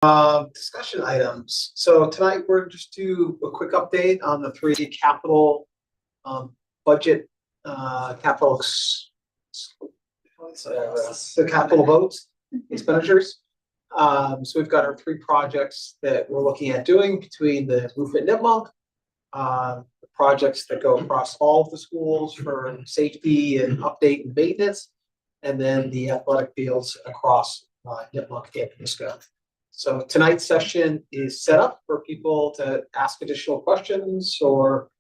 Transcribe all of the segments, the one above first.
Discussion items. So tonight we're just do a quick update on the three capital budget the capital votes expenditures. So we've got our three projects that we're looking at doing between the roof at Nipmuc, the projects that go across all of the schools for safety and update and maintenance, and then the athletic fields across Nipmuc and Pisco. So tonight's session is set up for people to ask additional questions or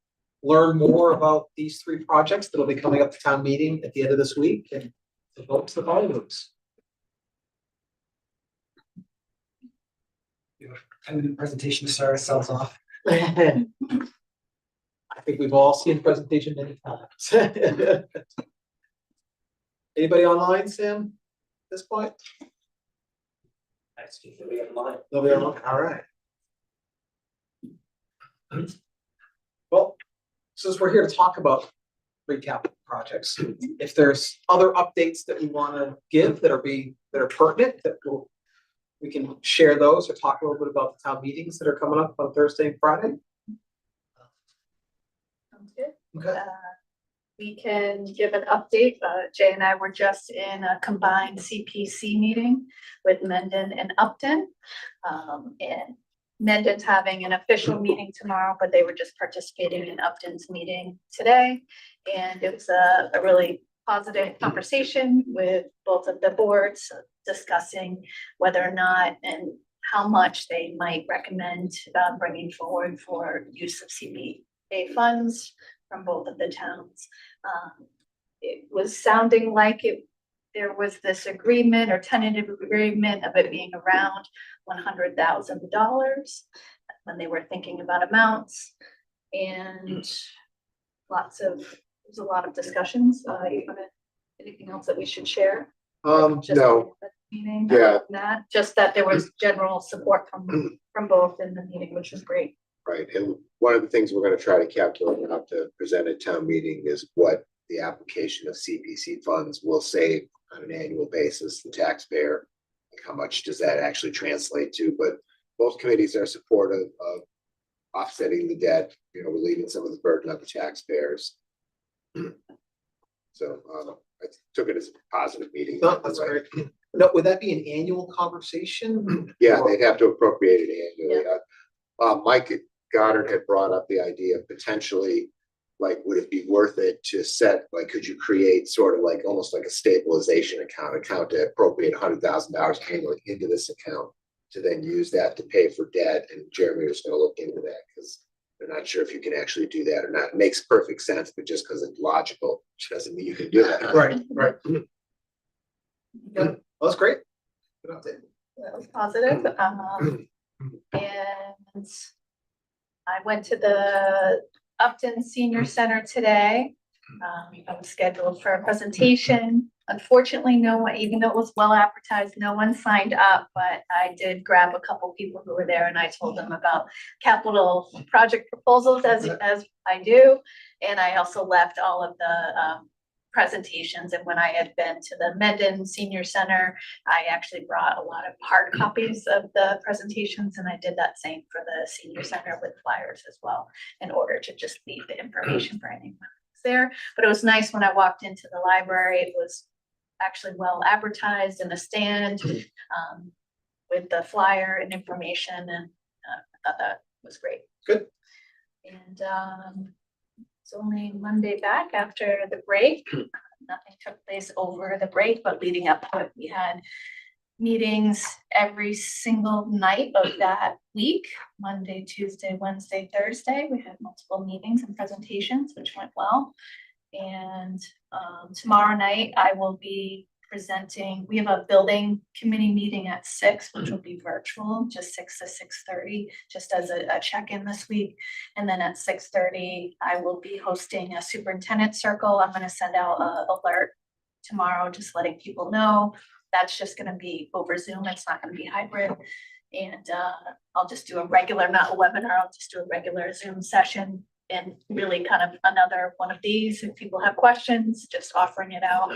learn more about these three projects that'll be coming up to town meeting at the end of this week and to vote to the volumes. I mean, the presentation to start ourselves off. I think we've all seen the presentation many times. Anybody online, Sam, at this point? Nobody online. All right. Well, since we're here to talk about recap projects, if there's other updates that we want to give that are pertinent, that we can share those or talk a little bit about the town meetings that are coming up on Thursday and Friday. Sounds good. Okay. We can give an update. Jay and I were just in a combined CPC meeting with Mendon and Upton. And Mendon's having an official meeting tomorrow, but they were just participating in Upton's meeting today. And it was a really positive conversation with both of the boards discussing whether or not and how much they might recommend bringing forward for use of CPA funds from both of the towns. It was sounding like there was this agreement or tentative agreement of it being around $100,000 when they were thinking about amounts, and there's a lot of discussions. Anything else that we should share? No. Meeting, yeah. Just that there was general support from both in the meeting, which was great. Right, and one of the things we're going to try to calculate out to present at town meeting is what the application of CPC funds will save on an annual basis, the taxpayer. Like how much does that actually translate to? But both committees are supportive of offsetting the debt, relieving some of the burden of the taxpayers. So I took it as a positive meeting. No, that's great. No, would that be an annual conversation? Yeah, they'd have to appropriate it annually. Yeah. Mike Goddard had brought up the idea of potentially, like, would it be worth it to set, like, could you create sort of like almost like a stabilization account to appropriate $100,000 annually into this account to then use that to pay for debt? And Jeremy was going to look into that because they're not sure if you can actually do that or not. It makes perfect sense, but just because it's logical doesn't mean you can do that. Right. Yeah, well, that's great. Good update. That was positive. And I went to the Upton Senior Center today. I was scheduled for a presentation. Unfortunately, even though it was well advertised, no one signed up, but I did grab a couple people who were there and I told them about capital project proposals as I do. And I also left all of the presentations, and when I had been to the Mendon Senior Center, I actually brought a lot of hard copies of the presentations, and I did that same for the Senior Center with flyers as well, in order to just leave the information for anyone who's there. But it was nice when I walked into the library. It was actually well advertised in the stand with the flyer and information, and I thought that was great. Good. And it's only Monday back after the break. Nothing took place over the break, but leading up to it, we had meetings every single night of that week. Monday, Tuesday, Wednesday, Thursday. We had multiple meetings and presentations, which went well. And tomorrow night I will be presenting. We have a building committee meeting at 6, which will be virtual, just 6 to 6:30, just as a check-in this week. And then at 6:30, I will be hosting a superintendent circle. I'm going to send out an alert tomorrow, just letting people know. That's just going to be over Zoom. It's not going to be hybrid. And I'll just do a regular, not a webinar, I'll just do a regular Zoom session, and really kind of another one of these. If people have questions, just offering it out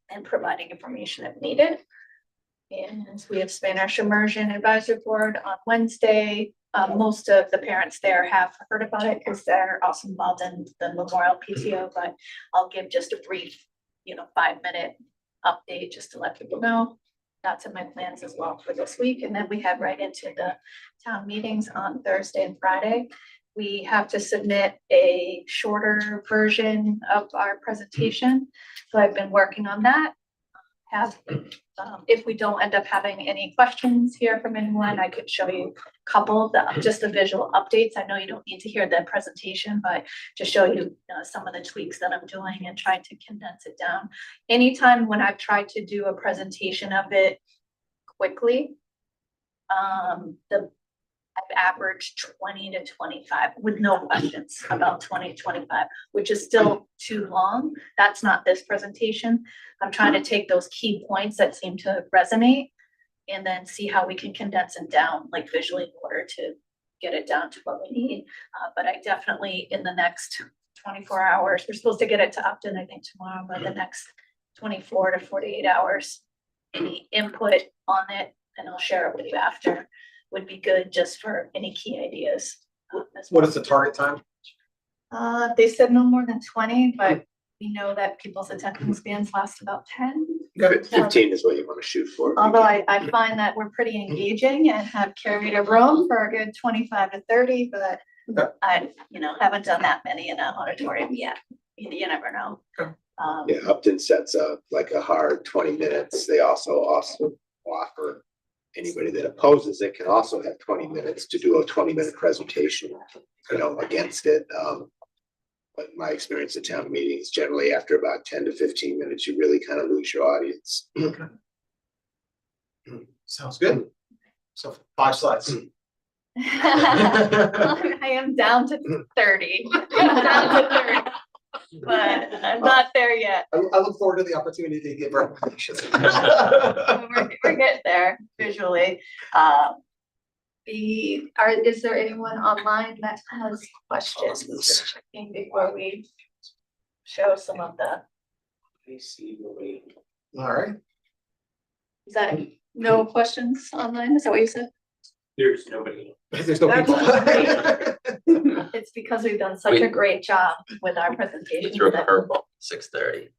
and providing information if needed. And we have Spanish Immersion Advisory Board on Wednesday. Most of the parents there have heard about it because they're also involved in the Memorial PTO, but I'll give just a brief, 5-minute update just to let people know. That's in my plans as well for this week. And then we head right into the town meetings on Thursday and Friday. We have to submit a shorter version of our presentation. So I've been working on that. If we don't end up having any questions here from anyone, I could show you a couple of just the visual updates. I know you don't need to hear the presentation, but to show you some of the tweaks that I'm doing and trying to condense it down. Anytime when I've tried to do a presentation of it quickly, I've averaged 20 to 25 with no questions, about 20 to 25, which is still too long. That's not this presentation. I'm trying to take those key points that seem to resonate and then see how we can condense it down, like visually, in order to get it down to what we need. But I definitely, in the next 24 hours, we're supposed to get it to Upton, I think tomorrow, but the next 24 to 48 hours, any input on it, and I'll share it with you after, would be good just for any key ideas. What is the target time? They said no more than 20, but we know that people's attention spans last about 10. 15 is what you want to shoot for. Although I find that we're pretty engaging and have carried a room for a good 25 to 30, but I, haven't done that many in an auditorium yet. You never know. Yeah, Upton sets up like a hard 20 minutes. They also offer anybody that opposes it can also have 20 minutes to do a 20-minute presentation, against it. But my experience at town meetings, generally after about 10 to 15 minutes, you really kind of lose your audience. Okay. Sounds good. So 5 slides. I am down to 30. Down to 30. But I'm not there yet. I look forward to the opportunity to give recommendations. We're getting there visually. Is there anyone online that has questions? Checking before we show some of the. All right. Is that no questions online? Is that what you said? There's nobody. There's no people. It's because we've done such a great job with our presentation. We threw a curveball, 6:30.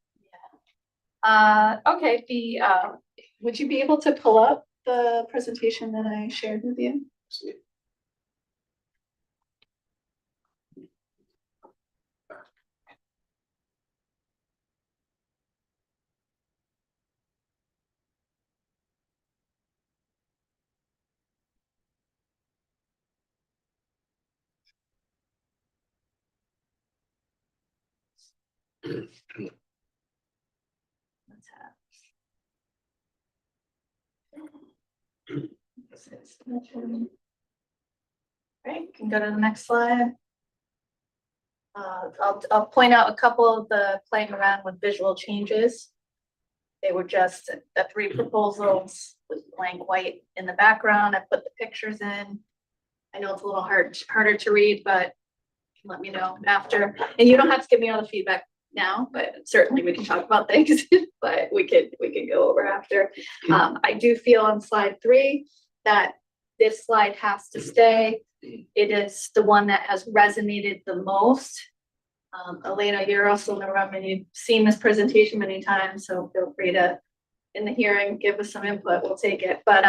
Okay, would you be able to pull up the presentation that I shared with you? Let's have. Right, can go to the next slide. I'll point out a couple of the playing around with visual changes. They were just the 3 proposals with blank white in the background. I put the pictures in. I know it's a little harder to read, but let me know after. And you don't have to give me all the feedback now, but certainly we can talk about things, but we could go over after. I do feel on slide 3 that this slide has to stay. It is the one that has resonated the most. Elena, you're also in the room and you've seen this presentation many times, so feel free to, in the hearing, give us some input, we'll take it. But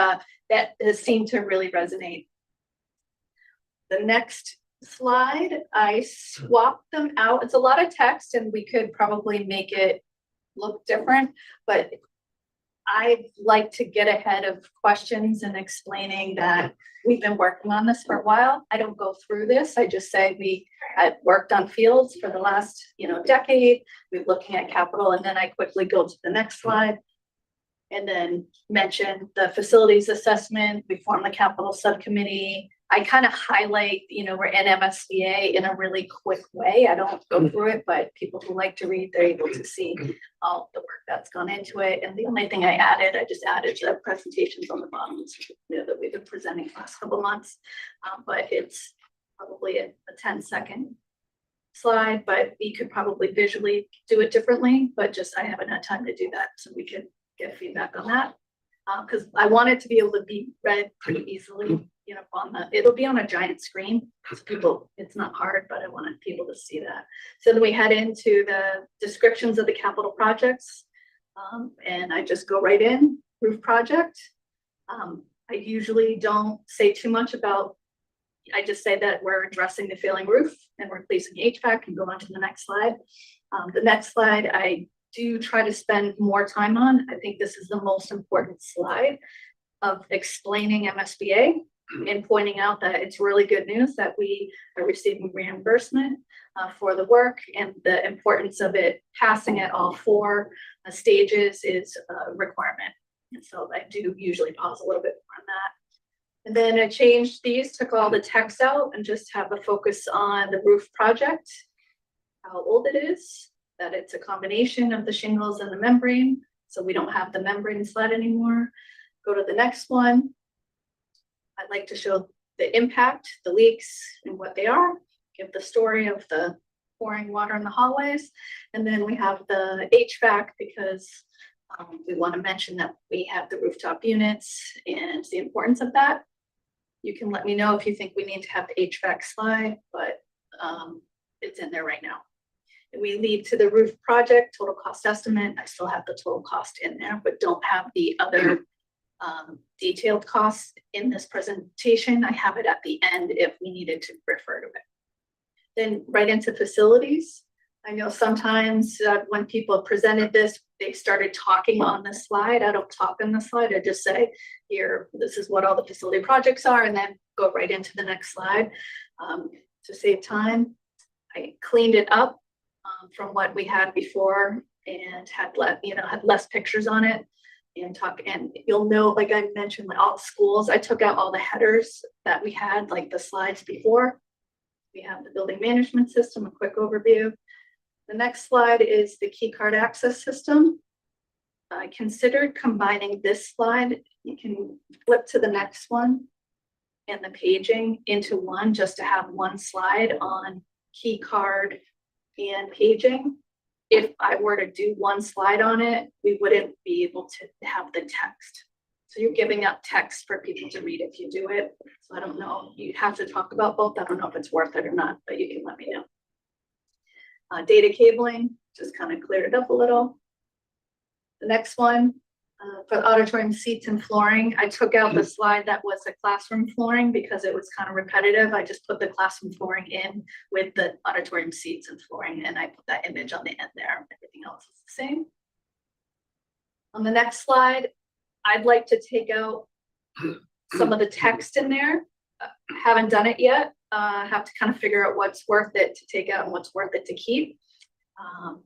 that has seemed to really resonate. The next slide, I swapped them out. It's a lot of text and we could probably make it look different, but I'd like to get ahead of questions and explaining that we've been working on this for a while. I don't go through this. I just say we had worked on fields for the last, decade. We're looking at capital, and then I quickly go to the next slide and then mention the facilities assessment. We formed the capital subcommittee. I kind of highlight, we're in MSBA in a really quick way. I don't go through it, but people who like to read, they're able to see all the work that's gone into it. And the only thing I just added the presentations on the bottom, that we've been presenting the last couple months. But it's probably a 10-second slide, but we could probably visually do it differently, but I haven't had time to do that. So we could get feedback on that. Because I want it to be able to be read pretty easily, you know, it'll be on a giant screen. So people, it's not hard, but I wanted people to see that. So then we head into the descriptions of the capital projects. And I just go right in, roof project. I usually don't say too much about, I just say that we're addressing the failing roof and replacing HVAC and go on to the next slide. The next slide, I do try to spend more time on. I think this is the most important slide of explaining MSBA and pointing out that it's really good news that we are receiving reimbursement for the work, and the importance of it passing at all 4 stages is a requirement. And so I do usually pause a little bit more on that. And then I changed these, took all the text out and just have a focus on the roof project, how old it is, that it's a combination of the shingles and the membrane. So we don't have the membrane slide anymore. Go to the next one. I'd like to show the impact, the leaks and what they are, give the story of the pouring water in the hallways. And then we have the HVAC because we want to mention that we have the rooftop units and the importance of that. You can let me know if you think we need to have the HVAC slide, but it's in there right now. And we lead to the roof project, total cost estimate. I still have the total cost in there, but don't have the other detailed costs in this presentation. I have it at the end if we needed to refer to it. Then right into facilities. I know sometimes when people presented this, they started talking on the slide. I don't talk on the slide. I just say, here, this is what all the facility projects are, and then go right into the next slide. To save time, I cleaned it up from what we had before and had less pictures on it. And you'll know, like I mentioned, like all schools, I took out all the headers that we had, like the slides before. We have the building management system, a quick overview. The next slide is the key card access system. I considered combining this slide. You can flip to the next one and the paging into one, just to have one slide on key card and paging. If I were to do one slide on it, we wouldn't be able to have the text. So you're giving up text for people to read if you do it. So I don't know, you have to talk about both. I don't know if it's worth it or not, but you can let me know. Data cabling, just kind of cleared it up a little. The next one, for the auditorium seats and flooring, I took out the slide that was the classroom flooring because it was kind of repetitive. I just put the classroom flooring in with the auditorium seats and flooring, and I put that image on the end there. Everything else is the same. On the next slide, I'd like to take out some of the text in there. Haven't done it yet. Have to kind of figure out what's worth it to take out and what's worth it to keep.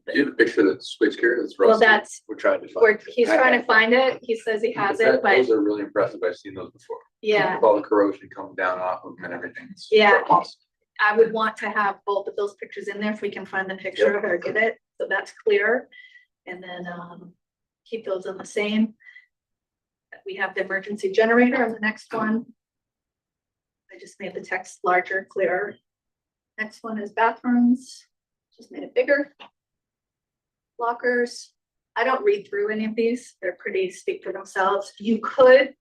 Do you have a picture that's switchgear that's Well, rusty? that's We're trying to find. he's trying to find it. He says he has it, but Those are really impressive. I've seen those before. yeah, With all the corrosion coming down off of them and everything. It's Yeah. awesome. I would want to have both of those pictures in there if we can find the picture of it or get it, so that's clear. And then keep those in the same. We have the emergency generator on the next one. I just made the text larger, clearer. Next one is bathrooms, just made it bigger. Lockers, I don't read through any of these, they're pretty speak for themselves. You could,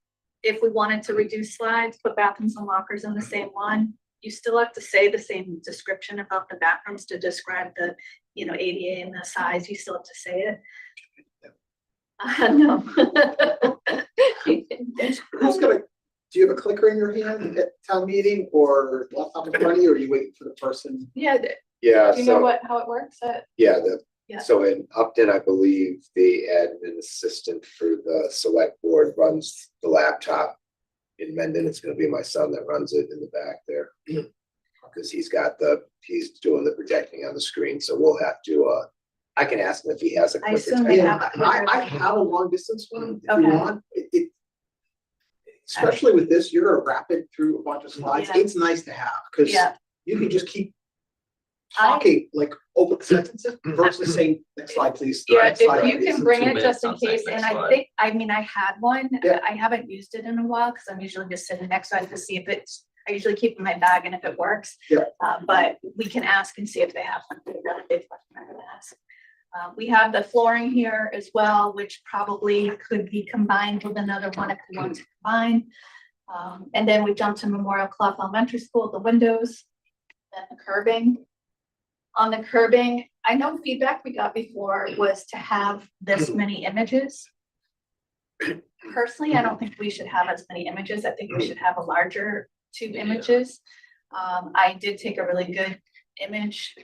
if we wanted to reduce slides, put bathrooms and lockers in the same one. You still have to say the same description about the bathrooms to describe the, ADA and the size, you still have to say it. No. Who's gonna, do you have a clicker in your hand at town meeting or laptop in front of you, or are you waiting for the person? Yeah, Yeah, do you know so, how it works? yeah, Yeah. so in Upton, I believe the admin assistant for the select board runs the laptop. In Mendon, it's gonna be my son that runs it in the back there. Because he's doing the projecting on the screen, so we'll have to, I can ask him if he has a I clicker. assume type. they Yeah, have a I clicker. have a long distance one, if you Okay. want, especially with this, you're gonna wrap it through a bunch of slides, Yeah. it's nice to have, cause Yeah. you can just keep talking like open sentences versus saying, next slide, please. Yeah, next slide, if you please." can bring 2 it just in minutes, I'll say case, and next I slide. think, I had one, Yeah. I haven't used it in a while, because I'm usually just sitting next to it to see if I usually keep it in my bag and if it works. Yeah. But we can ask and see if they have one. They've recommended that. We have the flooring here as well, which probably could be combined with another one if we want to combine. And then we jumped to Memorial Clough Elementary School, the windows, and the curbing. On the curbing, I know feedback we got before was to have this many images. Personally, I don't think we should have as many images. I think we should have a larger 2 images. I did take a really good image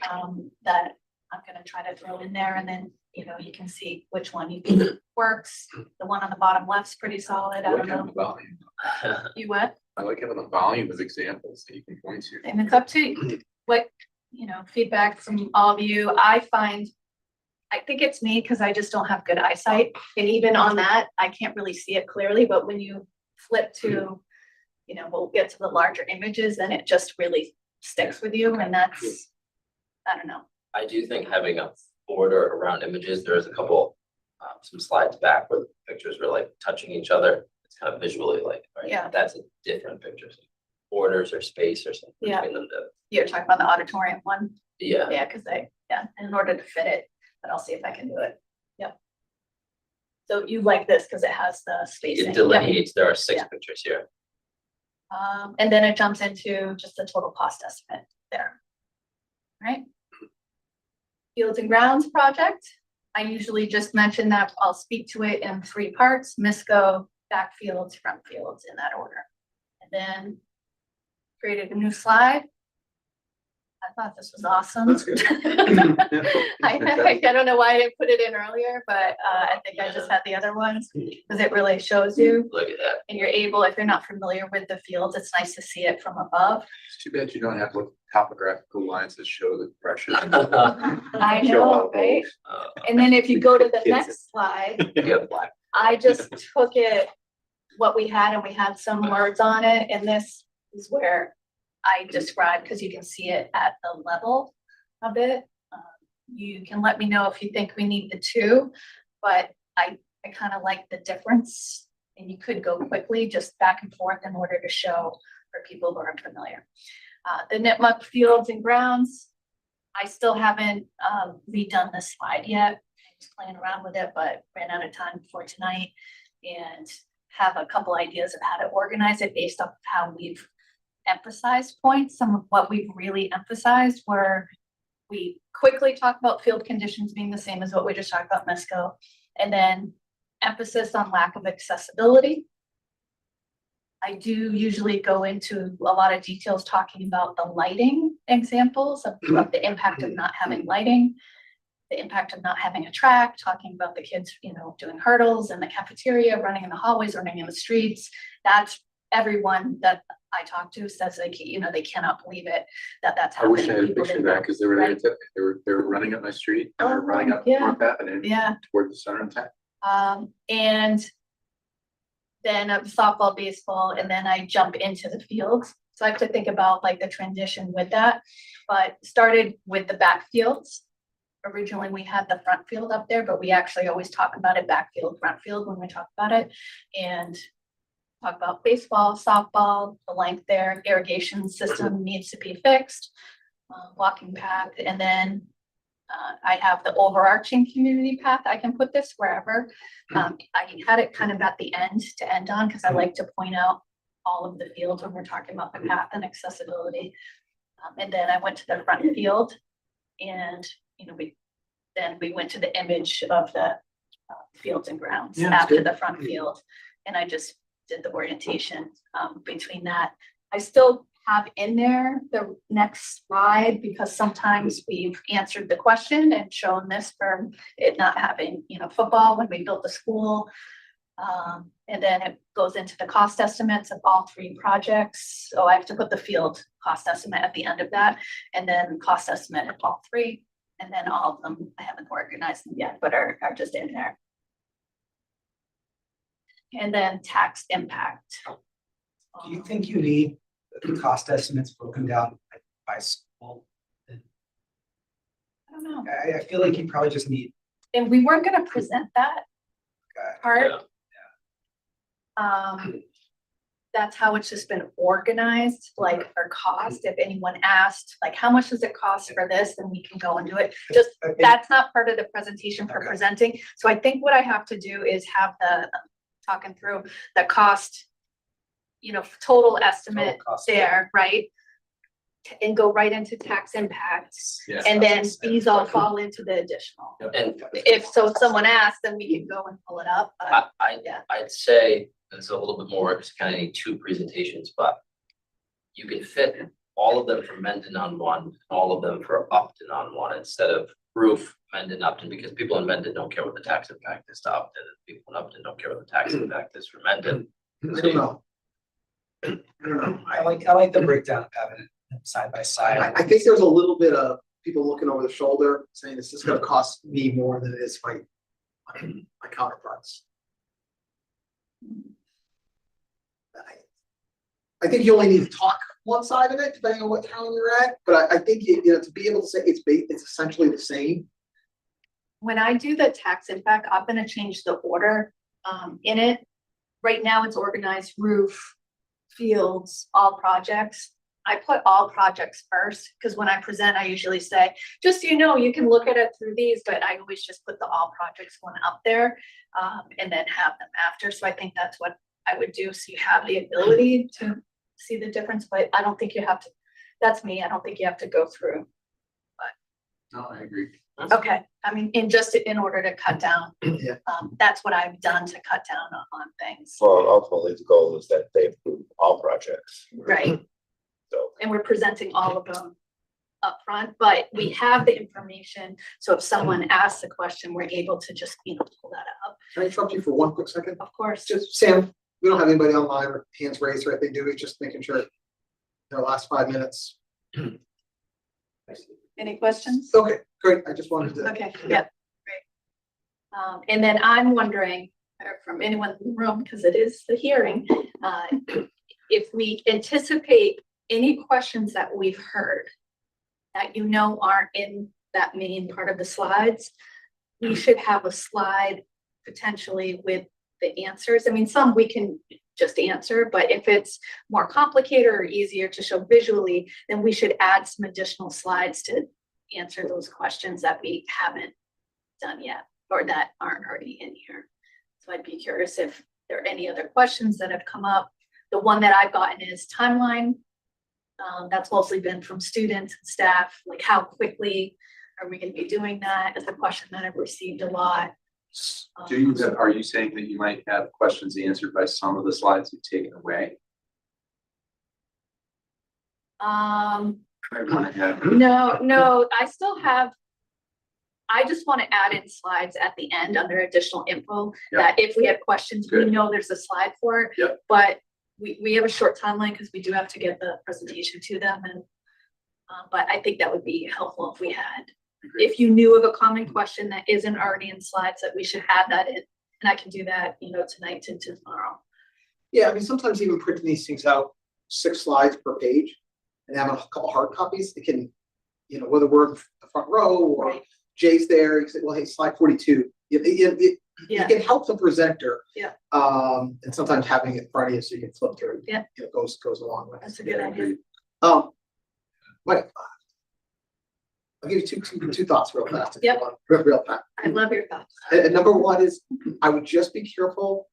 that I'm gonna try to throw in there, and then, you know, you can see which one you think works. The one on the bottom left's pretty solid. I I like don't having know. the volume. You what? I like having the volume of examples that you can point to. And it's up to what, you know, feedback from all of you. I think it's me because I just don't have good eyesight. And even on that, I can't really see it clearly, but when you flip to, you know, we'll get to the larger images, then it just really sticks with you. And that's, I don't know. I do think having a border around images, there's a couple, some slides back where the pictures were like touching each other. It's kind of visually like, right? Yeah. That's a different picture. Borders or space or something Yeah. between them. You're talking about the auditorium one. Yeah. Yeah, because in order to fit it, but I'll see if I can do it. Yep. So you like this because it has the spacing. It Yep. delineates, there are 6 Yeah. pictures here. And then it jumps into just the total cost estimate there. Right? Fields and Grounds project. I usually just mention that I'll speak to it in 3 parts: MISCO, backfields, front fields, in that order. And then created a new slide. I thought this was awesome. That's good. I don't know why I didn't put it in earlier, but I think I just had the other ones because it really shows you, Look at that. and you're able, if you're not familiar with the fields, it's nice to see it from above. It's too bad you don't have like topographical lines that show the pressures. I Show all know, right? Uh, And then if you go to the Kids. next slide, yeah, black. I just took it, what we had, and we had some words on it, and this is where I described, because you can see it at the level of it. You can let me know if you think we need the 2, but I kind of like the difference, and you could go quickly just back and forth in order to show for people who aren't familiar. The Nipmuc Fields and Grounds, I still haven't redone this slide yet. I was playing around with it, but ran out of time for tonight, and have a couple ideas of how to organize it based off of how we've emphasized points. Some of what we've really emphasized were, we quickly talk about field conditions being the same as what we just talked about MESCO, and then emphasis on lack of accessibility. I do usually go into a lot of details talking about the lighting examples of the impact of not having lighting, the impact of not having a track, talking about the kids, you know, doing hurdles in the cafeteria, running in the hallways, running in the streets. That's everyone that I talk to says they cannot believe it, that's I wish I happening. had a People picture of didn't that know. because they were there, Right. they were running up my street, and they Oh, were running up yeah. North Avenue Yeah. toward the center of town. And then softball, baseball, and then I jump into the fields. So I have to think about like the transition with that, but started with the backfields. Originally, we had the front field up there, but we actually always talk about it backfield, front field when we talk about it. And talk about baseball, softball, the length there, irrigation system needs to be fixed, walking path, and then I have the overarching community path. I can put this wherever. I had it kind of at the end to end on because I like to point out all of the fields when we're talking about the path and accessibility. And then I went to the front field, and we went to the image of the fields and grounds Yeah, that's after good. the front field, and I just did the orientation between that. I still have in there the next slide because sometimes we've answered the question and shown this for it not having, football when we built the school. And then it goes into the cost estimates of all 3 projects. So I have to put the field cost estimate at the end of that, and then cost estimate of all 3. And then all of them, I haven't organized them yet, but are just in there. And then tax impact. Do you think you need the cost estimates broken down by school? I don't know. I feel like you probably just need. And we weren't gonna present that uh, part. Yeah. that's how it's just been organized, like for cost, if anyone asked, like, how much does it cost for this, then we can go and do it. Just, I think- that's not part of the presentation for Okay. presenting, so I think what I have to do is have the, talking through the cost, you know, total estimate Total cost. there, right? And go right into tax impacts, Yeah. and then these all fall into the additional. And If someone asks, then we can go and pull it up, but yeah. I'd say it's a little bit more, just kind of need two presentations, but you can fit all of them for Mendon on one, all of them for Upton on one, instead of roof, Mendon, Upton, because people in Mendon don't care what the tax impact is to Upton, and people in Upton don't care what the tax impact is for Mendon. I don't know. I don't know. I like the breakdown of having it side by side. I think there's a little bit of people looking over the shoulder saying, is this gonna cost me more than it is my counterparts? I think you only need to talk one side of it, depending on what town you're at, but I think, you know, to be able to say it's essentially the same. When I do the tax impact, I'm gonna change the order in it. Right now, it's organized roof, fields, all projects. I put all projects first, because when I present, I usually say, just so you know, you can look at it through these, but I always just put the all projects one up there, and then have them after. So I think that's what I would do, so you have the ability to see the difference, but I don't think you have to, that's me, I don't think you have to go through. No, I agree. Okay, I mean, in order to cut down. Yeah. That's what I've done to cut down on things, Well, ultimately, the goal is that they approve all projects. right? So, And we're presenting all of them up front, but we have the information, so if someone asks a question, we're able to just, you know, pull that up, Can I interrupt you for one quick second? of course. Just Sam, we don't have anybody online or hands raised or anything, do we? Just making sure. Their last 5 minutes. Any questions? Okay, great. I just wanted to. Okay, yeah, great. And then I'm wondering, or from anyone in the room, because it is the hearing, if we anticipate any questions that we've heard that you know aren't in that main part of the slides, we should have a slide potentially with the answers. I mean, some we can just answer, but if it's more complicated or easier to show visually, then we should add some additional slides to answer those questions that we haven't done yet, or that aren't already in here. So I'd be curious if there are any other questions that have come up. The one that I've gotten is timeline. That's mostly been from students and staff, like how quickly are we gonna be doing that, is a question that I've received a lot. Are you saying that you might have questions answered by some of the slides you've taken away? I wanna have. No, I still have. I just want to add in slides at the end under additional info, Yeah. that if we have questions, we Good. know there's a slide for it. Yeah. But we have a short timeline because we do have to get the presentation to them, and but I think that would be helpful if we had. Agreed. If you knew of a common question that isn't already in slides, that we should add that in, and I can do that, you know, tonight to tomorrow. Yeah, I mean, sometimes even printing these things out, 6 slides per page, and having a couple hard copies, it can, you know, whether we're in the front row or Right. Jay's there, you say, well, hey, slide 42. It Yeah, can help the presenter. Yeah. And sometimes having it in front of you so you can flip through. Yeah. It goes a long way. that's a good idea. Mike. I'll give you two thoughts real fast. Yep. Real fast. I love your thoughts. And number one is, I would just be careful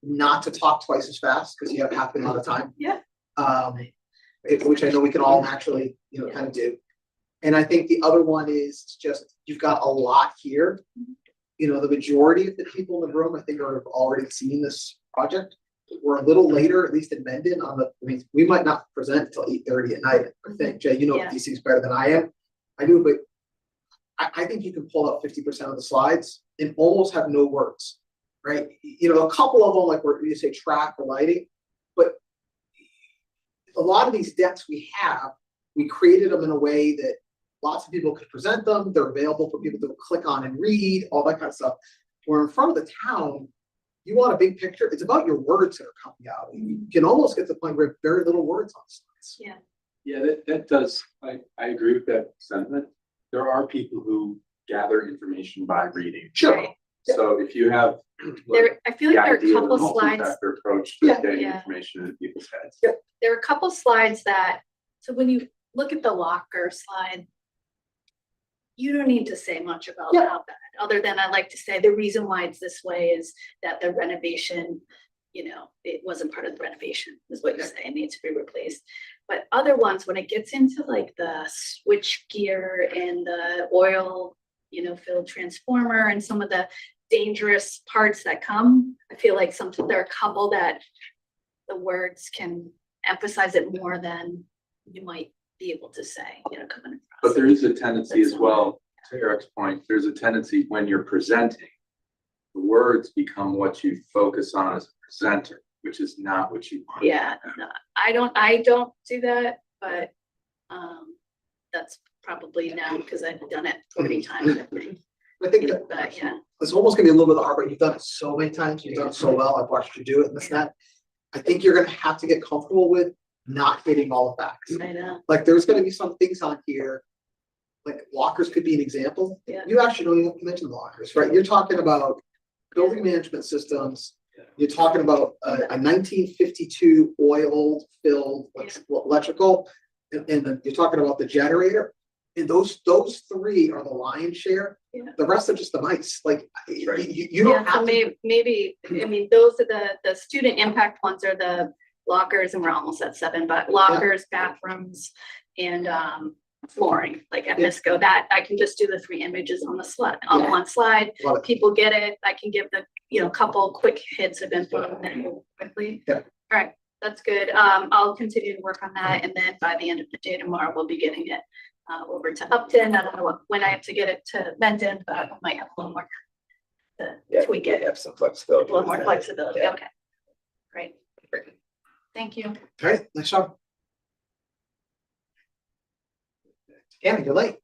not to talk twice as fast, because you have half the amount of time. Yeah. Which I know we can all naturally, you know, kind of do. And I think the other one is just, you've got a lot here. You know, the majority of the people in the room, I think, are already seen this project. We're a little later, at least in Mendon, I mean, we might not present until 8:30 at night. I think, Jay, you know Yeah. these things better than I am. I do, but I think you can pull up 50% of the slides and almost have no words, right? You know, a couple of them, like where you say track or lighting, but a lot of these decks we created them in a way that lots of people could present them. They're available for people to click on and read, all that kind of stuff. Where in front of the town, you want a big picture. It's about your words that are coming out. You can almost get to the point where very little words on slides. Yeah. Yeah, that does, I agree with that sentiment. There are people who gather information by reading. Sure. Right. So if you have. There, I feel like the there are a idea of couple a slides, multi-factor approach Yeah. to getting Yeah. information in people's heads. Yeah. there are a couple slides that, so when you look at the locker slide, you don't need to say much about Yeah. how bad, other than I like to say the reason why it's this way is that the renovation, it wasn't part of the renovation, is what you say, it needs to be replaced. But other ones, when it gets into like the switch gear and the oil, filled transformer and some of the dangerous parts that come, I feel like sometimes there are a couple that the words can emphasize it more than you might be able to say, coming across. But there is a tendency as well, to Eric's point, there's a tendency when you're presenting, the words become what you focus on as a presenter, which is not what you want. Yeah, no, I don't do that, but that's probably now because I've done it 40 times, I think. I think that But yeah, it's almost gonna be a little bit hard, but you've done it so many times, you've done it so well, I've watched you do it and this and that. I think you're gonna have to get comfortable with not hitting all the facts. I know. Like, there's gonna be some things on here, like lockers could be an example. Yeah. You actually don't even have to mention lockers, right? You're talking about building management systems. You're talking about a 1952 oil filled electrical, and then you're talking about the generator. And those three are the lion's share. Yeah. The rest are just the mice, like, Right. you don't Yeah, so have to. maybe, I mean, those are the student impact ones are the lockers, and we're almost at 7, but lockers, bathrooms, and flooring, like at Yeah. NISCO, that I can just do the 3 images on the slide, on Yeah. one slide. Love it. People get it. I can give the, couple quick hits of info and then move quickly. Yeah. All right, that's good. I'll continue to work on that, and then by the end of the day tomorrow, we'll be getting it over to Upton. I don't know when I have to get it to Mendon, but I might have a little more to tweak it. Have some A flexibility. little more flexibility, Yeah. okay. Great. Thank you. All right, nice job. Anna, you're late.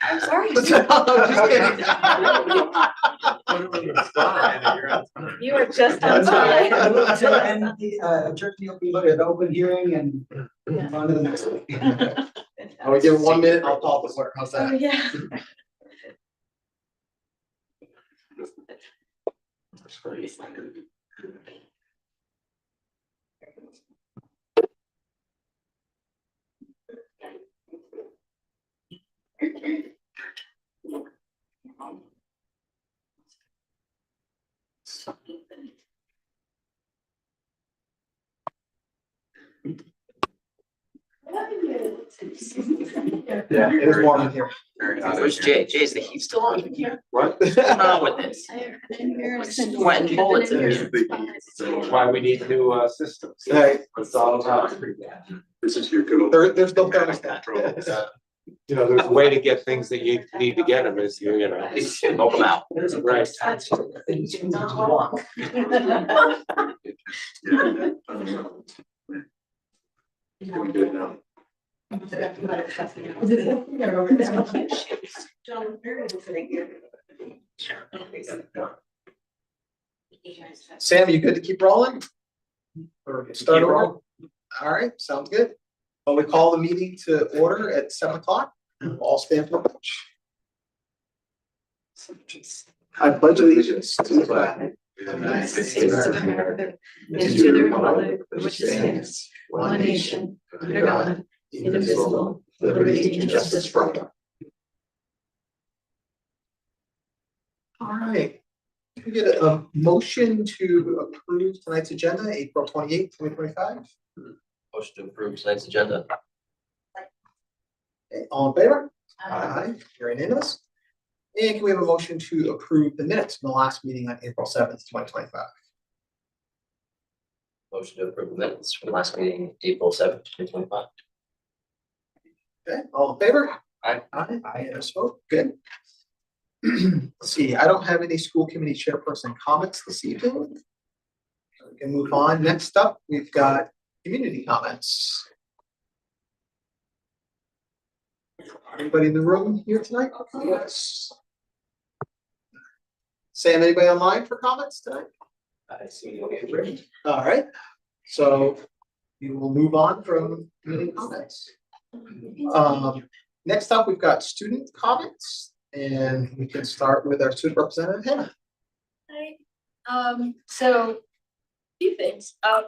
I'm sorry. I'm just kidding. You are just on time. I move to end the adjourn the open hearing and move on to the next one. I'll give it 1 minute, I'll call the clerk, how's Oh, that? yeah. Yeah. It is warm in here. Very hot in Where's here. Jay? Jay's the heat still on in here? What? What's going on with this? Sweating bullets in here. That's why we need new systems. Right. That's all about. This is your good old. There's no thermostat. You know, there's a way to get things that you need to get them is, you know. Smoke them out. Right. Doing good now. Sam, you good to keep rolling? Or start over? All right, sounds good. Well, we call the meeting to order at 7 o'clock. All stand for pledge. I pledge allegiance to the flag of the United States of America and to the republic which stands one nation under God, indivisible, with liberty and justice for all. All right. Can we get a motion to approve tonight's agenda, April 28th, 2025? Motion to approve tonight's agenda. Okay, all in favor? Aye. You're unanimous. And can we have a motion to approve the minutes from the last meeting on April 7th, 2025? Motion to approve minutes from last meeting, April 7th, 2025. Okay, all in favor? Aye. Aye, yes, vote, good. Let's see, I don't have any school committee chairperson comments this evening. So we can move on. Next up, we've got community comments. Anybody in the room here tonight? Yes. Sam, anybody online for comments tonight? I see you okay. All right, so we will move on from community comments. Next up, we've got student comments, and we can start with our student representative, Hannah. Hi. So, few things. I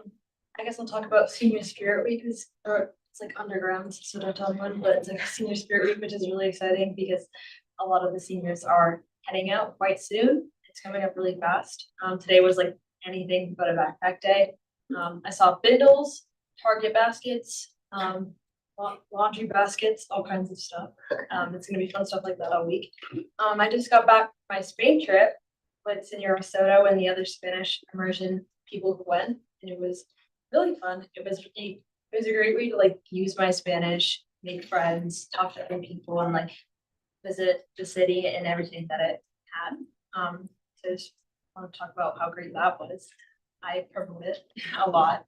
guess I'll talk about Senior Spirit Week, or it's like underground, so don't tell anyone, but it's like Senior Spirit Week, which is really exciting because a lot of the seniors are heading out quite soon. It's coming up really fast. Today was like anything but a backpack day. I saw bindles, Target baskets, laundry baskets, all kinds of stuff. It's gonna be fun stuff like that all week. I just got back from my Spain trip with Senora Soto and the other Spanish immersion people who went, and it was really fun. It was a great way to like use my Spanish, make friends, talk to other people, and like visit the city and everything that it had. So I just want to talk about how great that was. I promote it a lot.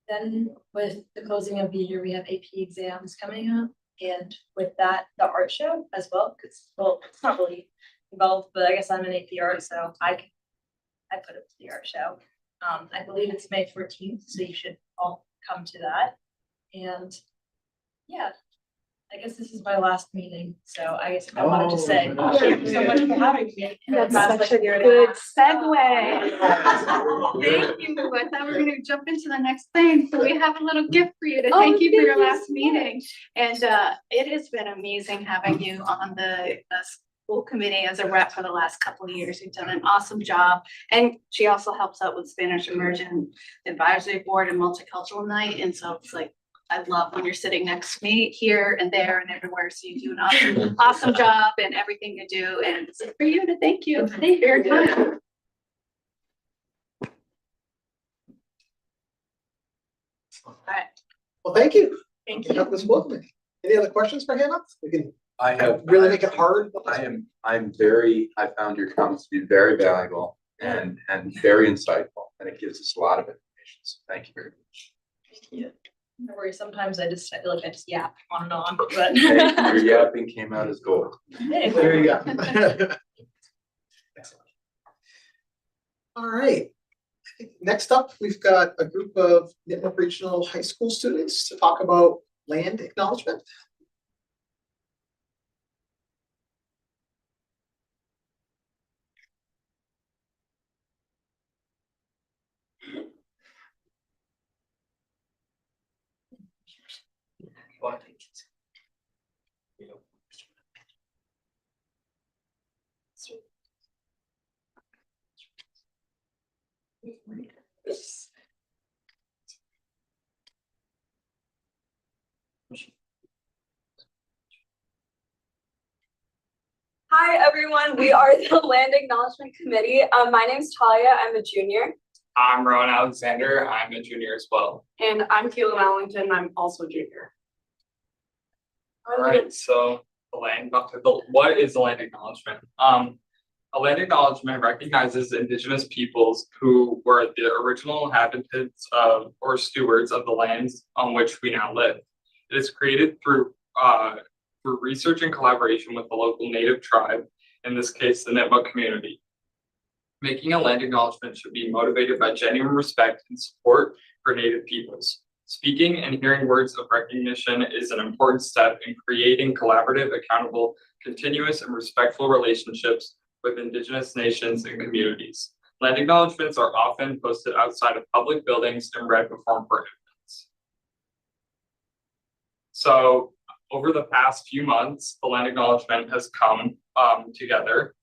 Then with the closing of the year, we have AP exams coming up, and with that, the art show as well. Because it's not really involved, but I guess I'm an AP art, so I put it to the art show. I believe it's May 14th, so you should all come to that. And yeah, I guess this is my last meeting, so I guess I wanted to say thank you so much for having me. That's That's such like a your good last- segue. Thank you. I thought we were gonna jump into the next thing, so we have a little gift for you to thank you for your last meeting. And it has been amazing having you on the school committee as a rep for the last couple of years. You've done an awesome job. And she also helps out with Spanish Immersion Advisory Board and Multicultural Night. And so it's like, I love when you're sitting next to me here and there and everywhere. So you do an awesome job and everything you do. And it's for you to thank you for your time. All right. Well, thank you. Thank for having us welcome. Any other questions for Hannah? We can I have. really make it hard. I found your comments to be very valuable and very insightful, and it gives us a lot of information. So thank you very much. Thank you. No worries. Sometimes I feel like I just yap on and on, but. Hey, your yapping came out as gold. There you go. Excellent. All right. I think next up, we've got a group of Nipmuc Regional High School students to talk about land acknowledgement. Hi, everyone. We are the Land Acknowledgement Committee. My name's Talia. I'm a junior. I'm Rowan Alexander. I'm a junior as well. And I'm Keelan Allington. I'm also junior. All right. So what is the land acknowledgement? A land acknowledgement recognizes Indigenous peoples who were the original inhabitants of or stewards of the lands on which we now live. It is created through research and collaboration with the local Native tribe, in this case, the Nipmuc community. Making a land acknowledgement should be motivated by genuine respect and support for Native peoples. Speaking and hearing words of recognition is an important step in creating collaborative, accountable, continuous, and respectful relationships with Indigenous nations and communities. Land acknowledgements are often posted outside of public buildings and read before important events. So, over the past few months, the land acknowledgement has come together.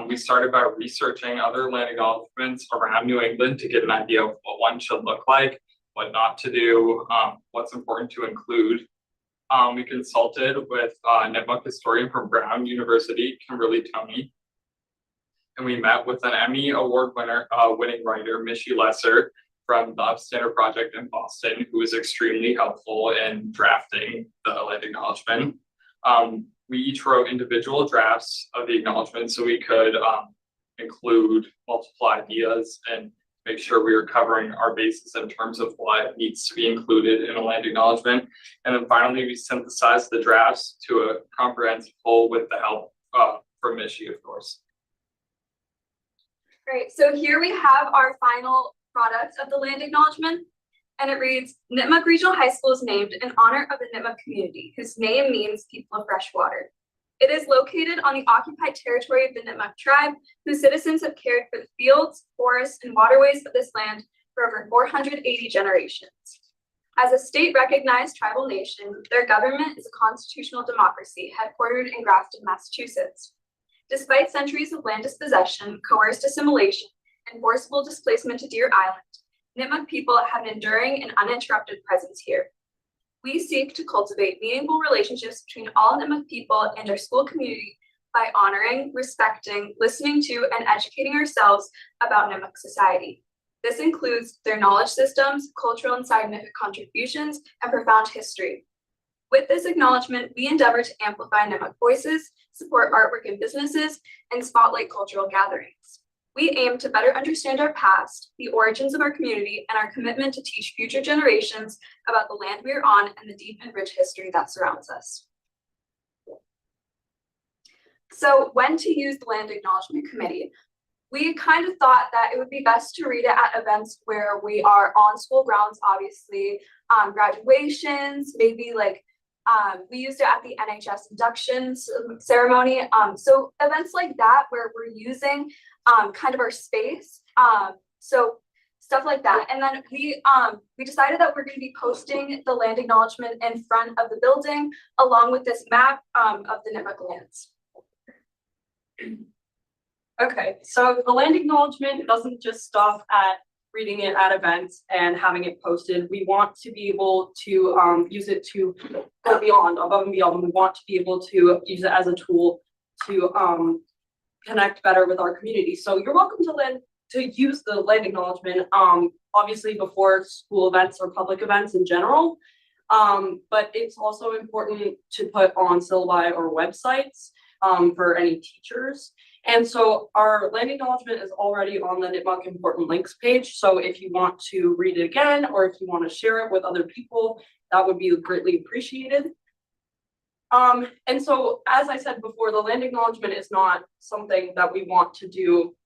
We started by researching other land acknowledgements around New England to get an idea of what one should look like, what not to do, what's important to include. We consulted with Nipmuc historian from Brown University, Kimberly Toney, and we met with an Emmy Award winning writer, Michie Lesser, from the Upstander Project in Boston, who was extremely helpful in drafting the land acknowledgement. We each wrote individual drafts of the acknowledgement so we could include multiple ideas and make sure we were covering our bases in terms of what needs to be included in a land acknowledgement. And then finally, we synthesized the drafts to a comprehensive whole with the help from Michie, of course. Great. So here we have our final product of the land acknowledgement, and it reads, Nipmuc Regional High School is named in honor of the Nipmuc community, whose name means people of fresh water. It is located on the occupied territory of the Nipmuc tribe, whose citizens have cared for the fields, forests, and waterways of this land for over 480 generations. As a state-recognized tribal nation, their government is a constitutional democracy headquartered in Grafton, Massachusetts. Despite centuries of land dispossession, coerced assimilation, and forcible displacement to Deer Island, Nipmuc people have an enduring and uninterrupted presence here. We seek to cultivate meaningful relationships between all Nipmuc people and our school community by honoring, respecting, listening to, and educating ourselves about Nipmuc society. This includes their knowledge systems, cultural and scientific contributions, and profound history. With this acknowledgement, we endeavor to amplify Nipmuc voices, support artwork and businesses, and spotlight cultural gatherings. We aim to better understand our past, the origins of our community, and our commitment to teach future generations about the land we are on and the deep and rich history that surrounds us. So when to use the Land Acknowledgement Committee? We kind of thought that it would be best to read it at events where we are on school grounds, obviously, graduations, maybe like we used it at the NHS inductions ceremony. So events like that where we're using kind of our space. So stuff like that. And then we decided that we're going to be posting the land acknowledgement in front of the building along with this map of the Nipmuc lands. Okay, so the land acknowledgement doesn't just stop at reading it at events and having it posted. We want to be able to use it to go beyond, above and beyond. We want to be able to use it as a tool to connect better with our community. So you're welcome to use the land acknowledgement, obviously before school events or public events in general. But it's also important to put on syllabi or websites for any teachers. And so our land acknowledgement is already on the Nipmuc Important Links page. So if you want to read it again, or if you want to share it with other people, that would be greatly appreciated. And so, as I said before, the land acknowledgement is not something that we want to do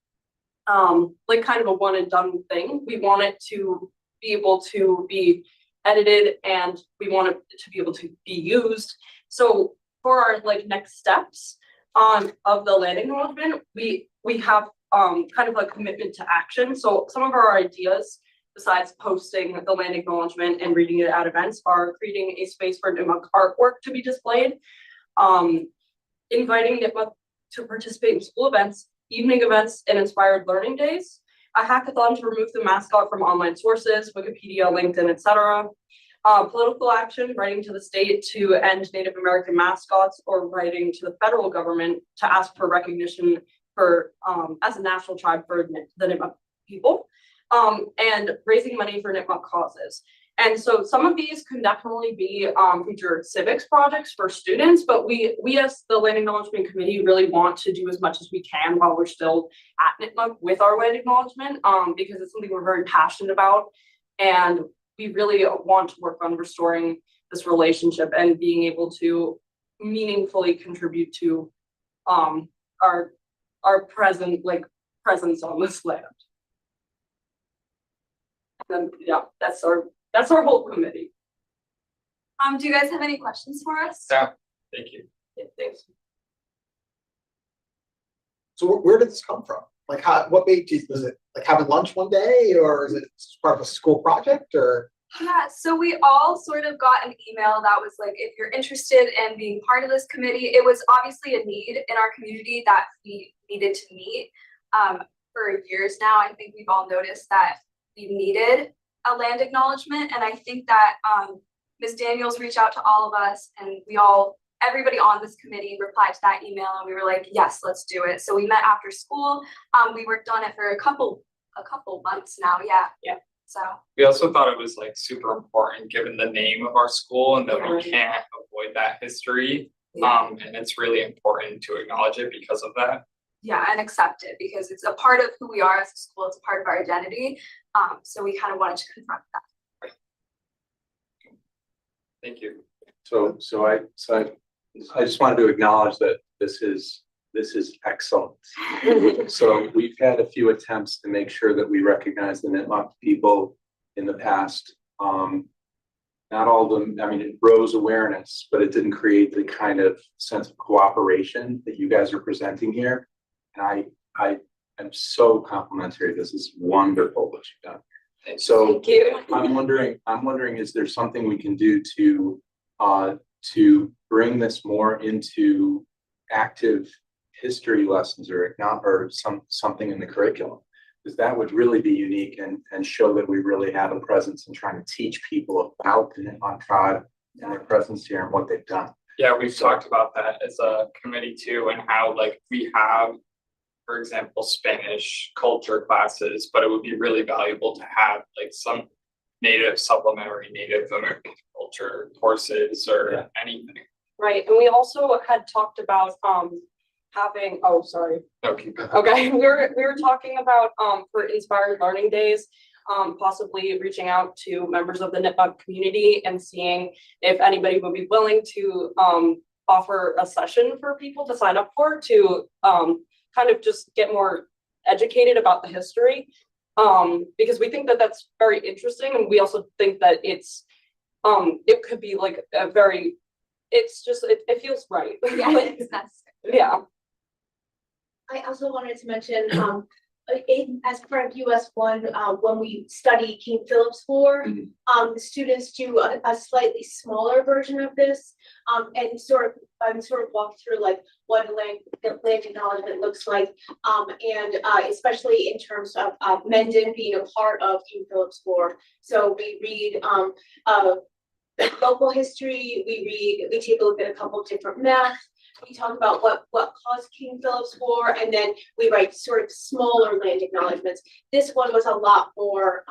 like kind of a one and done thing. We want it to be able to be edited and we want it to be able to be used. So for our like next steps of the land acknowledgement, we have kind of a commitment to action. So some of our ideas, besides posting the land acknowledgement and reading it at events, are creating a space for Nipmuc artwork to be displayed, inviting Nipmuc to participate in school events, evening events, and inspired learning days, a hackathon to remove the mascot from online sources, Wikipedia, LinkedIn, etc. Political action, writing to the state to end Native American mascots, or writing to the federal government to ask for recognition for as a national tribe for the Nipmuc people, and raising money for Nipmuc causes. And so some of these can definitely be future civics projects for students, but we as the Land Acknowledgement Committee really want to do as much as we can while we're still at Nipmuc with our land acknowledgement, because it's something we're very passionate about, and we really want to work on restoring this relationship and being able to meaningfully contribute to our presence on this land. And yeah, that's our whole committee. Do you guys have any questions for us? Yeah, thank you. Yeah, thanks. So where did this come from? Like what made you, was it like having lunch one day, or is it part of a school project, or? Yeah, so we all sort of got an email that was like, if you're interested in being part of this committee. It was obviously a need in our community that we needed to meet for years now. I think we've all noticed that we needed a land acknowledgement, and I think that Ms. Daniels reached out to all of us, and everybody on this committee replied to that email, and we were like, yes, let's do it. So we met after school. We worked on it for a couple months now. Yeah. So we also thought it was like super important given the name of our school and that we can't avoid that history. And it's really important to acknowledge it because of that. Yeah, and accept it because it's a part of who we are as a school. It's a part of our identity. So we kind of wanted to confront that. Right. Thank you. So I just wanted to acknowledge that this is excellent. So we've had a few attempts to make sure that we recognize the Nipmuc people in the past. not all of them, I mean, it rose awareness, but it didn't create the kind of sense of cooperation that you guys are presenting here. And I am so complimentary. This is wonderful what you've done. So Thank you. I'm wondering, is there something we can do to bring this more into active history lessons or not, or something in the curriculum? Because that would really be unique and show that we really have a presence in trying to teach people about the Nipmuc tribe and their presence here and what they've done. Yeah, we've talked about that as a committee too, and how like we have, for example, Spanish culture classes, but it would be really valuable to have like some supplementary Native American culture courses or anything. Right, and we also had talked about having, oh, sorry. No, keep going. Okay, we were talking about for Inspired Learning Days, possibly reaching out to members of the Nipmuc community and seeing if anybody would be willing to offer a session for people to sign up for to kind of just get more educated about the history. Because we think that that's very interesting, and we also think that it's it could be like a very, it's just it feels right. Yeah, it's necessary. Yeah. I also wanted to mention, as part of US 1, when we study King Philip's War, the students do a slightly smaller version of this, and sort of walk through like what land acknowledgement looks like, and especially in terms of Mendon being a part of King Philip's War. So we read local history, we take a look at a couple of different maps. We talk about what caused King Philip's War, and then we write sort of smaller land acknowledgements. This one was a lot more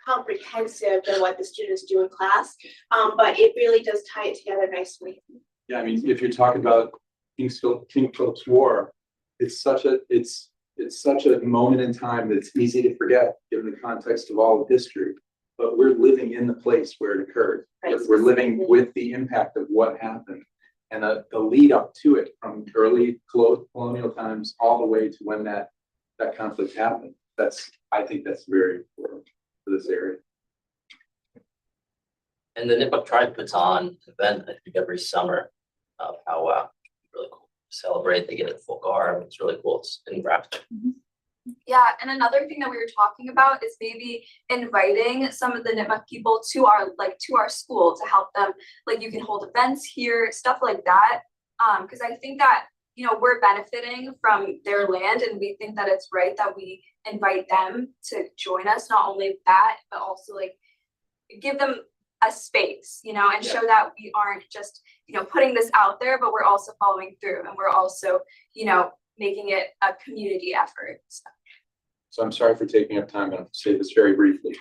comprehensive than what the students do in class, but it really does tie it together nicely. Yeah, I mean, if you're talking about King Philip's War, it's such a moment in time that's easy to forget given the context of all of history. But we're living in the place where it occurred. Right. We're living with the impact of what happened. And the lead up to it from early colonial times all the way to when that conflict happened. I think that's very important for this area. And the Nipmuc tribe puts on an event, I think, every summer of how really cool celebrate. They get a full garb. It's really cool. It's in Grafton. Yeah, and another thing that we were talking about is maybe inviting some of the Nipmuc people to our school to help them. Like you can hold events here, stuff like that. Because I think that, you know, we're benefiting from their land, and we think that it's right that we invite them to join us. Not only that, but also like give them a space, you know, and show that we aren't just, you know, putting this out there, but we're also following through, and we're also, you know, making it a community effort. So I'm sorry for taking up time, but I'll say this very briefly.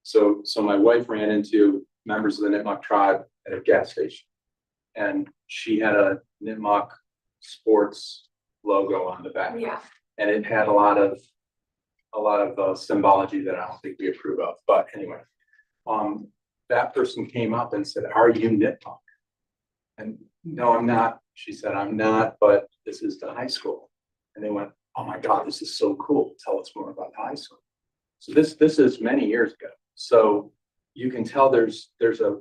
So my wife ran into members of the Nipmuc tribe at a gas station, and she had a Nipmuc sports logo on the back. Yeah. And it had a lot of symbology that I don't think we approve of. But anyway, that person came up and said, "Are you Nipmuc?" And no, I'm not. She said, "I'm not, but this is the high school." And they went, "Oh my God, this is so cool. Tell us more about the high school." So this is many years ago. So you can tell there's a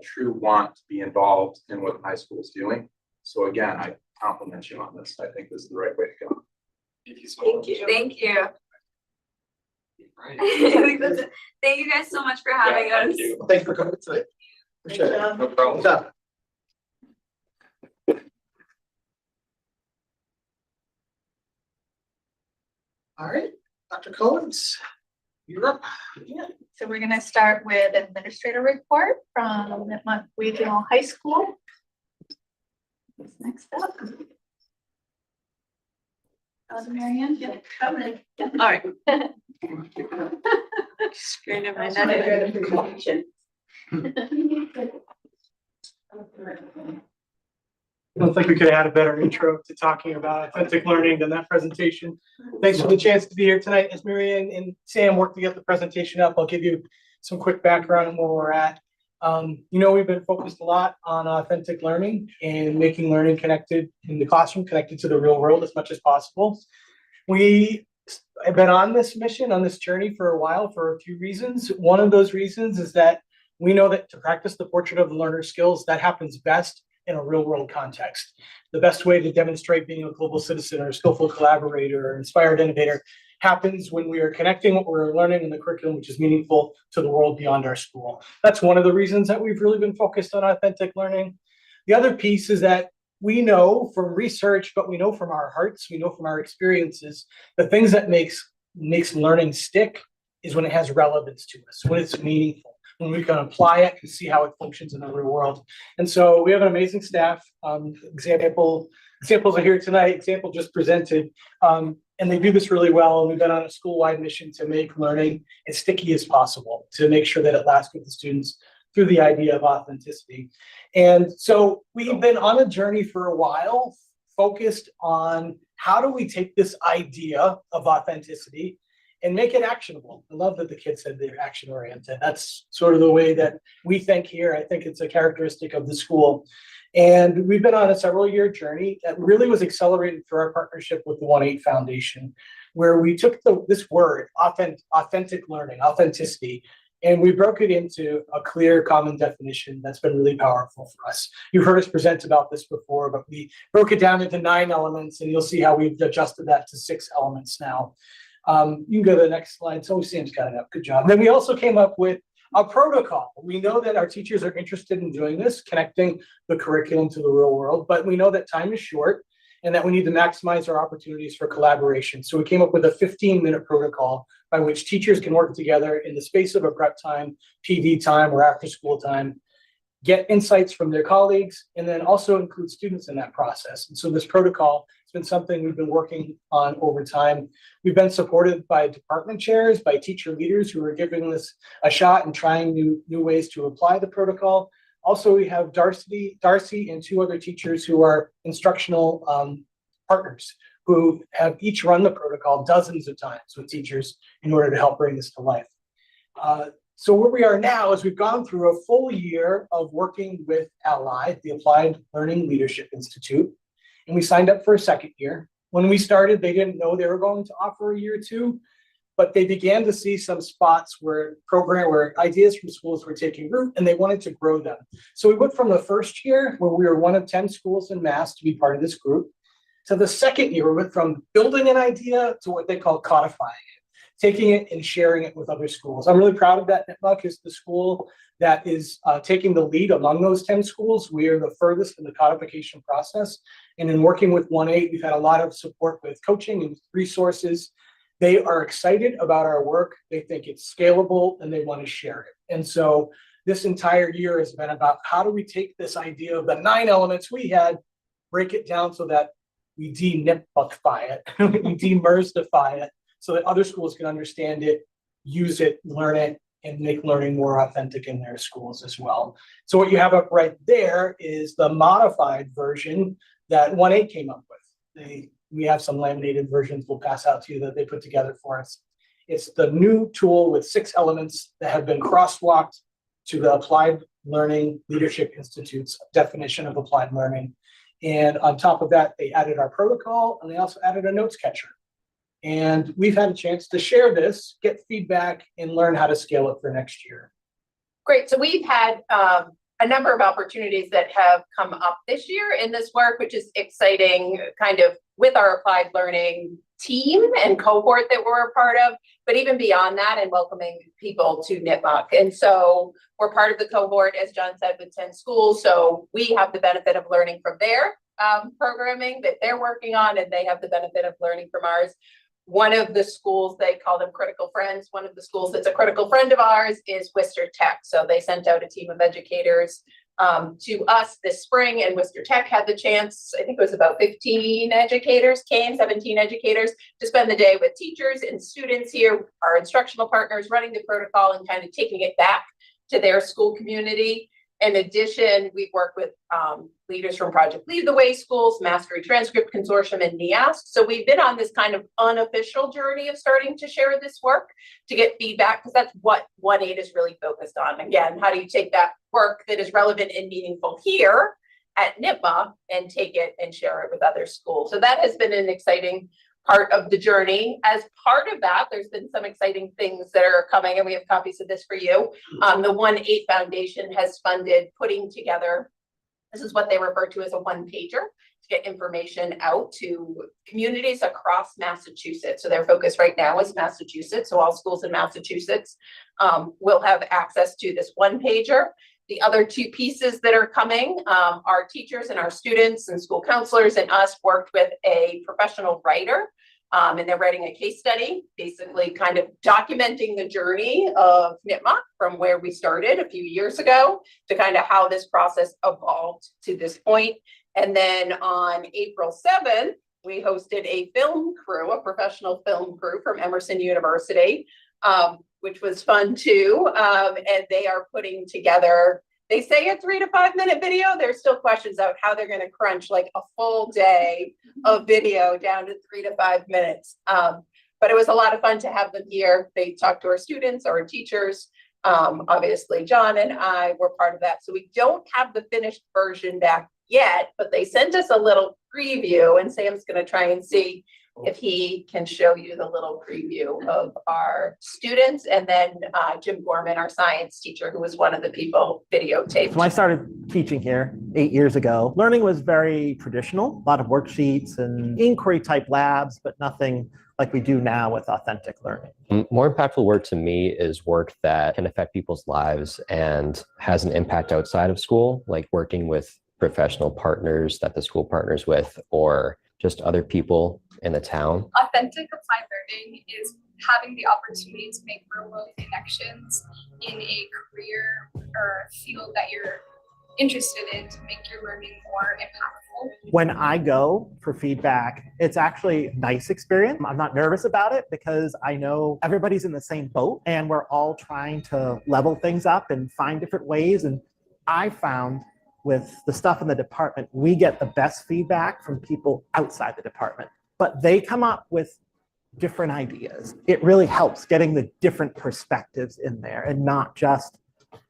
true want to be involved in what the high school is doing. So again, I compliment you on this. I think this is the right way to go. Thank you so much. Thank you. Right. Thank you guys so much for having Yeah, us. thank you. Thanks for coming tonight. Appreciate it. No problem. Good job. All right, Dr. Collins, you're up. Yeah, so we're gonna start with administrator report from Nipmuc Regional High School. What's next up? Marianne? Yeah. All right. Screen of my presentation. I don't think we could have had a better intro to talking about authentic learning than that presentation. Thanks for the chance to be here tonight. As Marianne and Sam work to get the presentation up, I'll give you some quick background on where we're at. We've been focused a lot on authentic learning and making learning connected in the classroom, connected to the real world as much as possible. We I've been on this mission, on this journey for a while for a few reasons. One of those reasons is that we know that to practice the portrait of the learner skills, that happens best in a real world context. The best way to demonstrate being a global citizen or a skillful collaborator or inspired innovator happens when we are connecting what we're learning in the curriculum, which is meaningful to the world beyond our school. That's one of the reasons that we've really been focused on authentic learning. The other piece is that we know from research, but we know from our hearts, we know from our experiences, the things that makes learning stick is when it has relevance to us, when it's meaningful, when we can apply it and see how it functions in the real world. And so we have an amazing staff. Examples are here tonight. Example just presented, and they do this really well. And we've been on a school-wide mission to make learning as sticky as possible, to make sure that it lasts with the students through the idea of authenticity. And so we've been on a journey for a while, focused on how do we take this idea of authenticity and make it actionable. I love that the kids said they're action oriented. That's sort of the way that we think here. I think it's a characteristic of the school. And we've been on a several-year journey that really was accelerated through our partnership with the 1-8 Foundation, where we took this word, authentic learning, authenticity, and we broke it into a clear common definition that's been really powerful for us. You've heard us present about this before, but we broke it down into 9 elements, and you'll see how we've adjusted that to 6 elements now. You can go to the next slide. So Sam's got it up. Good job. And then we also came up with a protocol. We know that our teachers are interested in doing this, connecting the curriculum to the real world, but we know that time is short and that we need to maximize our opportunities for collaboration. So we came up with a 15-minute protocol by which teachers can work together in the space of a prep time, PD time, or after school time, get insights from their colleagues, and then also include students in that process. And so this protocol has been something we've been working on over time. We've been supported by department chairs, by teacher leaders who are giving this a shot and trying new ways to apply the protocol. Also, we have Darcy and 2 other teachers who are instructional partners who have each run the protocol dozens of times with teachers in order to help bring this to life. So where we are now is we've gone through a full year of working with Ally, the Applied Learning Leadership Institute, and we signed up for a 2nd year. When we started, they didn't know they were going to offer a year 2, but they began to see some spots where ideas from schools were taking root and they wanted to grow them. So we went from the 1st year, where we were one of 10 schools in Mass to be part of this group, to the 2nd year, we went from building an idea to what they call codifying it, taking it and sharing it with other schools. I'm really proud of that. Nipmuc is the school that is taking the lead among those 10 schools. We are the furthest in the codification process. And in working with 1-8, we've had a lot of support with coaching and resources. They are excited about our work. They think it's scalable and they want to share it. And so this entire year has been about how do we take this idea of the 9 elements we had, break it down so that we de-Nipmucify it, we de-Mersify it, so that other schools can understand it, use it, learn it, and make learning more authentic in their schools as well. So what you have up right there is the modified version that 1-8 came up with. We have some laminated versions we'll pass out to you that they put together for us. It's the new tool with 6 elements that have been crosswalked to the Applied Learning Leadership Institute's definition of applied learning. And on top of that, they added our protocol and they also added a notes catcher. And we've had a chance to share this, get feedback, and learn how to scale it for next year. Great. So we've had a number of opportunities that have come up this year in this work, which is exciting, kind of with our applied learning team and cohort that we're a part of, but even beyond that, and welcoming people to Nipmuc. And so we're part of the cohort, as John said, with 10 schools. So we have the benefit of learning from their programming that they're working on, and they have the benefit of learning from ours. One of the schools, they call them critical friends. One of the schools that's a critical friend of ours is Worcester Tech. So they sent out a team of educators to us this spring, and Worcester Tech had the chance, I think it was about 15 educators came, 17 educators, to spend the day with teachers and students here, our instructional partners, running the protocol and kind of taking it back to their school community. In addition, we've worked with leaders from Project Lead the Way Schools, Mastery Transcript Consortium, and NEASC. So we've been on this kind of unofficial journey of starting to share this work to get feedback, because that's what 1-8 is really focused on. Again, how do you take that work that is relevant and meaningful here at Nipmuc and take it and share it with other schools? So that has been an exciting part of the journey. As part of that, there's been some exciting things that are coming, and we have copies of this for you. The 1-8 Foundation has funded putting together, this is what they refer to as a one-pager, to get information out to communities across Massachusetts. So their focus right now is Massachusetts. So all schools in Massachusetts will have access to this one-pager. The other two pieces that are coming, our teachers and our students and school counselors and us worked with a professional writer, and they're writing a case study, basically kind of documenting the journey of Nipmuc from where we started a few years ago to kind of how this process evolved to this point. And then on April 7th, we hosted a film crew, a professional film crew from Emerson University, which was fun too. And they are putting together, they say a 3 to 5 minute video. There's still questions about how they're going to crunch like a full day of video down to 3 to 5 minutes. But it was a lot of fun to have them here. They talked to our students, our teachers. Obviously, John and I were part of that. So we don't have the finished version back yet, but they sent us a little preview, and Sam's going to try and see if he can show you the little preview of our students, and then Jim Gorman, our science teacher, who was one of the people videotaped. When I started teaching here 8 years ago, learning was very traditional, a lot of worksheets and inquiry type labs, but nothing like we do now with authentic learning. More impactful work to me is work that can affect people's lives and has an impact outside of school, like working with professional partners that the school partners with, or just other people in the town. Authentic applied learning is having the opportunity to make real world connections in a career or field that you're interested in to make your learning more impactful. When I go for feedback, it's actually a nice experience. I'm not nervous about it because I know everybody's in the same boat and we're all trying to level things up and find different ways. And I found with the stuff in the department, we get the best feedback from people outside the department, but they come up with different ideas. It really helps getting the different perspectives in there and not just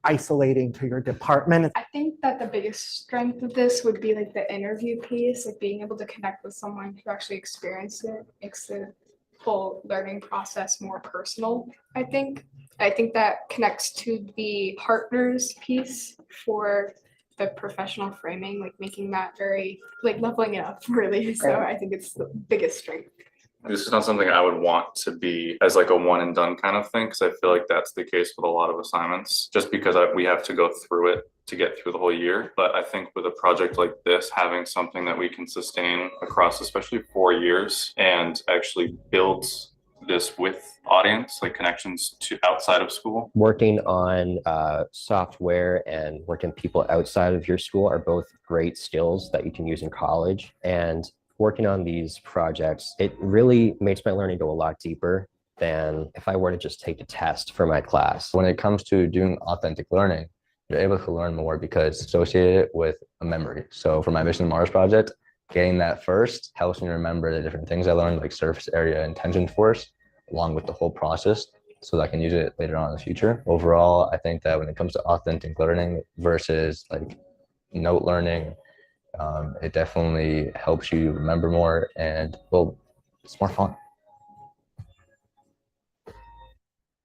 isolating to your department. I think that the biggest strength of this would be like the interview piece, like being able to connect with someone who actually experienced it makes the whole learning process more personal, I think. I think that connects to the partners piece for the professional framing, like making that very, like leveling it up really. So I think it's the biggest strength. This is not something I would want to be as like a one and done kind of thing, because I feel like that's the case with a lot of assignments, just because we have to go through it to get through the whole year. But I think with a project like this, having something that we can sustain across especially 4 years and actually build this with audience, like connections to outside of school. Working on software and working with people outside of your school are both great skills that you can use in college. And working on these projects, it really makes my learning go a lot deeper than if I were to just take a test for my class. When it comes to doing authentic learning, you're able to learn more because it's associated with a memory. So for my Mission Mars project, getting that first helps me remember the different things I learned, like surface area and tangent force, along with the whole process, so that I can use it later on in the future. Overall, I think that when it comes to authentic learning versus like note learning, it definitely helps you remember more, and well, it's more fun.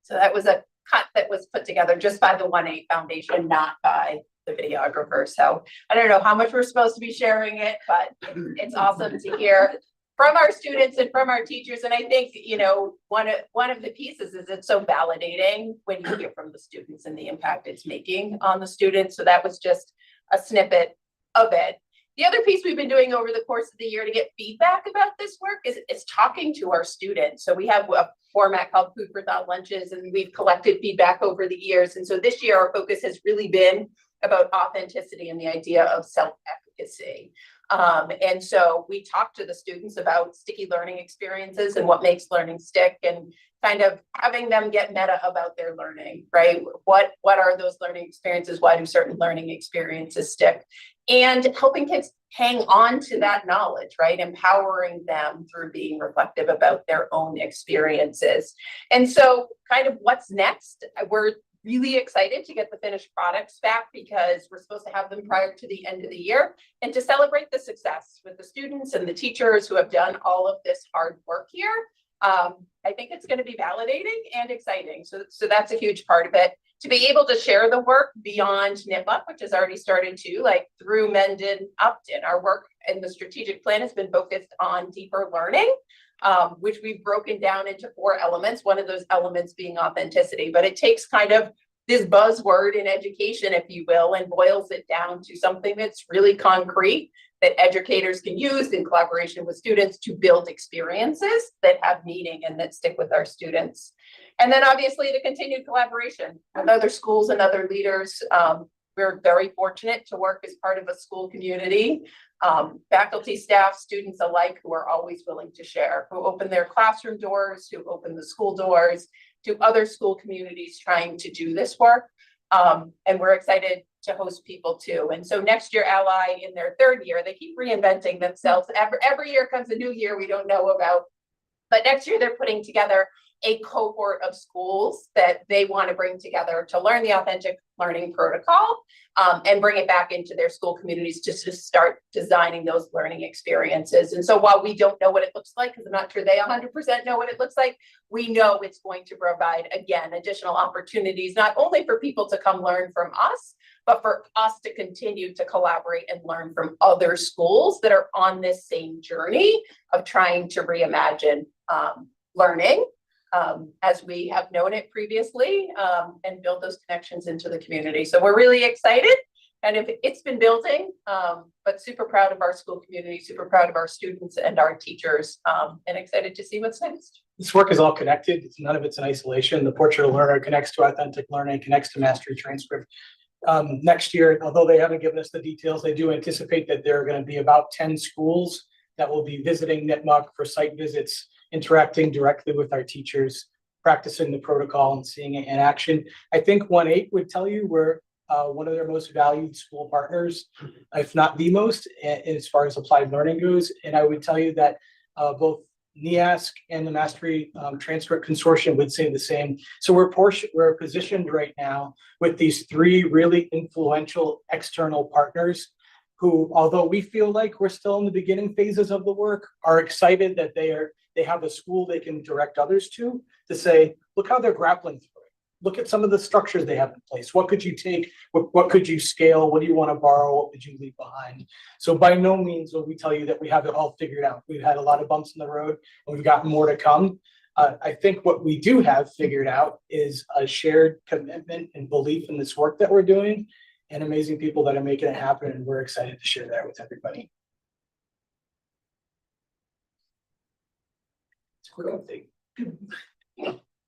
So that was a cut that was put together just by the 1-8 Foundation, not by the videographer. So I don't know how much we're supposed to be sharing it, but it's awesome to hear from our students and from our teachers. And I think, you know, one of the pieces is it's so validating when you hear from the students and the impact it's making on the students. So that was just a snippet of it. The other piece we've been doing over the course of the year to get feedback about this work is talking to our students. So we have a format called Food for Thought Lunches, and we've collected feedback over the years. And so this year our focus has really been about authenticity and the idea of self-efficacy. And so we talked to the students about sticky learning experiences and what makes learning stick, and kind of having them get meta about their learning, right? What are those learning experiences? Why do certain learning experiences stick? And helping kids hang on to that knowledge, right? Empowering them through being reflective about their own experiences. And so kind of what's next? We're really excited to get the finished products back because we're supposed to have them prior to the end of the year and to celebrate the success with the students and the teachers who have done all of this hard work here. I think it's going to be validating and exciting. So that's a huge part of it. To be able to share the work beyond Nipmuc, which has already started to, like through Mendon-Upton, our work in the strategic plan has been focused on deeper learning, which we've broken down into 4 elements, one of those elements being authenticity. But it takes kind of this buzzword in education, if you will, and boils it down to something that's really concrete that educators can use in collaboration with students to build experiences that have meaning and that stick with our students. And then obviously the continued collaboration with other schools and other leaders. We're very fortunate to work as part of a school community, faculty, staff, students alike, who are always willing to share, who open their classroom doors, who open the school doors to other school communities trying to do this work. And we're excited to host people too. And so next year, Ally in their 3rd year, they keep reinventing themselves. Every year comes a new year we don't know about. But next year they're putting together a cohort of schools that they want to bring together to learn the authentic learning protocol and bring it back into their school communities just to start designing those learning experiences. And so while we don't know what it looks like, because I'm not sure they 100% know what it looks like, we know it's going to provide, again, additional opportunities, not only for people to come learn from us, but for us to continue to collaborate and learn from other schools that are on this same journey of trying to reimagine learning as we have known it previously, and build those connections into the community. So we're really excited, and if it's been building, but super proud of our school community, super proud of our students and our teachers, and excited to see what's next. This work is all connected. None of it's in isolation. The Portrait of Learner connects to authentic learning, connects to mastery transcript. Next year, although they haven't given us the details, they do anticipate that there are going to be about 10 schools that will be visiting Nipmuc for site visits, interacting directly with our teachers, practicing the protocol and seeing it in action. I think 1-8 would tell you we're one of their most valued school partners, if not the most, as far as applied learning goes. And I would tell you that both NEASC and the Mastery Transcript Consortium would say the same. So we're positioned right now with these 3 really influential external partners who, although we feel like we're still in the beginning phases of the work, are excited that they have a school they can direct others to say, look how they're grappling through it. Look at some of the structures they have in place. What could you take? What could you scale? What do you want to borrow? What would you leave behind? So by no means will we tell you that we have it all figured out. We've had a lot of bumps in the road and we've got more to come. I think what we do have figured out is a shared commitment and belief in this work that we're doing, and amazing people that are making it happen. And we're excited to share that with everybody. It's a quick update.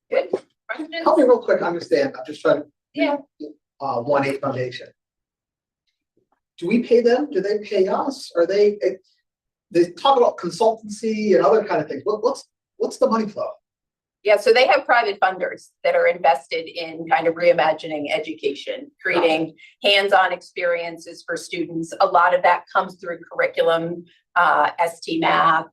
Good. Questions? Help me real quick, understand, I'm just trying to. Yeah. 1-8 Foundation. Do we pay them? Do they pay us? Are they talk about consultancy and other kind of things. What's the money flow? Yeah, so they have private funders that are invested in kind of reimagining education, creating hands-on experiences for students. A lot of that comes through curriculum, ST Math,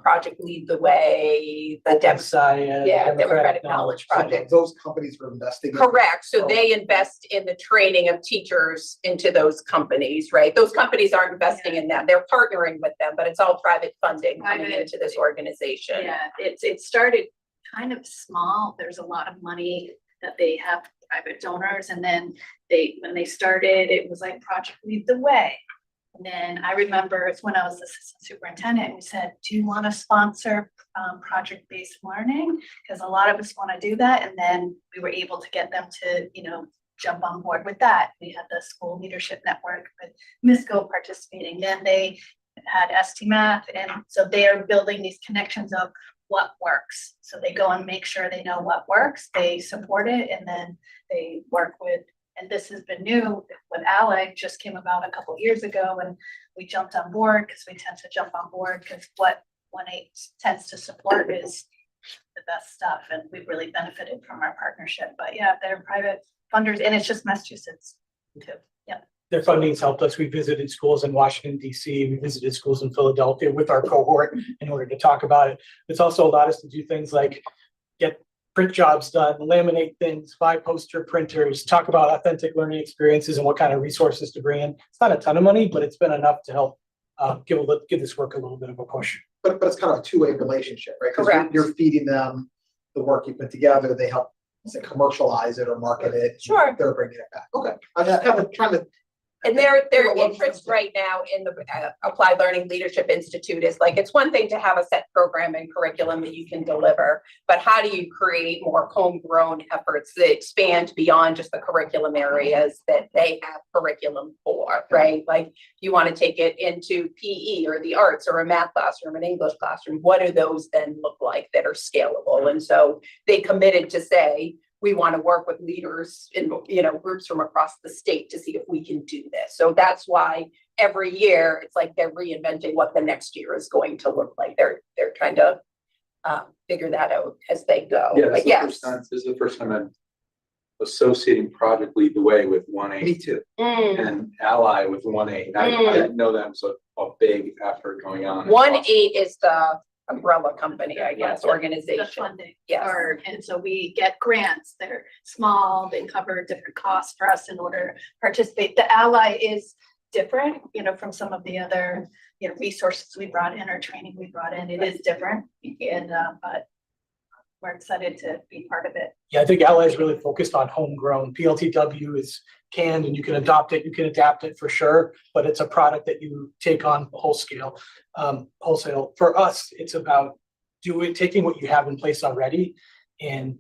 Project Lead the Way, the Democratic Knowledge Project. Those companies are investing. Correct. So they invest in the training of teachers into those companies, right? Those companies aren't investing in them. They're partnering with them, but it's all private funding coming into this organization. Yeah, it started kind of small. There's a lot of money that they have private donors, and then when they started, it was like Project Lead the Way. And then I remember it's when I was assistant superintendent, we said, do you want to sponsor project-based learning? Because a lot of us want to do that. And then we were able to get them to, jump on board with that. We had the School Leadership Network with MISCO participating. Then they had ST Math. And so they are building these connections of what works. So they go and make sure they know what works, they support it, and then they work with, and this has been new with Ally, just came about a couple of years ago, and we jumped on board because we tend to jump on board because what 1-8 tends to support is the best stuff, and we've really benefited from our partnership. But yeah, they're private funders, and it's just Massachusetts too. Yeah. Their funding's helped us. We visited schools in Washington, D.C. We visited schools in Philadelphia with our cohort in order to talk about it. It's also allowed us to do things like get print jobs done, laminate things, buy poster printers, talk about authentic learning experiences and what kind of resources to bring in. It's not a ton of money, but it's been enough to help give this work a little bit of a push. But it's kind of a two-way relationship, right? Because Correct. you're feeding them the work you put together, they help commercialize it or market it. Sure. They're bringing it back. Okay, I'm just kind of trying to. And their interest right now in the Applied Learning Leadership Institute is like, it's one thing to have a set program and curriculum that you can deliver, but how do you create more homegrown efforts that expand beyond just the curriculum areas that they have curriculum for, right? Like you want to take it into PE or the arts or a math classroom, an English classroom, what do those then look like that are scalable? And so they committed to say, we want to work with leaders in, groups from across the state to see if we can do this. So that's why every year it's like they're reinventing what the next year is going to look like. They're trying to figure that out as they go. Yeah, But this is the first time I'm associating Project Lead the Way with 1A. Me too. And Ally with 1A. I didn't know that was a big effort going on. 1-8 is the umbrella company, I guess, The organization. funding. Yes. And so we get grants, they're small, they cover different costs for us in order to participate. The Ally is different, from some of the other, resources we brought in or training we brought in. It is different. And, but we're excited to be part of it. Yeah, I think Ally is really focused on homegrown. PLTW is canned and you can adopt it, you can adapt it for sure, but it's a product that you take on wholesale. For us, it's about taking what you have in place already and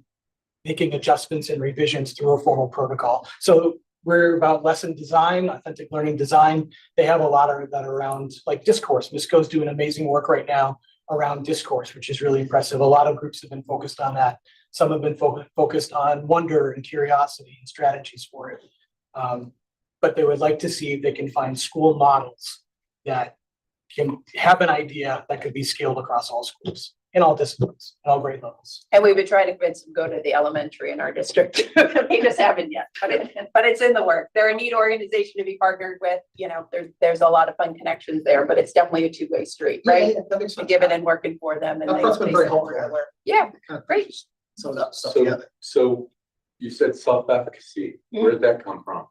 making adjustments and revisions through a formal protocol. So we're about lesson design, authentic learning design. They have a lot of that around like discourse. Misco's doing amazing work right now around discourse, which is really impressive. A lot of groups have been focused on that. Some have been focused on wonder and curiosity and strategies for it. But they would like to see if they can find school models that can have an idea that could be scaled across all schools, in all disciplines, in all grade levels. And we've been trying to convince them to go to the elementary in our district. They just haven't yet, but it's in the work. They're a neat organization to be partnered with. There's a lot of fun connections there, but it's definitely a two-way street, right? Yeah, that makes sense. Giving and working for them. And That's been very helpful. Yeah, great. So that stuff So, together. so you said self-efficacy. Where did that come from?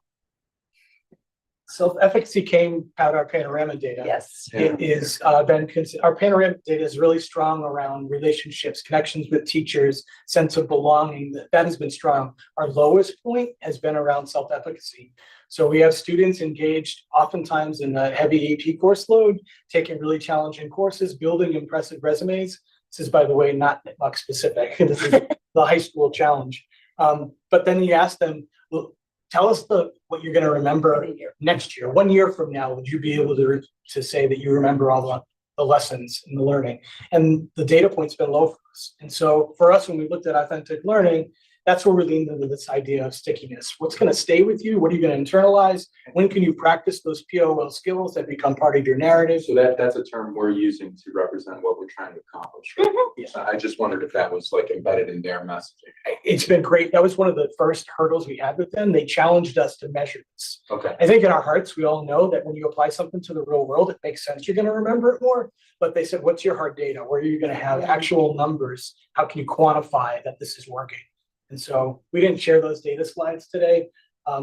Self-efficacy came out our panorama data. Yes. It is our panorama data is really strong around relationships, connections with teachers, sense of belonging. That has been strong. Our lowest point has been around self-efficacy. So we have students engaged oftentimes in a heavy AP course load, taking really challenging courses, building impressive resumes. This is, by the way, not NITMUC specific. This is the high school challenge. But then you ask them, well, tell us what you're going to remember next year. 1 year from now, would you be able to say that you remember all the lessons and the learning? And the data point's been low for us. And so for us, when we looked at authentic learning, that's where we leaned into this idea of stickiness. What's going to stay with you? What are you going to internalize? When can you practice those POL skills that become part of your narrative? So that's a term we're using to represent what we're trying to accomplish. Right? Yeah. I just wondered if that was like embedded in their messaging. It's been great. That was one of the first hurdles we had with them. They challenged us to measure this. Okay. I think in our hearts, we all know that when you apply something to the real world, it makes sense. You're going to remember it more. But they said, what's your hard data? Where are you going to have actual numbers? How can you quantify that this is working? And so we didn't share those data slides today,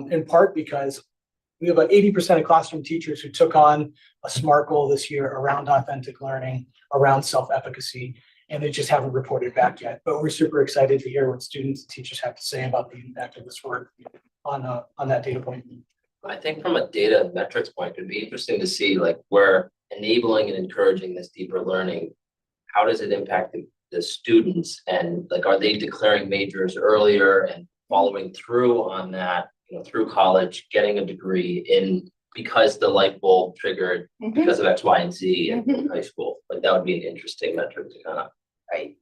in part because we have about 80% of classroom teachers who took on a SMART goal this year around authentic learning, around self-efficacy, and they just haven't reported back yet. But we're super excited to hear what students and teachers have to say about the impact of this work on that data point. I think from a data and metrics point, it'd be interesting to see like where enabling and encouraging this deeper learning, how does it impact the students, and like, are they declaring majors earlier and following through on that, through college, getting a degree in because the light bulb triggered because of X, Y, and Z in high school? Like that would be an interesting metric to kind of. Right.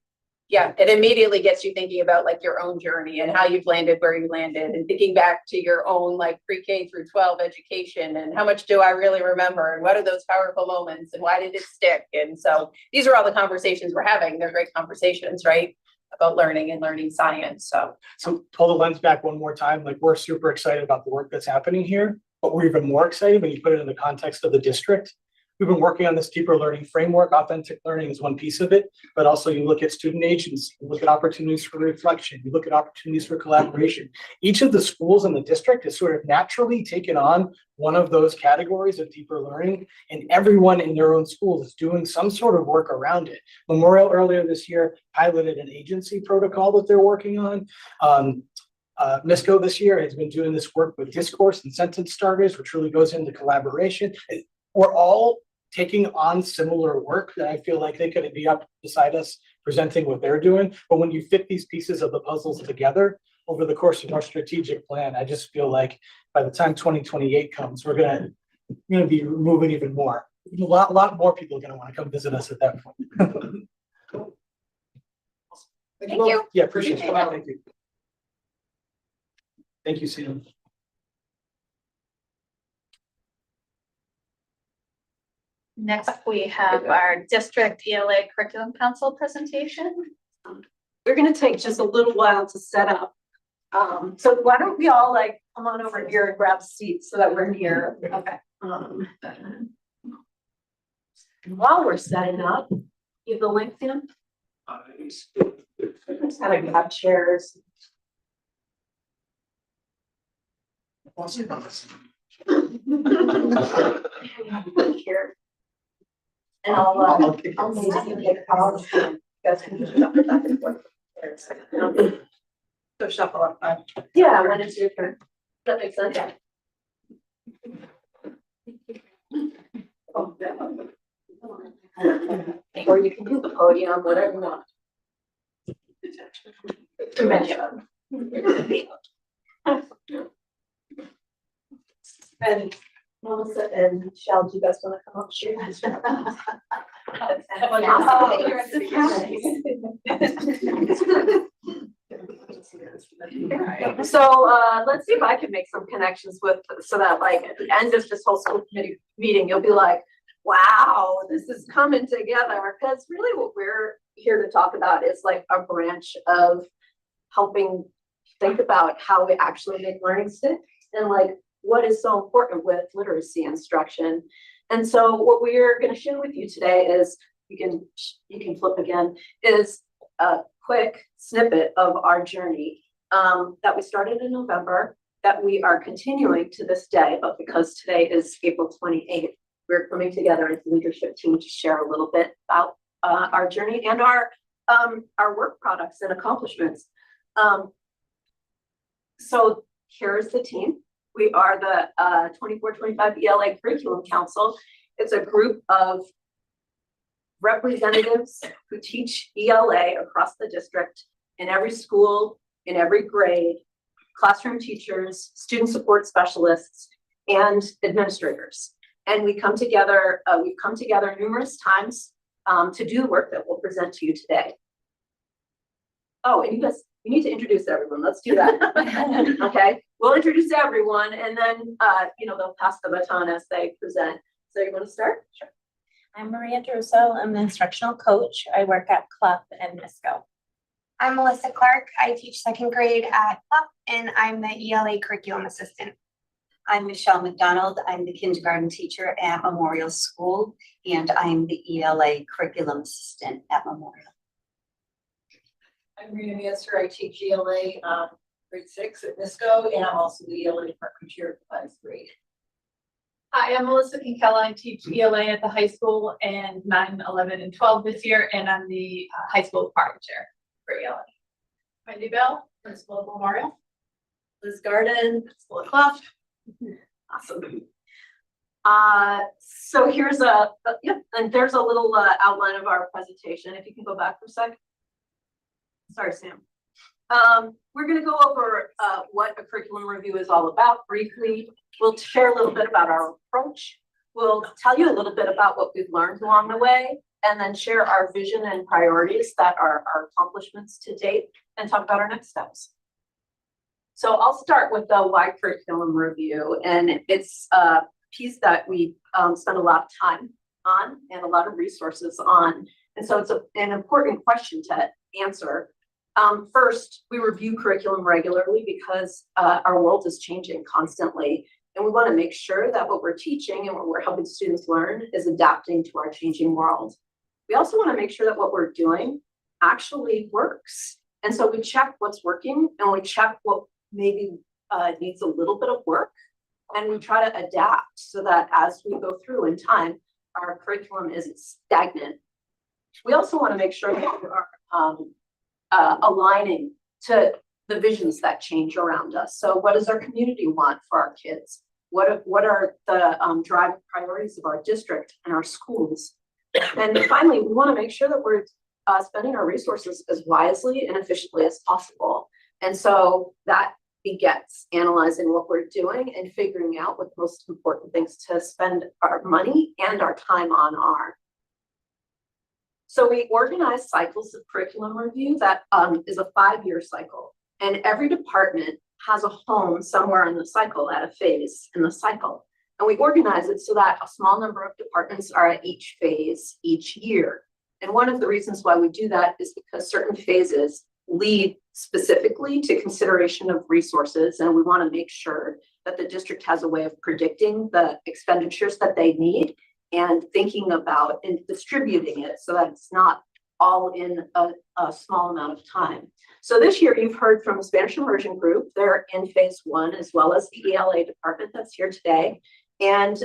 Yeah, it immediately gets you thinking about like your own journey and how you've landed where you landed, and thinking back to your own like pre-K through 12 education and how much do I really remember and what are those powerful moments and why did it stick? And so these are all the conversations we're having. They're great conversations, right? About learning and learning science. So pull the lens back one more time. Like we're super excited about the work that's happening here, but we're even more excited when you put it in the context of the district. we've been working on this deeper learning framework. Authentic learning is one piece of it, but also you look at student agency, you look at opportunities for reflection, you look at opportunities for collaboration. Each of the schools in the district is sort of naturally taken on one of those categories of deeper learning, and everyone in their own schools is doing some sort of work around it. Memorial earlier this year piloted an agency protocol that they're working on. MISCO this year has been doing this work with discourse and sentence starters, which really goes into collaboration. We're all taking on similar work that I feel like they could be up beside us presenting what they're doing. But when you fit these pieces of the puzzles together over the course of our strategic plan, I just feel like by the time 2028 comes, we're gonna be moving even more. A lot more people are gonna want to come visit us at that point. Thank you. Yeah, appreciate it. Thank you. Thank you, Sam. Next, we have our district ELA curriculum council presentation. We're gonna take just a little while to set up. So why don't we all like come on over here and grab seats so that we're here. Okay. While we're setting up, you have the link, Sam? Just gotta grab chairs. Here. And I'll maybe take calls. You guys can just shuffle back and forth. So shuffle up. Yeah, when it's your turn. Does that make sense? Yeah. Or you can do the podium, whatever you want. Too many of them. And Melissa and Michelle, do you guys want to come up? Sure. So let's see if I can make some connections with, so that like at the end of this whole school committee meeting, you'll be like, wow, this is coming together. Because really what we're here to talk about is like a branch of helping think about how we actually make learning stick and like what is so important with literacy instruction. And so what we're going to share with you today is, you can flip again, is a quick snippet of our journey that we started in November, that we are continuing to this day, but because today is April 28th, we're coming together as a leadership team to share a little bit about our journey and our work products and accomplishments. So here's the team. We are the 24-25 ELA Curriculum Council. It's a group of representatives who teach ELA across the district, in every school, in every grade, classroom teachers, student support specialists, and administrators. And we come together, we've come together numerous times to do the work that we'll present to you today. Oh, and you guys, we need to introduce everyone. Let's do that. Okay, we'll introduce everyone, and then they'll pass the baton as they present. So you want to start? Sure. I'm Maria Druso. I'm an instructional coach. I work at CLUP and MISCO. I'm Melissa Clark. I teach second grade at CLUP, and I'm the ELA curriculum assistant. I'm Michelle McDonald. I'm the kindergarten teacher at Memorial School, and I'm the ELA curriculum assistant at Memorial. I'm Rita Miester. I teach ELA grade 6 at MISCO, and I'm also the ELA department chair for 5th grade. Hi, I'm Melissa Kinkella. I teach ELA at the high school and 9, 11, and 12 this year, and I'm the high school department chair for ELA. Wendy Bell, principal of Memorial. Liz Garden, principal of CLUP. Awesome. So here's and there's a little outline of our presentation. If you can go back for a sec. Sorry, Sam. We're going to go over what a curriculum review is all about briefly. We'll share a little bit about our approach. We'll tell you a little bit about what we've learned along the way, and then share our vision and priorities that are our accomplishments to date, and talk about our next steps. So I'll start with the why curriculum review, and it's a piece that we spend a lot of time on and a lot of resources on. And so it's an important question to answer. First, we review curriculum regularly because our world is changing constantly. And we want to make sure that what we're teaching and what we're helping students learn is adapting to our changing world. We also want to make sure that what we're doing actually works. And so we check what's working and we check what maybe needs a little bit of work. And we try to adapt so that as we go through in time, our curriculum isn't stagnant. We also want to make sure that we are aligning to the visions that change around us. So what does our community want for our kids? What are the driving priorities of our district and our schools? And finally, we want to make sure that we're spending our resources as wisely and efficiently as possible. And so that begets analyzing what we're doing and figuring out what the most important things to spend our money and our time on are. So we organize cycles of curriculum review that is a 5-year cycle. And every department has a home somewhere in the cycle at a phase in the cycle. And we organize it so that a small number of departments are at each phase each year. And one of the reasons why we do that is because certain phases lead specifically to consideration of resources. And we want to make sure that the district has a way of predicting the expenditures that they need and thinking about and distributing it so that it's not all in a small amount of time. So this year you've heard from the Spanish immersion group. They're in phase 1, as well as the ELA department that's here today. And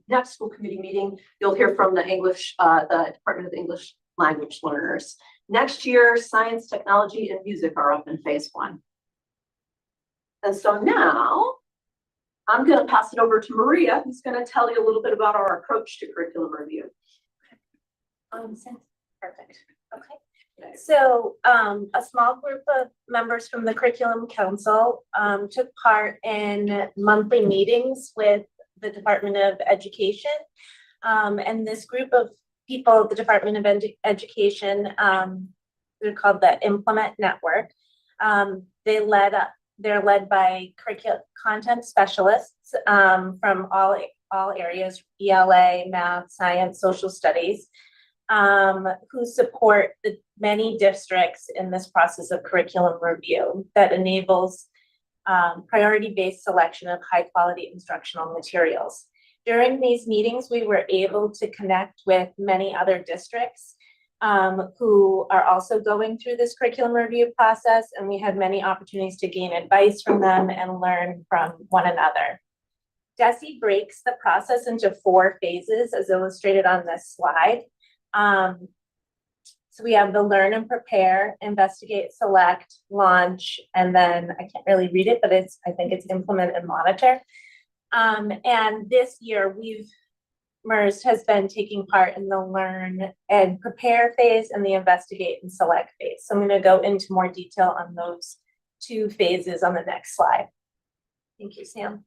next school committee meeting, you'll hear from the Department of English Language Learners. Next year, science, technology, and music are up in phase 1. And so now I'm going to pass it over to Maria, who's going to tell you a little bit about our approach to curriculum review. Perfect. Okay. So a small group of members from the Curriculum Council took part in monthly meetings with the Department of Education. And this group of people, the Department of Education, they're called the Implement Network. They're led by curriculum content specialists from all areas, ELA, math, science, social studies, who support the many districts in this process of curriculum review that enables priority-based selection of high-quality instructional materials. During these meetings, we were able to connect with many other districts who are also going through this curriculum review process, and we had many opportunities to gain advice from them and learn from one another. DESE breaks the process into 4 phases, as illustrated on this slide. So we have the learn and prepare, investigate, select, launch, and then I can't really read it, but I think it's implement and monitor. And this year MERS has been taking part in the learn and prepare phase and the investigate and select phase. So I'm going to go into more detail on those 2 phases on the next slide. Thank you, Sam.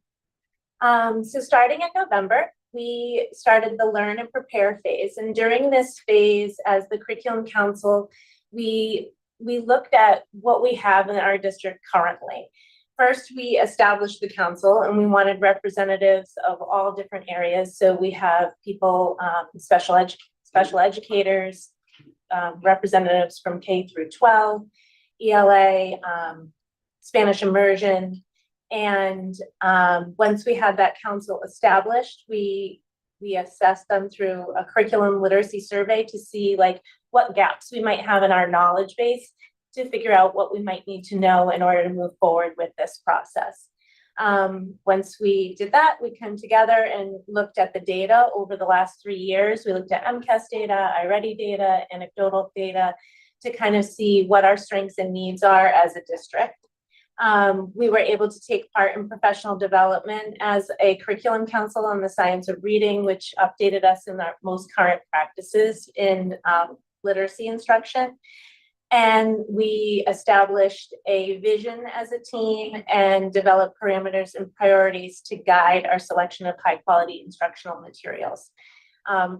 So starting in November, we started the learn and prepare phase. And during this phase, as the Curriculum Council, we looked at what we have in our district currently. First, we established the council and we wanted representatives of all different areas. So we have people, special educators, representatives from K through 12, ELA, Spanish immersion. And once we had that council established, we assessed them through a curriculum literacy survey to see what gaps we might have in our knowledge base to figure out what we might need to know in order to move forward with this process. Once we did that, we came together and looked at the data over the last 3 years. We looked at MCAS data, iReady data, anecdotal data to kind of see what our strengths and needs are as a district. We were able to take part in professional development as a curriculum council on the science of reading, which updated us in our most current practices in literacy instruction. And we established a vision as a team and developed parameters and priorities to guide our selection of high quality instructional materials.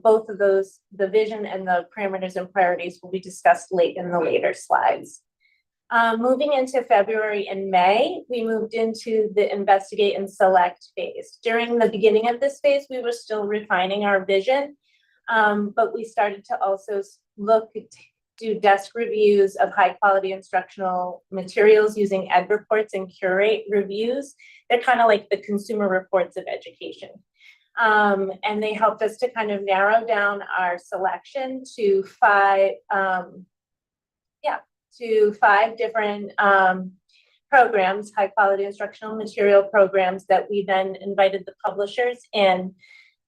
Both of those, the vision and the parameters and priorities, will be discussed in the later slides. Moving into February and May, we moved into the investigate and select phase. During the beginning of this phase, we were still refining our vision, but we started to also look do desk reviews of high quality instructional materials using ed reports and curate reviews. They're kind of like the consumer reports of education. And they helped us to kind of narrow down our selection to five different programs, high quality instructional material programs that we then invited the publishers in.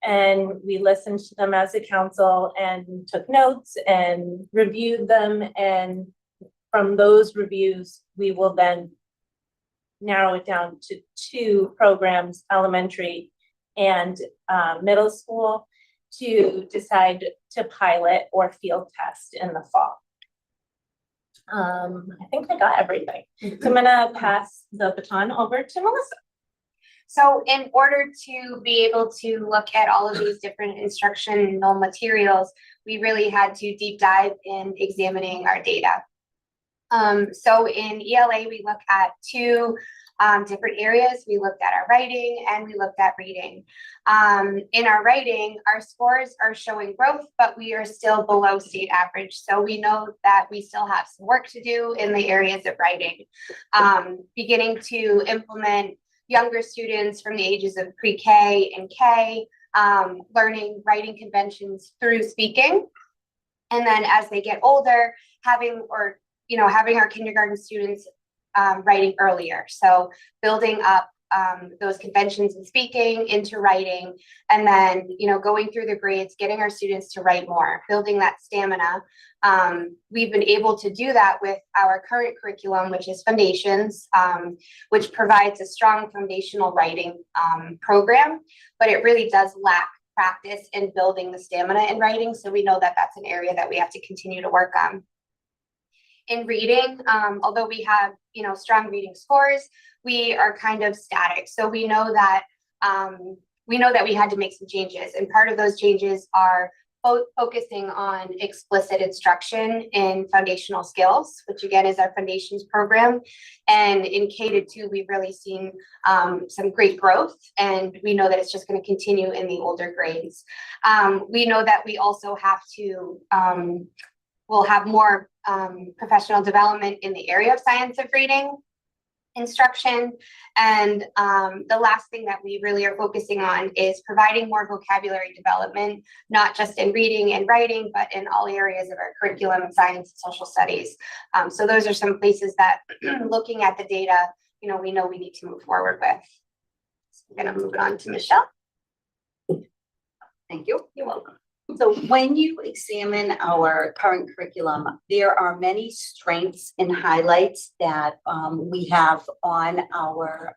And we listened to them as a council and took notes and reviewed them. And from those reviews, we will then narrow it down to 2 programs, elementary and middle school, to decide to pilot or field test in the fall. I think I got everything. So I'm gonna pass the baton over to Melissa. So in order to be able to look at all of these different instructional materials, we really had to deep dive in examining our data. So in ELA, we look at 2 different areas. We looked at our writing and we looked at reading. In our writing, our scores are showing growth, but we are still below state average. So we know that we still have some work to do in the areas of writing. Beginning to implement younger students from the ages of pre-K and K, learning writing conventions through speaking. And then as they get older, having our kindergarten students writing earlier. So building up those conventions and speaking into writing, and then, going through the grades, getting our students to write more, building that stamina. We've been able to do that with our current curriculum, which is Foundations, which provides a strong foundational writing program, but it really does lack practice in building the stamina in writing. So we know that that's an area that we have to continue to work on. In reading, although we have, strong reading scores, we are kind of static. So we know that we had to make some changes, and part of those changes are focusing on explicit instruction in foundational skills, which again is our Foundations program. And in K-2, we've really seen some great growth, and we know that it's just going to continue in the older grades. We know that we also have to we'll have more professional development in the area of science of reading instruction. And the last thing that we really are focusing on is providing more vocabulary development, not just in reading and writing, but in all areas of our curriculum, science and social studies. So those are some places that looking at the data, we know we need to move forward with. So I'm going to move it on to Michelle. Thank you. You're welcome. So when you examine our current curriculum, there are many strengths and highlights that we have on our,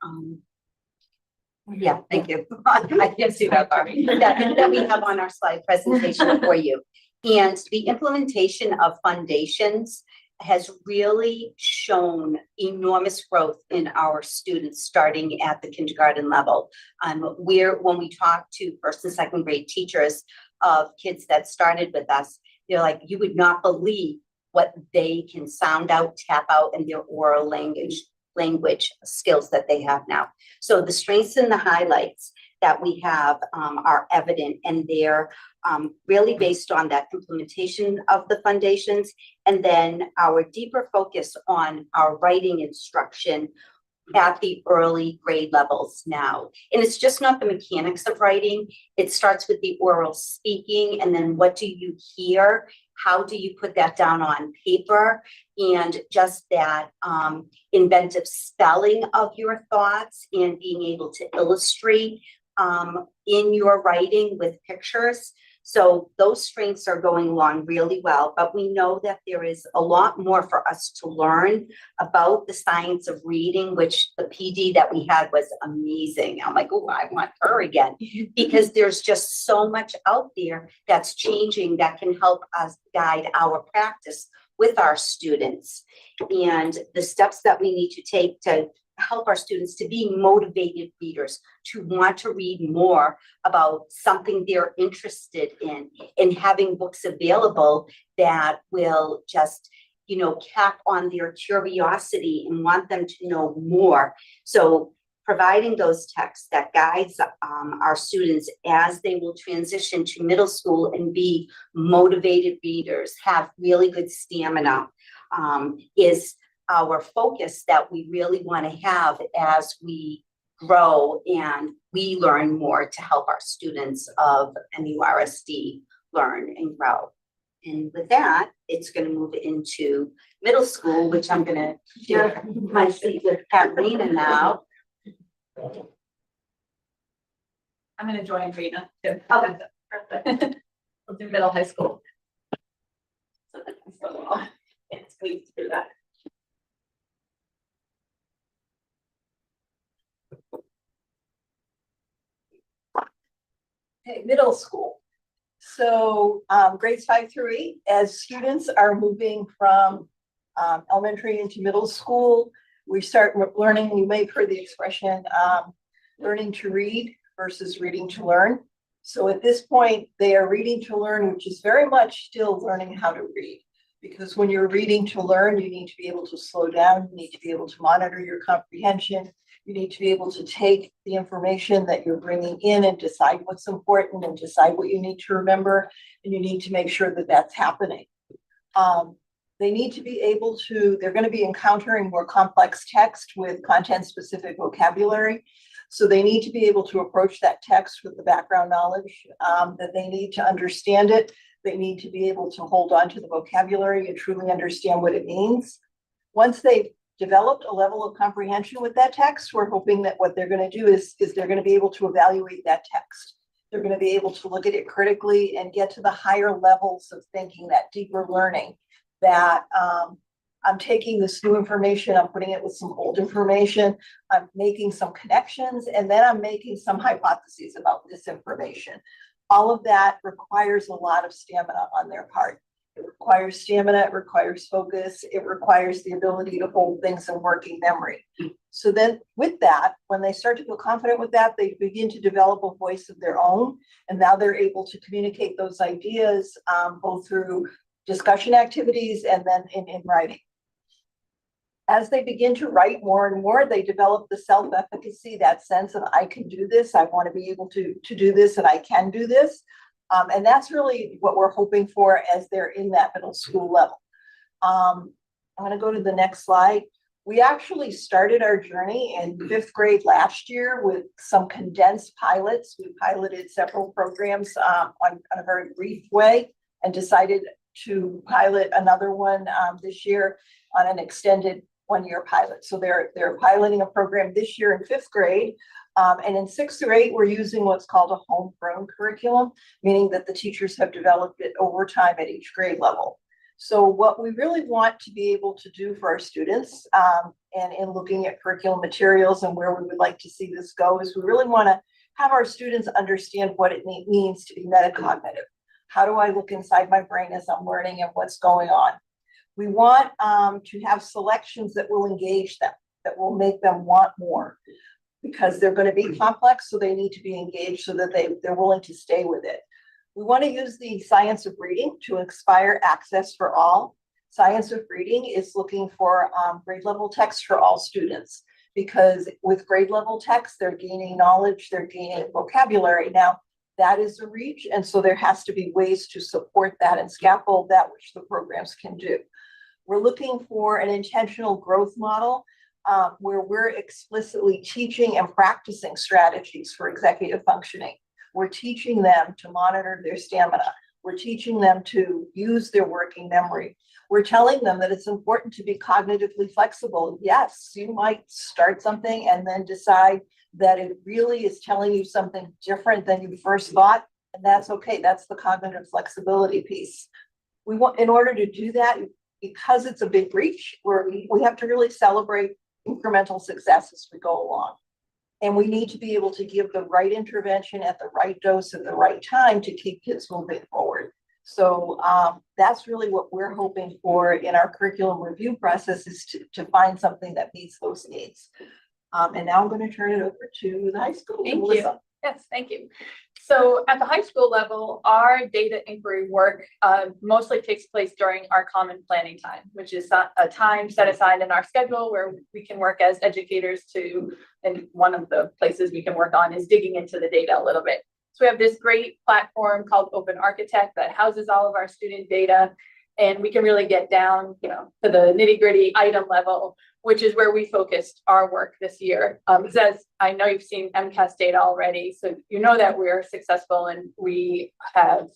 thank you. I can see that, Barbie. That we have on our slide presentation for you. And the implementation of Foundations has really shown enormous growth in our students starting at the kindergarten level. When we talk to first and second grade teachers of kids that started with us, they're like, you would not believe what they can sound out, tap out in their oral language skills that they have now. So the strengths and the highlights that we have are evident, and they're really based on that implementation of the Foundations, and then our deeper focus on our writing instruction at the early grade levels now. And it's just not the mechanics of writing. It starts with the oral speaking, and then what do you hear? How do you put that down on paper? And just that inventive spelling of your thoughts and being able to illustrate in your writing with pictures. So those strengths are going along really well, but we know that there is a lot more for us to learn about the science of reading, which the PD that we had was amazing. I'm like, oh, I want her again, because there's just so much out there that's changing that can help us guide our practice with our students, and the steps that we need to take to help our students to be motivated readers, to want to read more about something they're interested in, and having books available that will just, cap on their curiosity and want them to know more. So providing those texts that guides our students as they will transition to middle school and be motivated readers, have really good stamina, is our focus that we really want to have as we grow and we learn more to help our students of MURSD learn and grow. And with that, it's going to move into middle school, which I'm going to share my seat with Katrina now. I'm gonna join Rena too. Okay. Perfect. We'll do middle high school. It's sweet to do that. Okay, middle school. So grades 5 through 8, as students are moving from elementary into middle school, we start learning, you may have heard the expression, learning to read versus reading to learn. So at this point, they are reading to learn, which is very much still learning how to read. Because when you're reading to learn, you need to be able to slow down, you need to be able to monitor your comprehension, you need to be able to take the information that you're bringing in and decide what's important and decide what you need to remember, and you need to make sure that that's happening. They need to be able to, they're going to be encountering more complex text with content-specific vocabulary. So they need to be able to approach that text with the background knowledge that they need to understand it. They need to be able to hold on to the vocabulary and truly understand what it means. Once they've developed a level of comprehension with that text, we're hoping that what they're going to do is they're going to be able to evaluate that text. They're going to be able to look at it critically and get to the higher levels of thinking, that deeper learning, that I'm taking this new information, I'm putting it with some old information, I'm making some connections, and then I'm making some hypotheses about this information. All of that requires a lot of stamina on their part. It requires stamina, it requires focus, it requires the ability to hold things in working memory. So then with that, when they start to feel confident with that, they begin to develop a voice of their own. And now they're able to communicate those ideas both through discussion activities and then in writing. As they begin to write more and more, they develop the self-efficacy, that sense of I can do this, I want to be able to do this, and I can do this. And that's really what we're hoping for as they're in that middle school level. I'm going to go to the next slide. We actually started our journey in 5th grade last year with some condensed pilots. We piloted several programs on a very brief way and decided to pilot another one this year on an extended one-year pilot. So they're piloting a program this year in 5th grade. And in 6th through 8, we're using what's called a homegrown curriculum, meaning that the teachers have developed it over time at each grade level. So what we really want to be able to do for our students and in looking at curriculum materials and where we would like to see this go is we really want to have our students understand what it means to be metacognitive. How do I look inside my brain as I'm learning and what's going on? We want to have selections that will engage them, that will make them want more, because they're going to be complex, so they need to be engaged so that they're willing to stay with it. We want to use the science of reading to inspire access for all. Science of reading is looking for grade level text for all students, because with grade level text, they're gaining knowledge, they're gaining vocabulary. Now, that is a reach, and so there has to be ways to support that and scaffold that, which the programs can do. We're looking for an intentional growth model where we're explicitly teaching and practicing strategies for executive functioning. We're teaching them to monitor their stamina. We're teaching them to use their working memory. We're telling them that it's important to be cognitively flexible. Yes, you might start something and then decide that it really is telling you something different than you first thought, and that's okay. That's the cognitive flexibility piece. We want, in order to do that, because it's a big reach, we have to really celebrate incremental success as we go along. And we need to be able to give the right intervention at the right dose at the right time to keep kids moving forward. So that's really what we're hoping for in our curriculum review process, is to find something that meets those needs. And now I'm going to turn it over to the high school. Thank Melissa. you. Yes, thank you. So at the high school level, our data inquiry work mostly takes place during our common planning time, which is a time set aside in our schedule where we can work as educators and one of the places we can work on is digging into the data a little bit. So we have this great platform called Open Architect that houses all of our student data. And we can really get down, to the nitty gritty item level, which is where we focused our work this year. Because as I know you've seen MCAS data already, so you know that we're successful and we have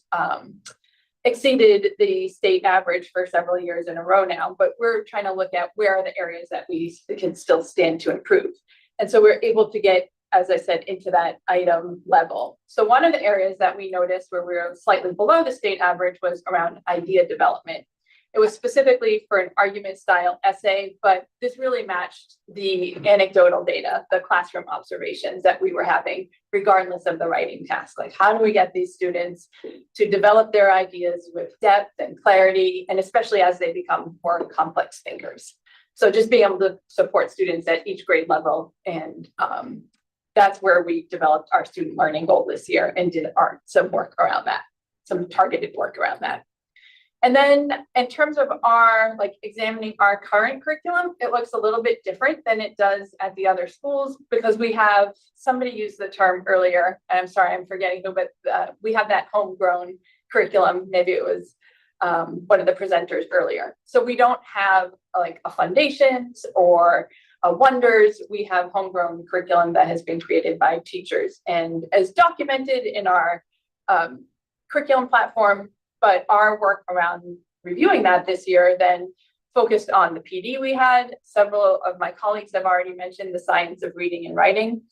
exceeded the state average for several years in a row now, but we're trying to look at where are the areas that we can still stand to improve. And so we're able to get, as I said, into that item level. So one of the areas that we noticed where we were slightly below the state average was around idea development. It was specifically for an argument style essay, but this really matched the anecdotal data, the classroom observations that we were having, regardless of the writing task. Like, how do we get these students to develop their ideas with depth and clarity, and especially as they become more complex thinkers? So just being able to support students at each grade level, and that's where we developed our student learning goal this year and did some work around that, some targeted work around that. And then in terms of our examining our current curriculum, it looks a little bit different than it does at the other schools because we have, somebody used the term earlier, and I'm sorry, I'm forgetting who, but we have that homegrown curriculum. Maybe it was one of the presenters earlier. So we don't have a foundations or wonders. We have homegrown curriculum that has been created by teachers and as documented in our curriculum platform. But our work around reviewing that this year then focused on the PD we had. Several of my colleagues have already mentioned the science of reading and writing.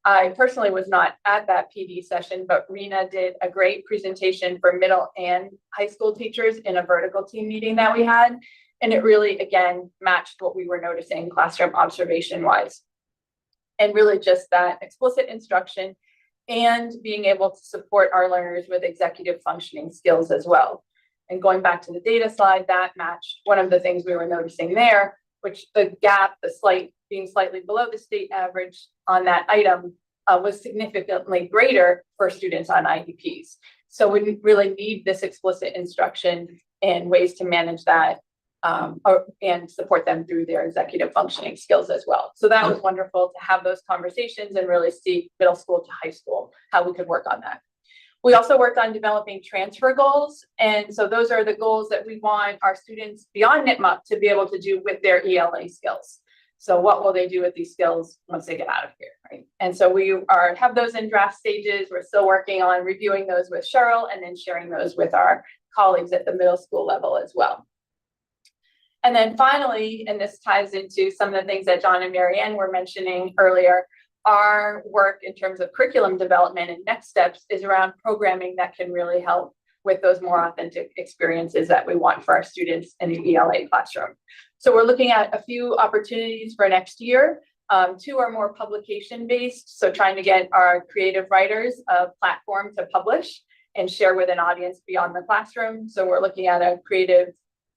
I personally was not at that PD session, but Rena did a great presentation for middle and high school teachers in a vertical team meeting that we had. And it really, again, matched what we were noticing classroom observation wise. And really just that explicit instruction and being able to support our learners with executive functioning skills as well. And going back to the data slide, that matched one of the things we were noticing there, which the gap, being slightly below the state average on that item was significantly greater for students on IEPs. So we really need this explicit instruction and ways to manage that and support them through their executive functioning skills as well. So that was wonderful to have those conversations and really see middle school to high school, how we could work on that. We also worked on developing transfer goals. And so those are the goals that we want our students beyond NITMUP to be able to do with their ELA skills. So what will they do with these skills once they get out of here, right? And so we have those in draft stages. We're still working on reviewing those with Cheryl and then sharing those with our colleagues at the middle school level as well. And then finally, and this ties into some of the things that John and Marianne were mentioning earlier, our work in terms of curriculum development and next steps is around programming that can really help with those more authentic experiences that we want for our students in the ELA classroom. So we're looking at a few opportunities for next year. Two are more publication based. So trying to get our creative writers a platform to publish and share with an audience beyond the classroom. So we're looking at a creative,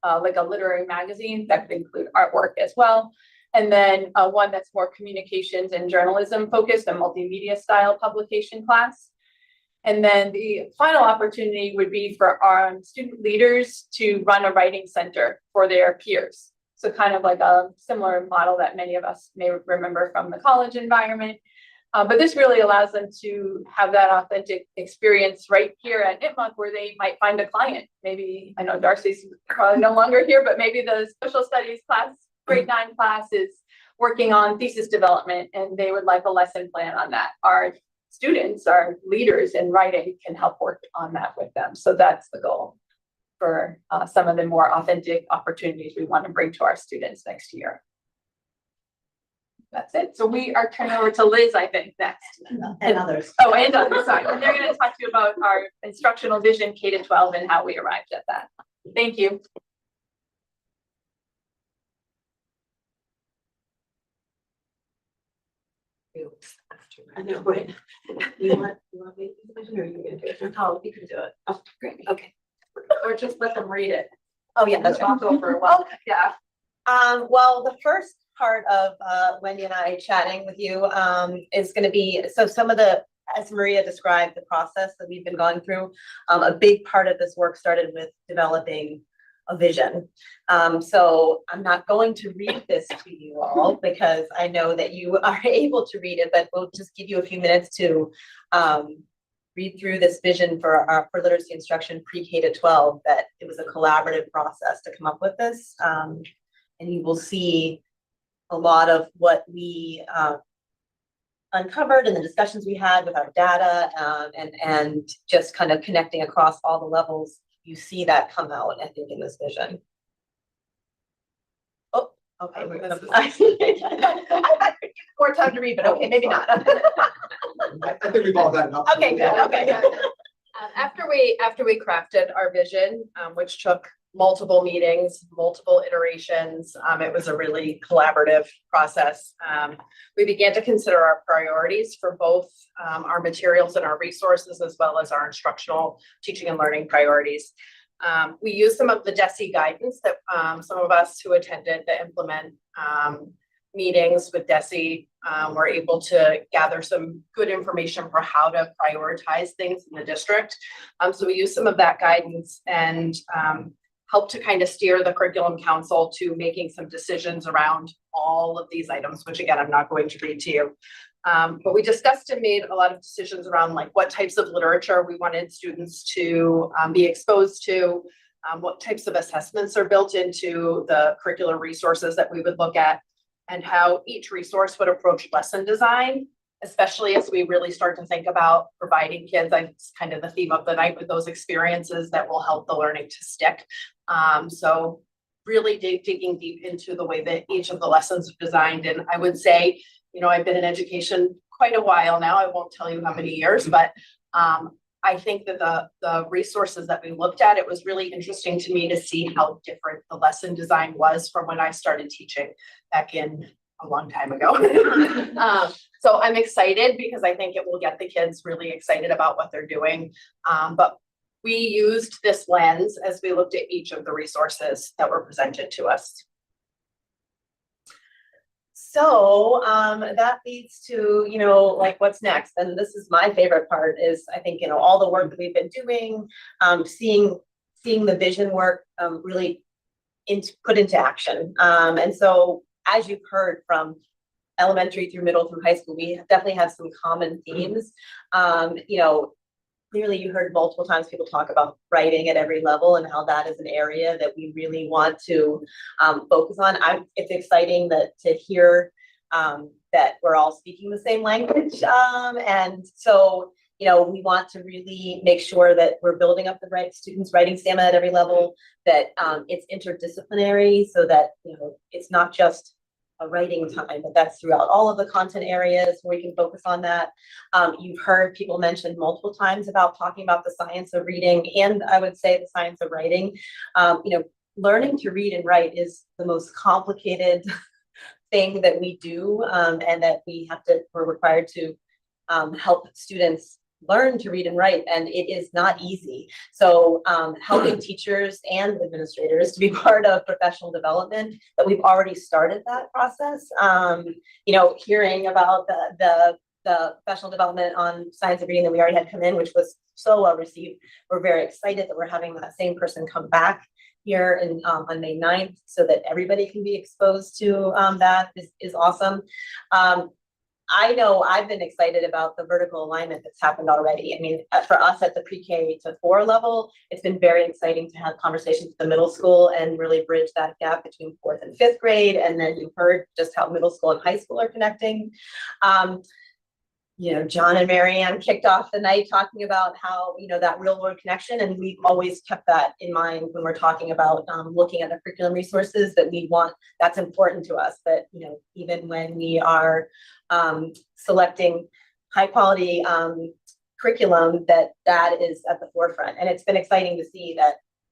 like a literary magazine that could include artwork as well. And then one that's more communications and journalism focused, a multimedia style publication class. And then the final opportunity would be for our student leaders to run a writing center for their peers. So kind of like a similar model that many of us may remember from the college environment. But this really allows them to have that authentic experience right here at NITMUP where they might find a client. Maybe, I know Darcy's probably no longer here, but maybe the social studies class, grade 9 class is working on thesis development and they would like a lesson plan on that. Our students, our leaders in writing can help work on that with them. So that's the goal for some of the more authentic opportunities we want to bring to our students next year. That's it. So we are turning over to Liz, I think, next. And others. Oh, and others, sorry. And they're going to talk to you about our instructional vision K-12 and how we arrived at that. Thank you. I know, right? You want me to, or you gonna do it? Oh, you can do it. Oh, great. Okay. Or just let them read it. Oh, yeah, Let's walk over. Well, yeah. Well, the first part of Wendy and I chatting with you is going to be, so some of the as Maria described, the process that we've been going through, a big part of this work started with developing a vision. So I'm not going to read this to you all because I know that you are able to read it, but we'll just give you a few minutes to read through this vision for literacy instruction pre-K to 12, that it was a collaborative process to come up with this. And you will see a lot of what we uncovered in the discussions we had with our data, and just kind of connecting across all the levels. You see that come out, I think, in this vision. Oh, okay, we're gonna. I had more time to read, but okay, maybe not. I think we've all got enough. Okay, good, okay, good. After we crafted our vision, which took multiple meetings, multiple iterations, it was a really collaborative process. We began to consider our priorities for both our materials and our resources, as well as our instructional teaching and learning priorities. We used some of the DESE guidance that some of us who attended the implement meetings with DESE were able to gather some good information for how to prioritize things in the district. So we used some of that guidance and help to kind of steer the curriculum council to making some decisions around all of these items, which again, I'm not going to read to you. But we discussed and made a lot of decisions around like what types of literature we wanted students to be exposed to, what types of assessments are built into the curricular resources that we would look at, and how each resource would approach lesson design, especially as we really start to think about providing kids, it's kind of the theme of the night, with those experiences that will help the learning to stick. So really digging deep into the way that each of the lessons are designed. And I would say, you know, I've been in education quite a while now. I won't tell you how many years, but I think that the resources that we looked at, it was really interesting to me to see how different the lesson design was from when I started teaching back in a long time ago. So I'm excited because I think it will get the kids really excited about what they're doing. But we used this lens as we looked at each of the resources that were presented to us. So that leads to, you know, like what's next? And this is my favorite part is, I think, you know, all the work that we've been doing, seeing the vision work really put into action. And so as you've heard from elementary through middle through high school, we definitely have some common themes. You know, clearly you heard multiple times people talk about writing at every level and how that is an area that we really want to focus on. It's exciting to hear that we're all speaking the same language. And so, you know, we want to really make sure that we're building up the right students' writing stamina at every level, that it's interdisciplinary so that, you know, it's not just a writing time, but that's throughout all of the content areas where we can focus on that. You've heard people mention multiple times about talking about the science of reading, and I would say the science of writing. You know, learning to read and write is the most complicated thing that we do, and that we're required to help students learn to read and write, and it is not easy. So helping teachers and administrators to be part of professional development, that we've already started that process. You know, hearing about the professional development on science of reading that we already had come in, which was so well received. We're very excited that we're having that same person come back here on May 9th so that everybody can be exposed to that is awesome. I know I've been excited about the vertical alignment that's happened already. I mean, for us at the pre-K to 4 level, it's been very exciting to have conversations with the middle school and really bridge that gap between 4th and 5th grade. And then you've heard just how middle school and high school are connecting. You know, John and Marianne kicked off the night talking about how, you know, that real world connection. And we've always kept that in mind when we're talking about looking at the curriculum resources that we want. That's important to us, that, you know, even when we are selecting high quality curriculum, that is at the forefront. And it's been exciting to see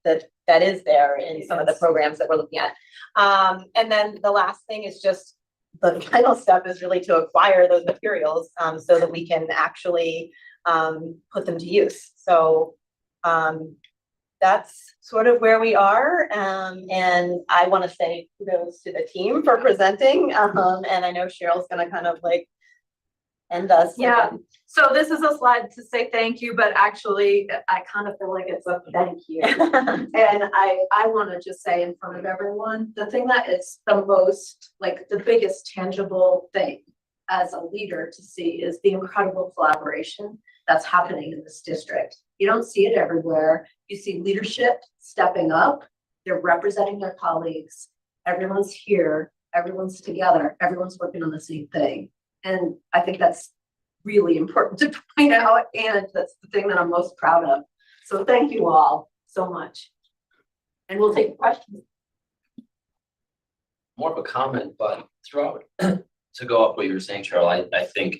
that is there in some of the programs that we're looking at. And then the last thing is just, the final step is really to acquire those materials so that we can actually put them to use. So that's sort of where we are. And I want to say kudos to the team for presenting. And I know Cheryl's going to kind of like And us. Yeah, so this is a slide to say thank you, but actually I kind of feel like it's a thank you. And I want to just say in front of everyone, the thing that is the most, like the biggest tangible thing as a leader to see is the incredible collaboration that's happening in this district. You don't see it everywhere. You see leadership stepping up. They're representing their colleagues. Everyone's here. Everyone's together. Everyone's working on the same thing. And I think that's really important to point out. And that's the thing that I'm most proud of. So thank you all so much. And we'll take questions. More of a comment, but throughout, to go up what you were saying, Cheryl, I think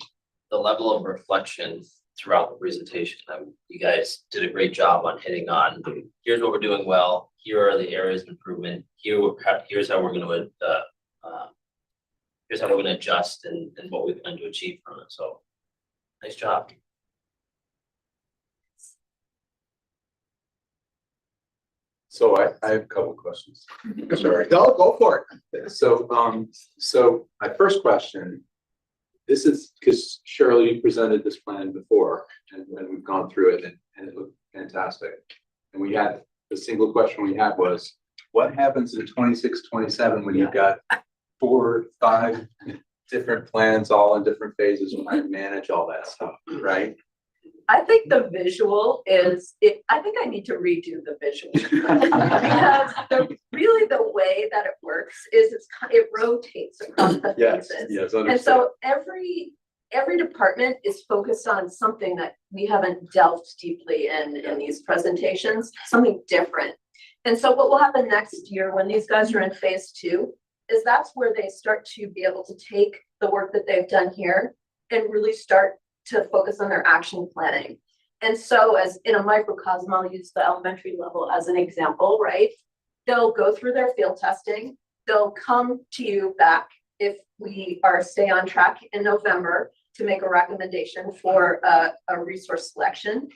the level of reflection throughout the presentation, you guys did a great job on hitting on, here's what we're doing well, here are the areas of improvement, here's how we're going to here's how we're going to adjust and what we plan to achieve from it. So nice job. So I have a couple of questions. Sorry. Go for it. So my first question, this is because Shirley, you presented this plan before and we've gone through it and it looked fantastic. And we had, the single question we had was, what happens in 26, 27 when you've got 4 or 5 different plans all in different phases and trying to manage all that stuff, right? I think the visual is it. I think I need to redo the visual because really the way that it works is it rotates across the phases. Yes, and so every department is focused on something that we haven't delved deeply in these presentations, something different. And so what will happen next year when these guys are in phase 2 is that's where they start to be able to take the work that they've done here and really start to focus on their action planning. And so as in a microcosm, I'll use the elementary level as an example, right? They'll go through their field testing. They'll come to you back if we stay on track in November to make a recommendation for a resource selection.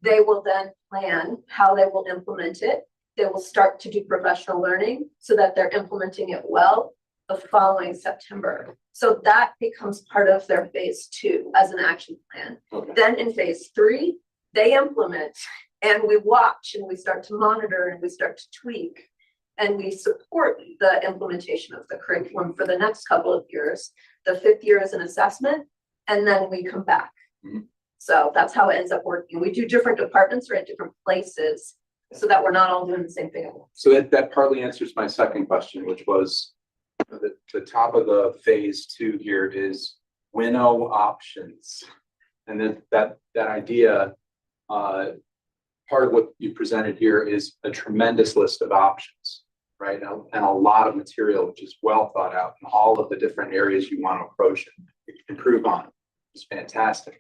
They will then plan how they will implement it. They will start to do professional learning so that they're implementing it well the following September. So that becomes part of their phase 2 as an action plan. Okay. Then in phase 3, they implement and we watch and we start to monitor and we start to tweak and we support the implementation of the curriculum for the next couple of years. The 5th year is an assessment and then we come back. Mm-hmm. So that's how it ends up working. We do different departments or at different places so that we're not all doing the same thing at once. So that partly answers my second question, which was the top of the phase 2 here is winnow options. And then that idea, part of what you presented here is a tremendous list of options, right? And a lot of material, which is well thought out in all of the different areas you want to approach and improve on. It's fantastic.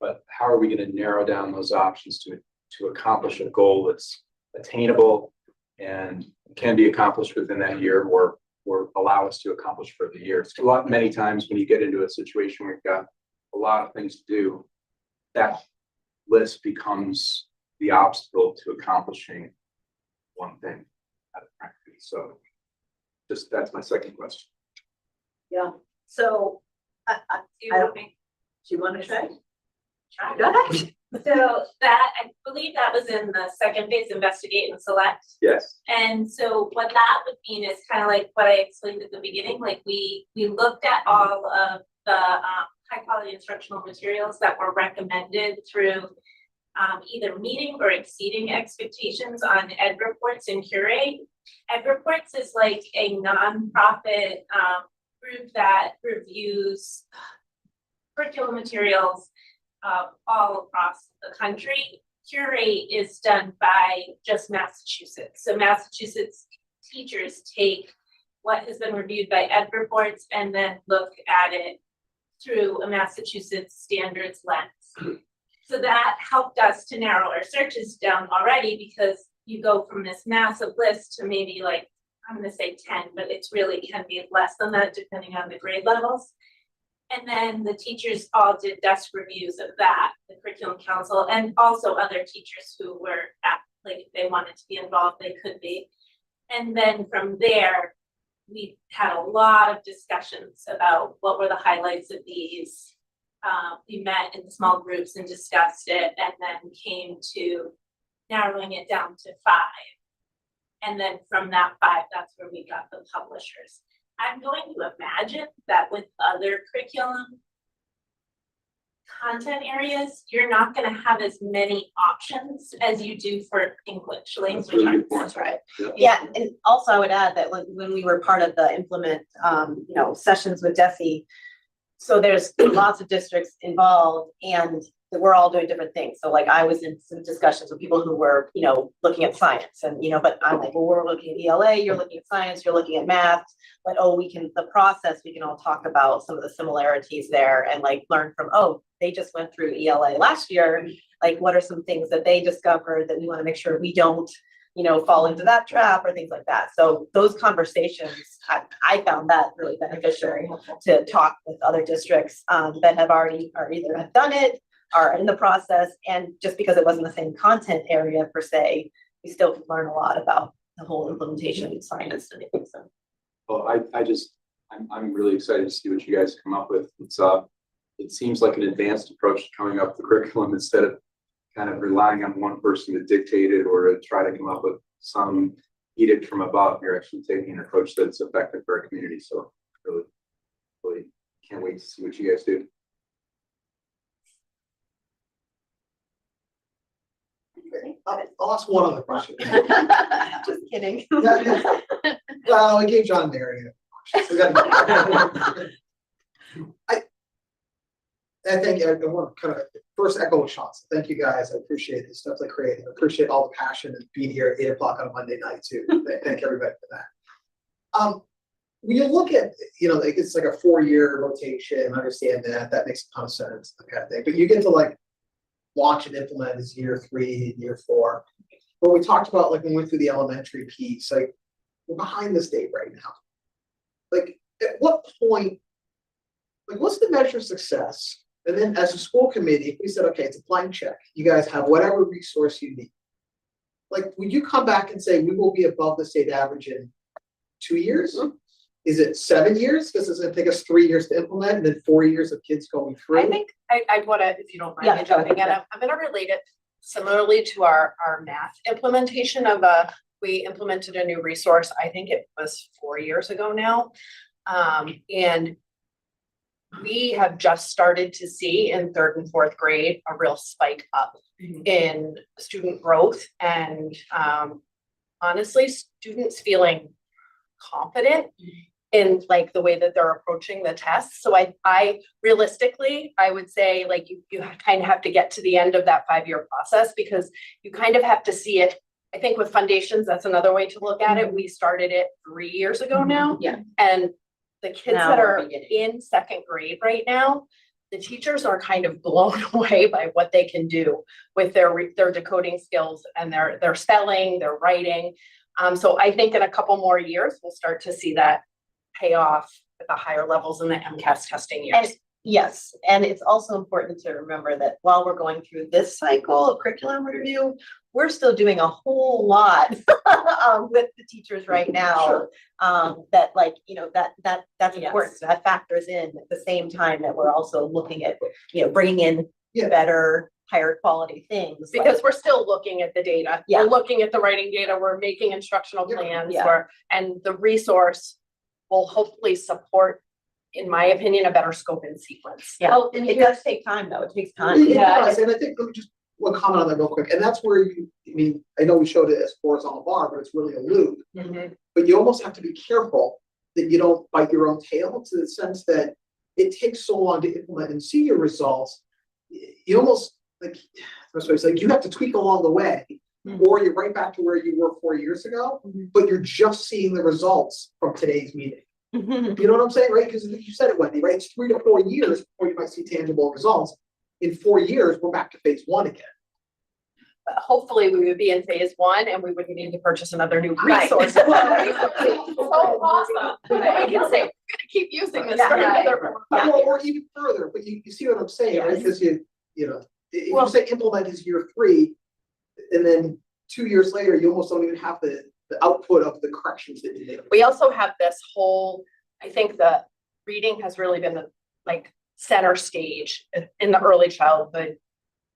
But how are we going to narrow down those options to accomplish a goal that's attainable and can be accomplished within that year or allow us to accomplish for the year? It's many times when you get into a situation where you've got a lot of things to do, that list becomes the obstacle to accomplishing one thing out of practice. So that's my second question. Yeah. So Do you want to try? Go ahead. So that, I believe that was in the second phase, investigate and select. Yes. And so what that would mean is kind of like what I explained at the beginning, like we looked at all of the high quality instructional materials that were recommended through either meeting or exceeding expectations on Ed Reports and Curate. Ed Reports is like a nonprofit group that reviews curriculum materials all across the country. Curate is done by just Massachusetts. So Massachusetts teachers take what has been reviewed by Ed Reports and then look at it through a Massachusetts standards lens. So that helped us to narrow our searches down already because you go from this massive list to maybe like, I'm gonna say 10, but it's really can be less than that depending on the grade levels. And then the teachers all did desk reviews of that, the curriculum council, and also other teachers who were like if they wanted to be involved, they could be. And then from there, we had a lot of discussions about what were the highlights of these, we met in small groups and discussed it and then came to narrowing it down to 5. And then from that 5, that's where we got the publishers. I'm going to imagine that with other curriculum content areas, you're not going to have as many options as you do for English language arts. That's right. Yeah. Yeah, and also I would add that when we were part of the implement, sessions with DESE, so there's lots of districts involved and we're all doing different things. So like I was in some discussions with people who were, looking at science and, but I'm like, well, we're looking at ELA, you're looking at science, you're looking at math, but we can all talk about some of the similarities there and like learn from, they just went through ELA last year. Like, what are some things that they discovered that we want to make sure we don't, fall into that trap or things like that. So those conversations, I found that really beneficial to talk with other districts that have already or either have done it, are in the process, and just because it wasn't the same content area per se, we still could learn a lot about the whole implementation of science and everything. So. Well, I'm really excited to see what you guys come up with. It seems like an advanced approach to coming up with the curriculum instead of kind of relying on one person to dictate it or to try to come up with some edict from above. You're actually taking an approach that's effective for our community. So really can't wait to see what you guys do. I'll ask one other question. Just kidding. Well, I gave John Mary a question. I think I want to kind of first echo shots. Thank you guys. I appreciate the stuff they created. I appreciate all the passion and being here at 8 o'clock on a Monday night too. Thank everybody for that. When you look at, it's like a 4-year rotation. I understand that makes a ton of sense, that kind of thing. But you get to like launch and implement is year 3 and year 4. But we talked about like when we went through the elementary piece, like we're behind the state right now. Like at what point, like what's the measure of success? And then as a school committee, if we said, okay, it's a blank check, you guys have whatever resource you need. Like, would you come back and say, we will be above the state average in 2 years? Is it 7 years? Because it's gonna take us 3 years to implement and then 4 years of kids going through. I think I'd want to, if you don't mind me jumping in, I'm going to relate it similarly to our math implementation of we implemented a new resource. I think it was 4 years ago now. And we have just started to see in 3rd and 4th grade a real spike up in student growth and honestly, students feeling confident in like the way that they're approaching the tests. So I realistically, I would say like you kind of have to get to the end of that 5-year process because you kind of have to see it. I think with foundations, that's another way to look at it. We started it 3 years ago now. Yeah. And the kids Now that we're are beginning. in 2nd grade right now, the teachers are kind of blown away by what they can do with their decoding skills and their spelling, their writing. So I think in a couple more years, we'll start to see that pay off at the higher levels in the MCAS testing years. And yes, and it's also important to remember that while we're going through this cycle of curriculum review, we're still doing a whole lot with the teachers right now. That like, that's important. So that factors in at the same time that we're also looking at, bringing in better, higher quality things. Because we're still looking at the data. Yeah. We're looking at the writing data. We're making instructional plans. Yeah. And the resource will hopefully support, in my opinion, a better scope and sequence. Yeah, Well, it does take time though. It takes time. It does, and I think, let me just one comment on that real quick, and that's where I know we showed it as horizontal bar, but it's really a loop. But you almost have to be careful that you don't bite your own tail, to the sense that it takes so long to implement and see your results. You almost like, you have to tweak along the way, or you're right back to where you were 4 years ago, but you're just seeing the results from today's meeting. You know what I'm saying, right? Because you said it, Wendy, right? It's 3 to 4 years before you might see tangible results. In 4 years, we're back to phase 1 again. But hopefully we would be in phase 1 and we wouldn't need to purchase another new Right. resource. So awesome. We can say, we're gonna keep using this. Or even further, but you see what I'm saying, right? Because if you say implement is year 3, and then 2 years later, you almost don't even have the output of the corrections that you did. We also have this whole, I think the reading has really been center stage in the early childhood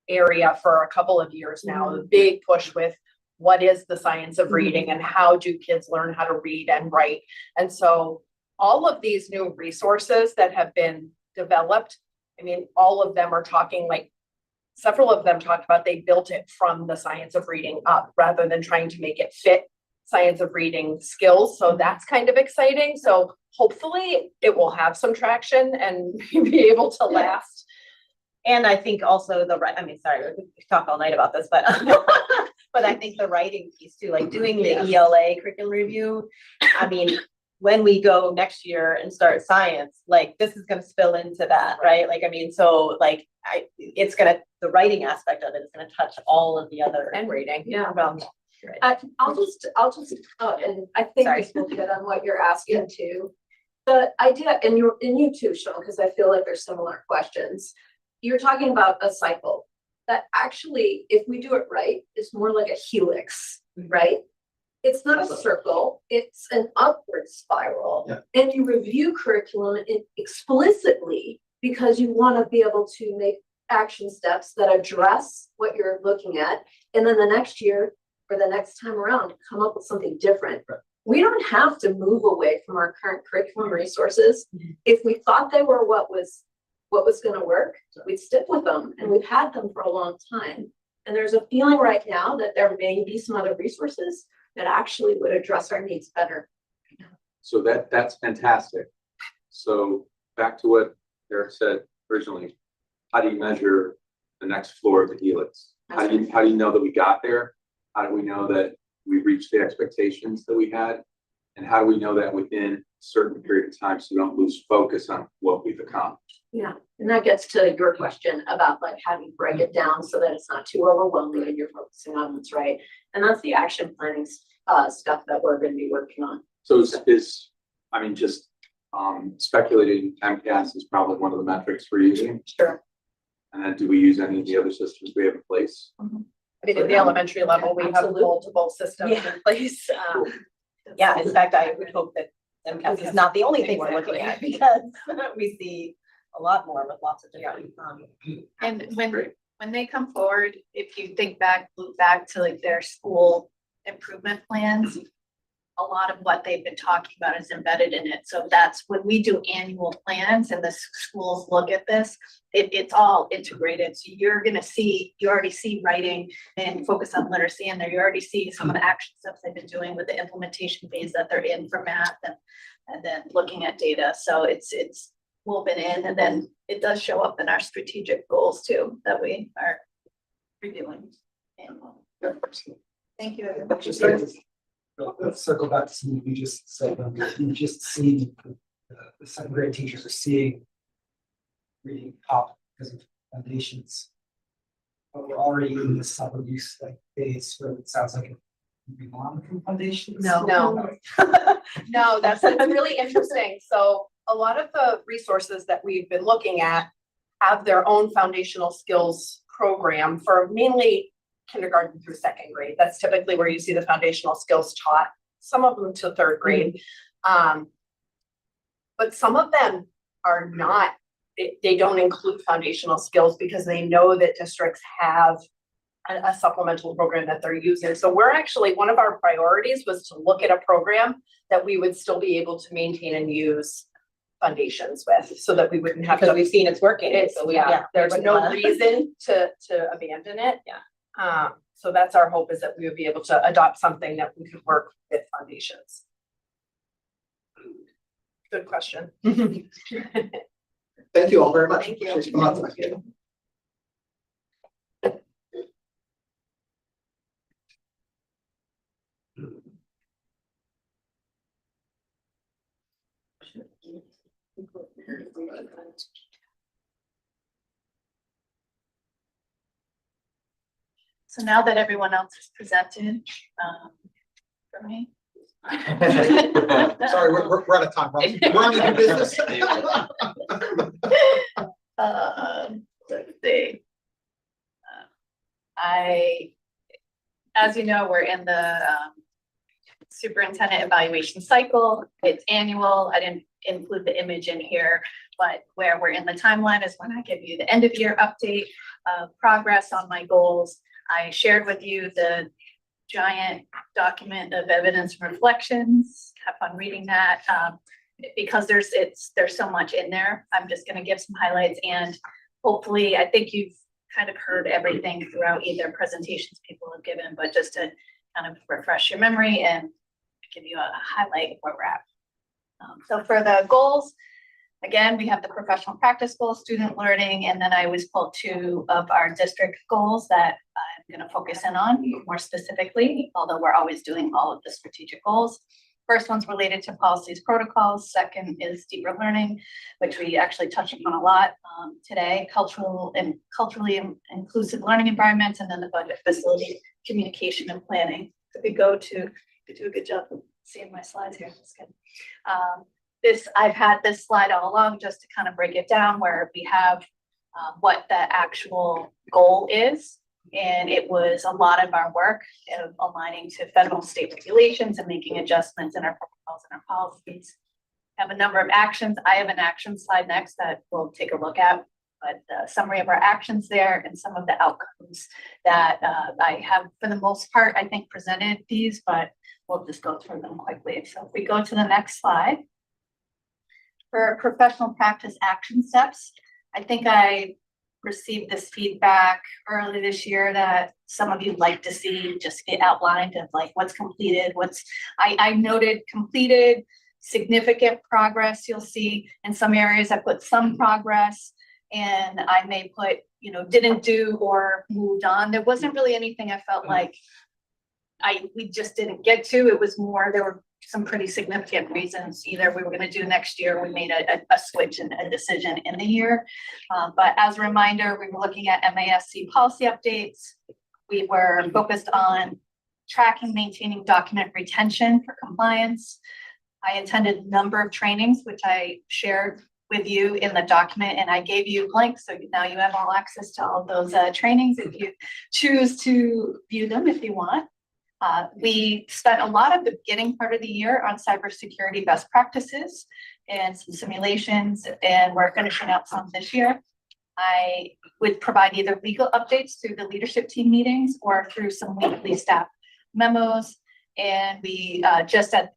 area for a couple of years now. The big push with what is the science of reading and how do kids learn how to read and write. And so all of these new resources that have been developed, I mean, all of them are talking like, several of them talked about they built it from the science of reading up rather than trying to make it fit science of reading skills. So that's kind of exciting. So hopefully it will have some traction and be able to last. And I think also I mean, sorry, we could talk all night about this, but but I think the writing piece too, like doing the ELA curriculum review. I mean, when we go next year and start science, like this is gonna spill into that, right? Like, I mean, so like the writing aspect of it is gonna touch all of the other grading. Yeah. Right. I'll just, and I think this will hit on what you're asking too. The idea, and you too, Sean, because I feel like there's similar questions. You're talking about a cycle that actually, if we do it right, is more like a helix, right? It's not a circle, it's an upward spiral. Yeah. And you review curriculum explicitly because you want to be able to make action steps that address what you're looking at. And then the next year, or the next time around, come up with something different. We don't have to move away from our current curriculum resources. If we thought they were what was going to work, we'd stick with them, and we've had them for a long time. And there's a feeling right now that there may be some other resources that actually would address our needs better. So that's fantastic. So back to what Eric said originally, how do you measure the next floor of the helix? How do you know that we got there? How do we know that we reached the expectations that we had? And how do we know that within a certain period of time so we don't lose focus on what we've accomplished? Yeah, and that gets to your question about like how do you break it down so that it's not too overwhelming and you're focusing on what's right. And that's the action planning stuff that we're going to be working on. So I mean, just speculating, MCAS is probably one of the metrics we're using. Sure. And then do we use any of the other systems we have in place? I mean, at the elementary level, we have multiple systems in place. Yeah, in fact, I would hope that MCAS is not the only thing we're looking at, because we see a lot more with lots of different. And when they come forward, if you look back to like their school improvement plans, a lot of what they've been talking about is embedded in it. So that's when we do annual plans and the schools look at this, it's all integrated. So you already see writing and focus on literacy in there. You already see some of the action steps they've been doing with the implementation phase that they're in for math and then looking at data. So it's woven in, and then it does show up in our strategic goals too, that we are reviewing. Thank you, everybody. Let's circle back to something you just said. You just see the second grade teachers are seeing reading pop because of foundations. But we're already in this summer use phase where it sounds like it would be on from foundations. No, that's really interesting. So a lot of the resources that we've been looking at have their own foundational skills program for mainly kindergarten through second grade. That's typically where you see the foundational skills taught, some of them to third grade. But some of them are not, they don't include foundational skills because they know that districts have a supplemental program that they're using. So we're actually, one of our priorities was to look at a program that we would still be able to maintain and use foundations with, so that we wouldn't have to. Because we've seen it's working. So there's no reason to abandon it. So that's our hope, is that we would be able to adopt something that we could work with foundations. Good question. Thank you all very much. Thank you. Thanks for coming out tonight. So now that everyone else is presented, for me. Sorry, we're out of time. We're on to new business. Let's see. As you know, we're in the superintendent evaluation cycle. It's annual. I didn't include the image in here, but where we're in the timeline is when I give you the end of year update, progress on my goals. I shared with you the giant document of evidence and reflections. Have fun reading that. Because there's so much in there. I'm just gonna give some highlights, and hopefully, I think you've kind of heard everything throughout either presentations people have given, but just to kind of refresh your memory and give you a highlight of where we're at. So for the goals, again, we have the professional practice goals, student learning, and then I always pull 2 of our district goals that I'm gonna focus in on more specifically, although we're always doing all of the strategic goals. First one's related to policies, protocols. Second is deeper learning, which we actually touched upon a lot today, culturally inclusive learning environments, and then the budget, facility, communication, and planning. If we go to, you do a good job of seeing my slides here. That's good. I've had this slide all along just to kind of break it down where we have what the actual goal is. And it was a lot of our work of aligning to federal state regulations and making adjustments in our protocols and our policies. I have a number of actions. I have an action slide next that we'll take a look at, but the summary of our actions there and some of the outcomes that I have, for the most part, I think presented these, but we'll just go through them quickly. So if we go to the next slide. For professional practice action steps, I think I received this feedback early this year that some of you'd like to see just get outlined of like what's completed, I noted completed, significant progress. You'll see in some areas I put some progress, and I may put, didn't do or moved on. There wasn't really anything I felt like we just didn't get to. It was more, there were some pretty significant reasons. Either we were going to do next year, we made a switch and a decision in the year. But as a reminder, we were looking at MASC policy updates. We were focused on tracking, maintaining document retention for compliance. I attended a number of trainings, which I shared with you in the document, and I gave you links. So now you have all access to all of those trainings if you choose to view them if you want. We spent a lot of the beginning part of the year on cybersecurity best practices and some simulations, and we're finishing out some this year. I would provide either legal updates through the leadership team meetings or through some weekly staff memos. And we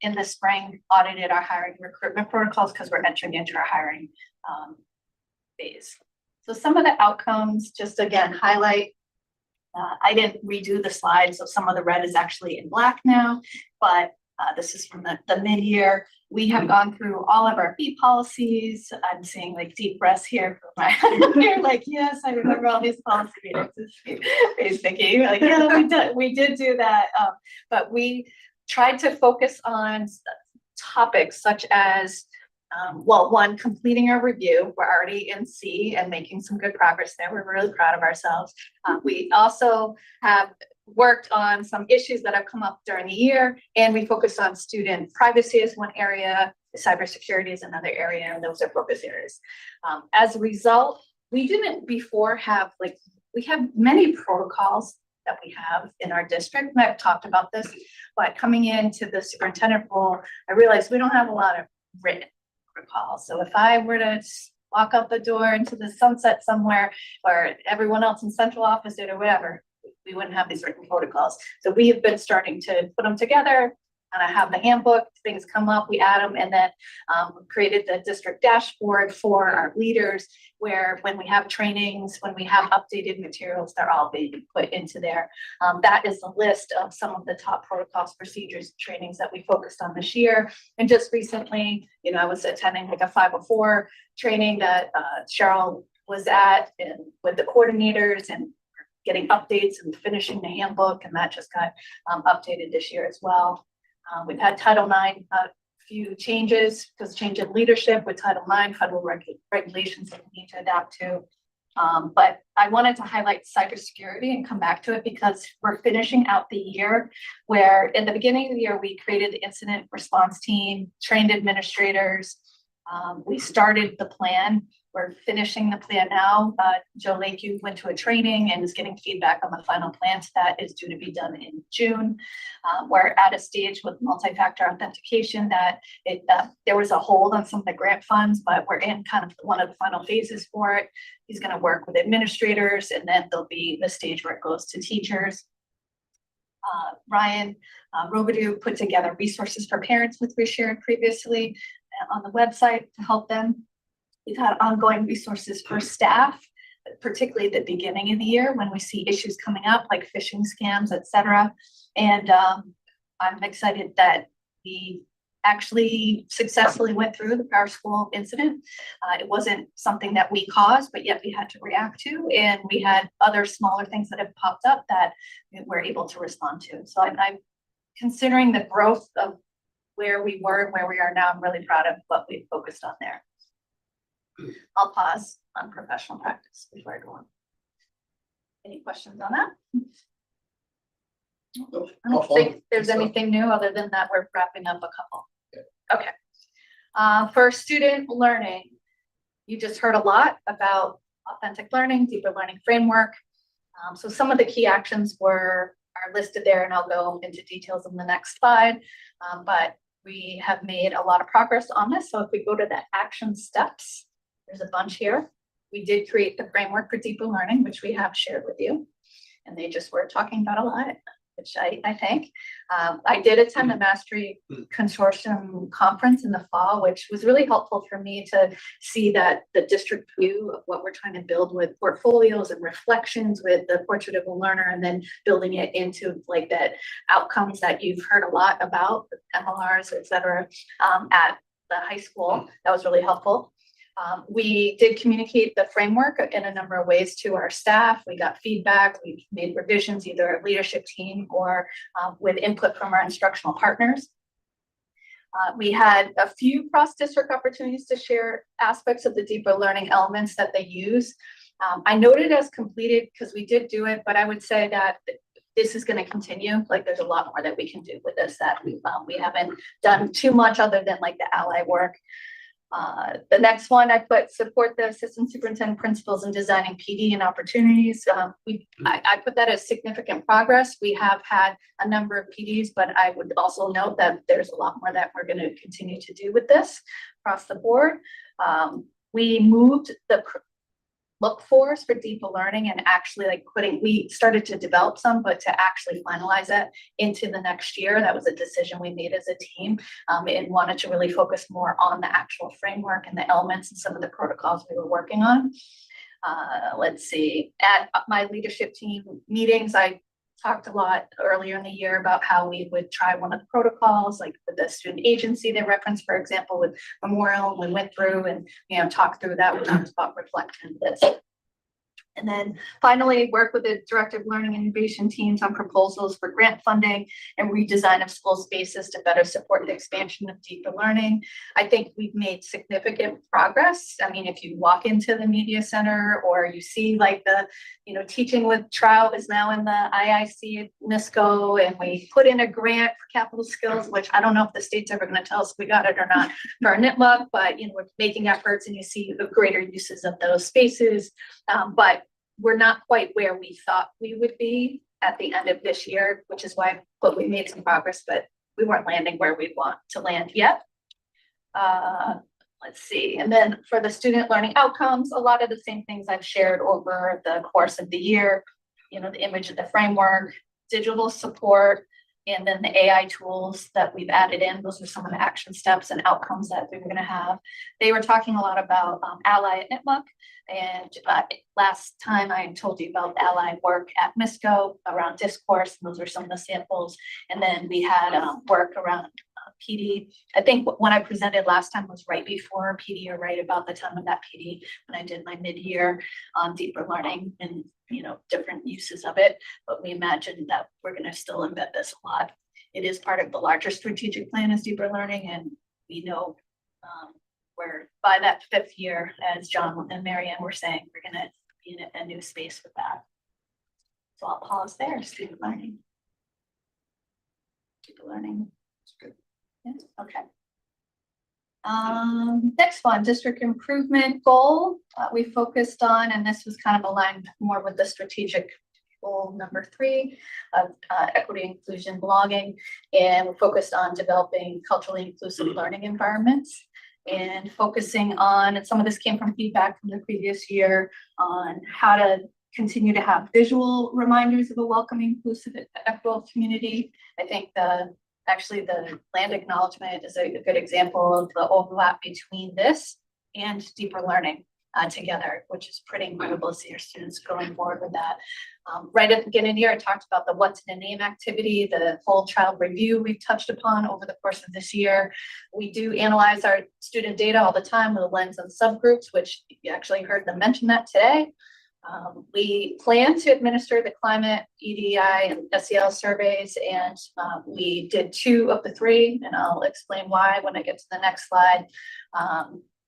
in the spring audited our hiring recruitment protocols because we're entering into our hiring phase. So some of the outcomes, just again, highlight. I didn't redo the slides, so some of the red is actually in black now, but this is from the mid-year. We have gone through all of our fee policies. I'm seeing like deep breaths here from my, you're like, yes, I remember all these policy meetings. Basically, like, yeah, we did do that. But we tried to focus on topics such as, one, completing our review. We're already in C and making some good progress there. We're really proud of ourselves. We also have worked on some issues that have come up during the year, and we focused on student privacy as one area, cybersecurity is another area, and those are focus areas. As a result, we didn't before have, we have many protocols that we have in our district, and I've talked about this, but coming into the superintendent role, I realized we don't have a lot of written protocols. So if I were to walk out the door into the sunset somewhere, or everyone else in central office did or whatever, we wouldn't have these written protocols. So we have been starting to put them together, and I have the handbook, things come up, we add them, and then created the district dashboard for our leaders, where when we have trainings, when we have updated materials, they're all being put into there. That is a list of some of the top protocols, procedures, trainings that we focused on this year. And just recently, I was attending like a 504 training that Cheryl was at, and with the coordinators, and getting updates and finishing the handbook, and that just got updated this year as well. We've had Title IX, a few changes because change in leadership with Title IX, federal regulations that we need to adapt to. But I wanted to highlight cybersecurity and come back to it because we're finishing out the year where in the beginning of the year, we created the incident response team, trained administrators. We started the plan We're finishing the plan now. Joe Lakeview went to a training and is getting feedback on the final plan. That is due to be done in June. We're at a stage with multi-factor authentication that there was a hold on some of the grant funds, but we're in kind of one of the final phases for it. He's going to work with administrators, and then there'll be the stage where it goes to teachers. Ryan Robidoux put together resources for parents, which we shared previously on the website to help them. We've had ongoing resources for staff, particularly at the beginning of the year when we see issues coming up like phishing scams, et cetera. And I'm excited that we actually successfully went through the Power School incident. It wasn't something that we caused, but yet we had to react to. And we had other smaller things that have popped up that we're able to respond to. So I'm considering the growth of where we were and where we are now. I'm really proud of what we focused on there. I'll pause on professional practice before I go on. Any questions on that? I don't think there's anything new other than that we're wrapping up a couple. Okay. For student learning, you just heard a lot about authentic learning, deeper learning framework. So some of the key actions are listed there, and I'll go into details in the next slide. But we have made a lot of progress on this. So if we go to the action steps, there's a bunch here. We did create the framework for deeper learning, which we have shared with you. And they just were talking about a lot, which I think. I did attend the Mastery Consortium conference in the fall, which was really helpful for me to see that the district view of what we're trying to build with portfolios and reflections with the portrait of a learner, and then building it into like that outcomes that you've heard a lot about, MLRs, et cetera, at the high school. That was really helpful. We did communicate the framework in a number of ways to our staff. We got feedback. We made revisions, either our leadership team or with input from our instructional partners. We had a few cross-district opportunities to share aspects of the deeper learning elements that they use. I noted as completed because we did do it, but I would say that this is going to continue. Like there's a lot more that we can do with this that we haven't done too much other than like the ally work. The next one I put support the assistant superintendent principals in designing PD and opportunities. I put that as significant progress. We have had a number of PDs, but I would also note that there's a lot more that we're going to continue to do with this across the board. We moved the look fors for deeper learning and actually like we started to develop some, but to actually finalize it into the next year, that was a decision we made as a team, and wanted to really focus more on the actual framework and the elements and some of the protocols we were working on. Let's see, at my leadership team meetings, I talked a lot earlier in the year about how we would try one of the protocols, like with the student agency they referenced, for example, with Memorial, we went through and, talked through that. We talked about reflection of this. And then finally, work with the Director of Learning and Innovation teams on proposals for grant funding and redesign of school spaces to better support the expansion of deeper learning. I think we've made significant progress. I mean, if you walk into the media center or you see like the, teaching with Trout is now in the IIC at NISCO, and we put in a grant for capital skills, which I don't know if the state's ever going to tell us if we got it or not for our NITMUG, but we're making efforts and you see the greater uses of those spaces. But we're not quite where we thought we would be at the end of this year, which is why we made some progress, but we weren't landing where we want to land yet. Let's see. And then for the student learning outcomes, a lot of the same things I've shared over the course of the year, the image of the framework, digital support, and then the AI tools that we've added in. Those are some of the action steps and outcomes that we were going to have. They were talking a lot about Ally at NITMUG. And last time I told you about Ally work at MISCO around discourse. And those are some of the samples. And then we had work around PD. I think when I presented last time was right before PD, or right about the time of that PD when I did my mid-year on deeper learning and different uses of it. But we imagine that we're going to still embed this a lot. It is part of the larger strategic plan as deeper learning, and we know we're by that 5th year, as John and Marianne were saying, we're going to be in a new space with that. So I'll pause there. Student learning. Deeper learning. That's good. Yeah. Okay. Next one, district improvement goal, we focused on, and this was kind of aligned more with the strategic goal number 3 of equity, inclusion, belonging, and we focused on developing culturally inclusive learning environments and focusing on, and some of this came from feedback from the previous year, on how to continue to have visual reminders of a welcoming, inclusive, equitable community. I think actually the land acknowledgement is a good example of the overlap between this and deeper learning together, which is pretty incredible to see our students going forward with that. Right at the beginning of the year, I talked about the what's in a name activity, the whole child review we've touched upon over the course of this year. We do analyze our student data all the time with a lens of subgroups, which you actually heard them mention that today. We plan to administer the climate, EDI, and SEL surveys, and we did 2 of the 3, and I'll explain why when I get to the next slide.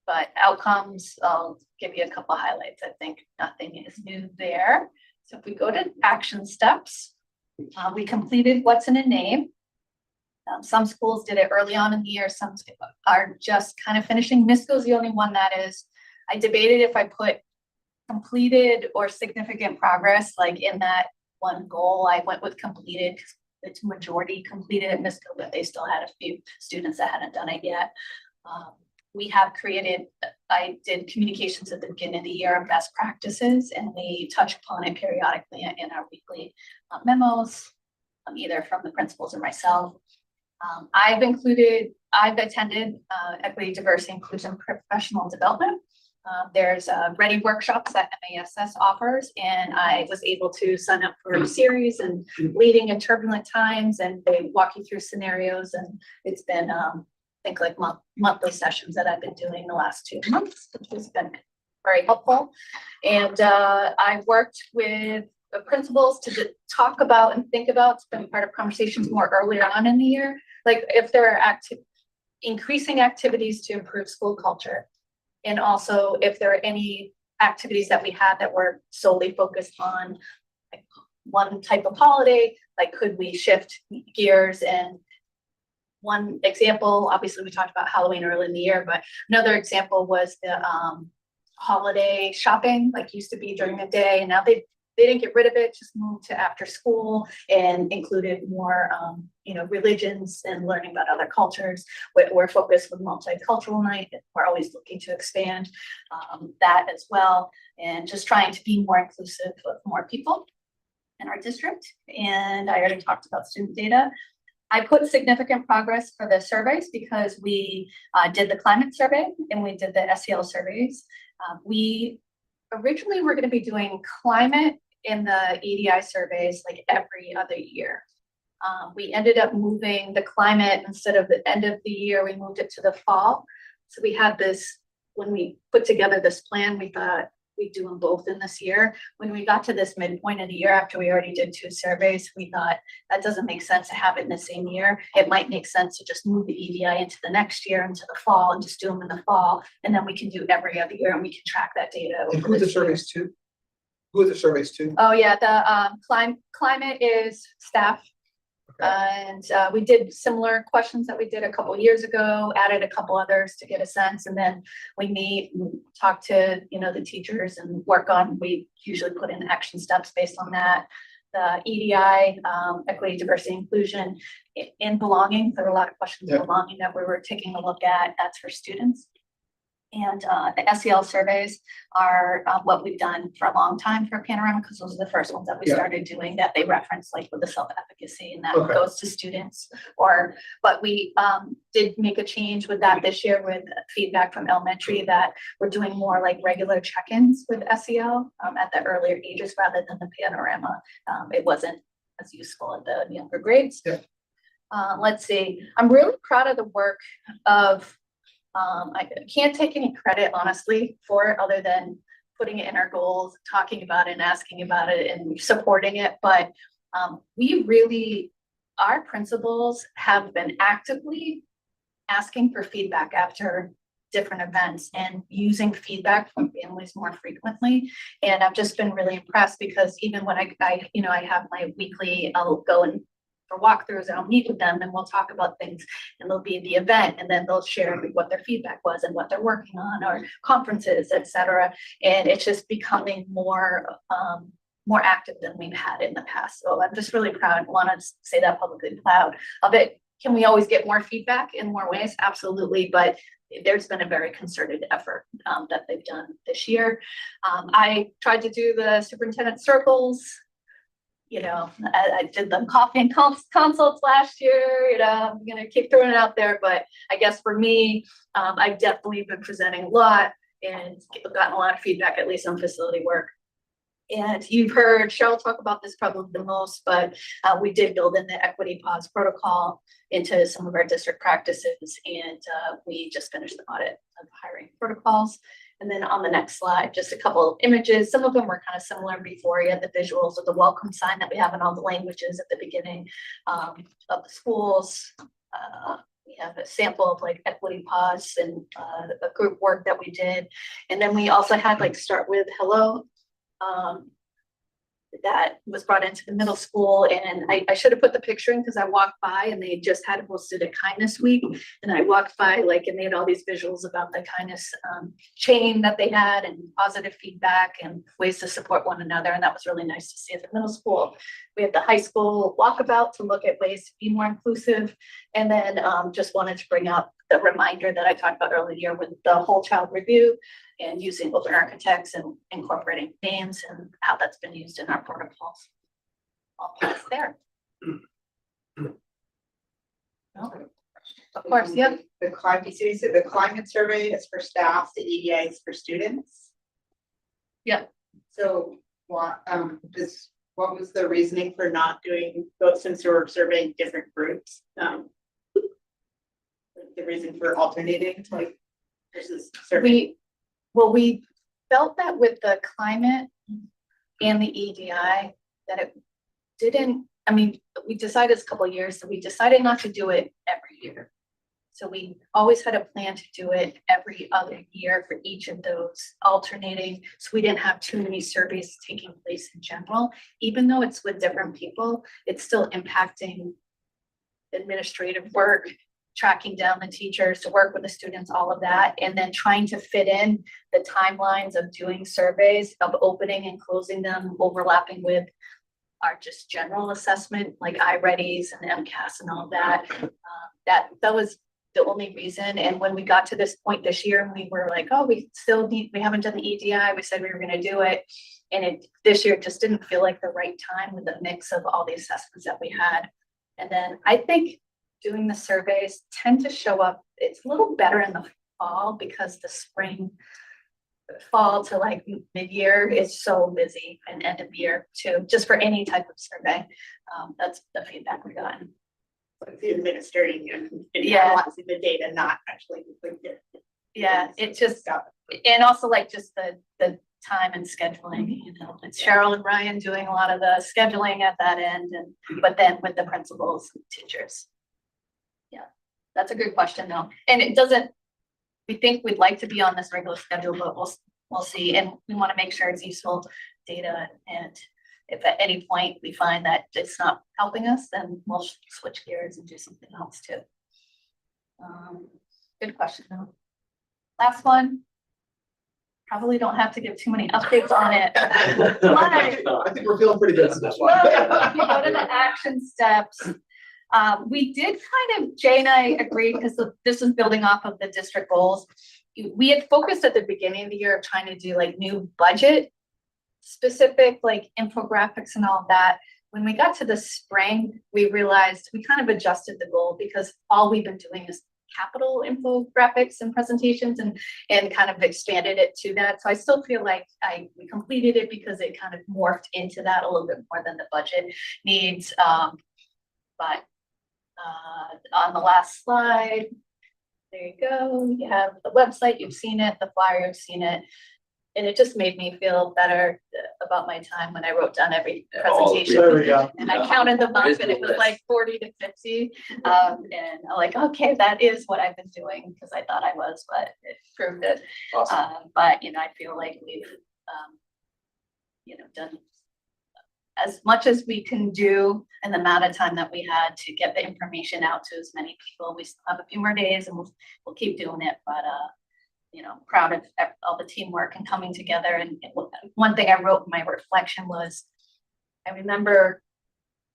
But outcomes, I'll give you a couple highlights. I think nothing is new there. So if we go to action steps, we completed what's in a name. Some schools did it early on in the year. Some are just kind of finishing. MISCO is the only one that is. I debated if I put completed or significant progress, like in that one goal. I went with completed because it's majority completed at MISCO, but they still had a few students that hadn't done it yet. We have created, I did communications at the beginning of the year of best practices, and we touch upon it periodically in our weekly memos, either from the principals or myself. I've attended equity, diversity, inclusion, professional development. There's ready workshops that MASS offers, and I was able to sign up for a series and leading in turbulent times, and they walk you through scenarios, and it's been I think like monthly sessions that I've been doing the last 2 months, which has been very helpful. And I worked with the principals to talk about and think about, it's been part of conversations more earlier on in the year, like if there are increasing activities to improve school culture. And also if there are any activities that we had that were solely focused on like one type of holiday, like could we shift gears? And one example, obviously we talked about Halloween early in the year, but another example was the holiday shopping, like used to be during the day, and now they didn't get rid of it, just moved to after school and included more religions and learning about other cultures. We're focused with multicultural night. We're always looking to expand that as well, and just trying to be more inclusive of more people in our district. And I already talked about student data. I put significant progress for the surveys because we did the climate survey and we did the SEL surveys. We originally were going to be doing climate in the EDI surveys like every other year. We ended up moving the climate instead of the end of the year, we moved it to the fall. So we had this, when we put together this plan, we thought we'd do them both in this year. When we got to this midpoint of the year, after we already did 2 surveys, we thought that doesn't make sense to have it in the same year. It might make sense to just move the EDI into the next year, into the fall, and just do them in the fall. And then we can do every other year and we can track that data. And who are the surveys to? Who are the surveys to? Oh yeah, the climate is staff. And we did similar questions that we did a couple years ago, added a couple others to get a sense, and then we meet and talk to the teachers and work on, we usually put in action steps based on that. The EDI, equity, diversity, inclusion, in belonging, there were a lot of questions of belonging that we were taking a look at. That's for students. And the SEL surveys are what we've done for a long time for Panorama, because those are the first ones that we started doing that they reference, like with the self-efficacy, and that goes to students. But we did make a change with that this year with feedback from elementary that we're doing more like regular check-ins with SEL at the earlier ages rather than the Panorama. It wasn't as useful at the younger grades. Let's see. I'm really proud of the work of I can't take any credit, honestly, for it other than putting it in our goals, talking about it and asking about it and supporting it. But our principals have been actively asking for feedback after different events and using feedback from families more frequently. And I've just been really impressed because even when I have my weekly, I'll go and for walkthroughs, and I'll meet with them and we'll talk about things, and they'll be at the event, and then they'll share what their feedback was and what they're working on, or conferences, et cetera. And it's just becoming more active than we've had in the past. So I'm just really proud, want to say that publicly, proud of it. Can we always get more feedback in more ways? Absolutely, but there's been a very concerted effort that they've done this year. I tried to do the superintendent circles. You know, I did the coffee and consults last year. You know, I'm gonna keep throwing it out there, but I guess for me, I've definitely been presenting a lot and gotten a lot of feedback, at least on facility work. And you've heard Cheryl talk about this probably the most, but we did build in the equity pause protocol into some of our district practices, and we just finished the audit of hiring protocols. And then on the next slide, just a couple of images. Some of them were kind of similar before. You had the visuals of the welcome sign that we have in all the languages at the beginning of the schools. We have a sample of like equity pause and a group work that we did. And then we also had like start with hello. That was brought into the middle school, and I should have put the picture in because I walked by and they just had hosted a kindness week, and I walked by like and they had all these visuals about the kindness chain that they had and positive feedback and ways to support one another, and that was really nice to see at the middle school. We had the high school walkabout to look at ways to be more inclusive, and then just wanted to bring up the reminder that I talked about earlier with the whole child review and using open architects and incorporating names and how that's been used in our protocols. I'll pause there. Of course, yep. The climate, so you said the climate survey is for staff, the EDI is for students? Yeah. So what was the reasoning for not doing both, since you were surveying different groups? The reason for alternating like versus surveying? We felt that with the climate and the EDI that it didn't, I mean, we decided a couple of years, so we decided not to do it every year. So we always had a plan to do it every other year for each of those alternating. So we didn't have too many surveys taking place in general. Even though it's with different people, it's still impacting administrative work, tracking down the teachers to work with the students, all of that, and then trying to fit in the timelines of doing surveys, of opening and closing them, overlapping with our just general assessment, like iReadies and MCAS and all that. That was the only reason. And when we got to this point this year, we were like, oh, we haven't done the EDI. We said we were going to do it. And this year just didn't feel like the right time with the mix of all the assessments that we had. And then I think doing the surveys tend to show up, it's a little better in the fall because the fall to like mid-year is so busy, and end of year too, just for any type of survey. That's the feedback we got. Like the administering and Yeah. analyzing the data, not actually like Yeah, it just, and also like just the time and scheduling, you know, it's Cheryl and Ryan doing a lot of the scheduling at that end, and but then with the principals and teachers. Yeah, that's a good question though. And it doesn't, we think we'd like to be on this regular schedule, but we'll see. And we want to make sure it's useful data. And if at any point we find that it's not helping us, then we'll switch gears and do something else too. Good question though. Last one. Probably don't have to give too many updates on it. I think we're feeling pretty good on this one. If you go to the action steps, we did kind of, Jay and I agreed, because this is building off of the district goals. We had focused at the beginning of the year of trying to do like new budget specific, like infographics and all that. When we got to the spring, we realized we kind of adjusted the goal because all we've been doing is capital infographics and presentations, and kind of expanded it to that. So I still feel like we completed it because it kind of morphed into that a little bit more than the budget needs. But on the last slide, there you go. You have the website, you've seen it, the flyer, you've seen it. And it just made me feel better about my time when I wrote down every presentation. There we go. And I counted them up and it was like 40 to 50. And I'm like, okay, that is what I've been doing, because I thought I was, but it proved it. Awesome. But, you know, I feel like we've, you know, done as much as we can do in the amount of time that we had to get the information out to as many people. We still have a few more days and we'll keep doing it, but you know, proud of all the teamwork and coming together. And one thing I wrote in my reflection was, I remember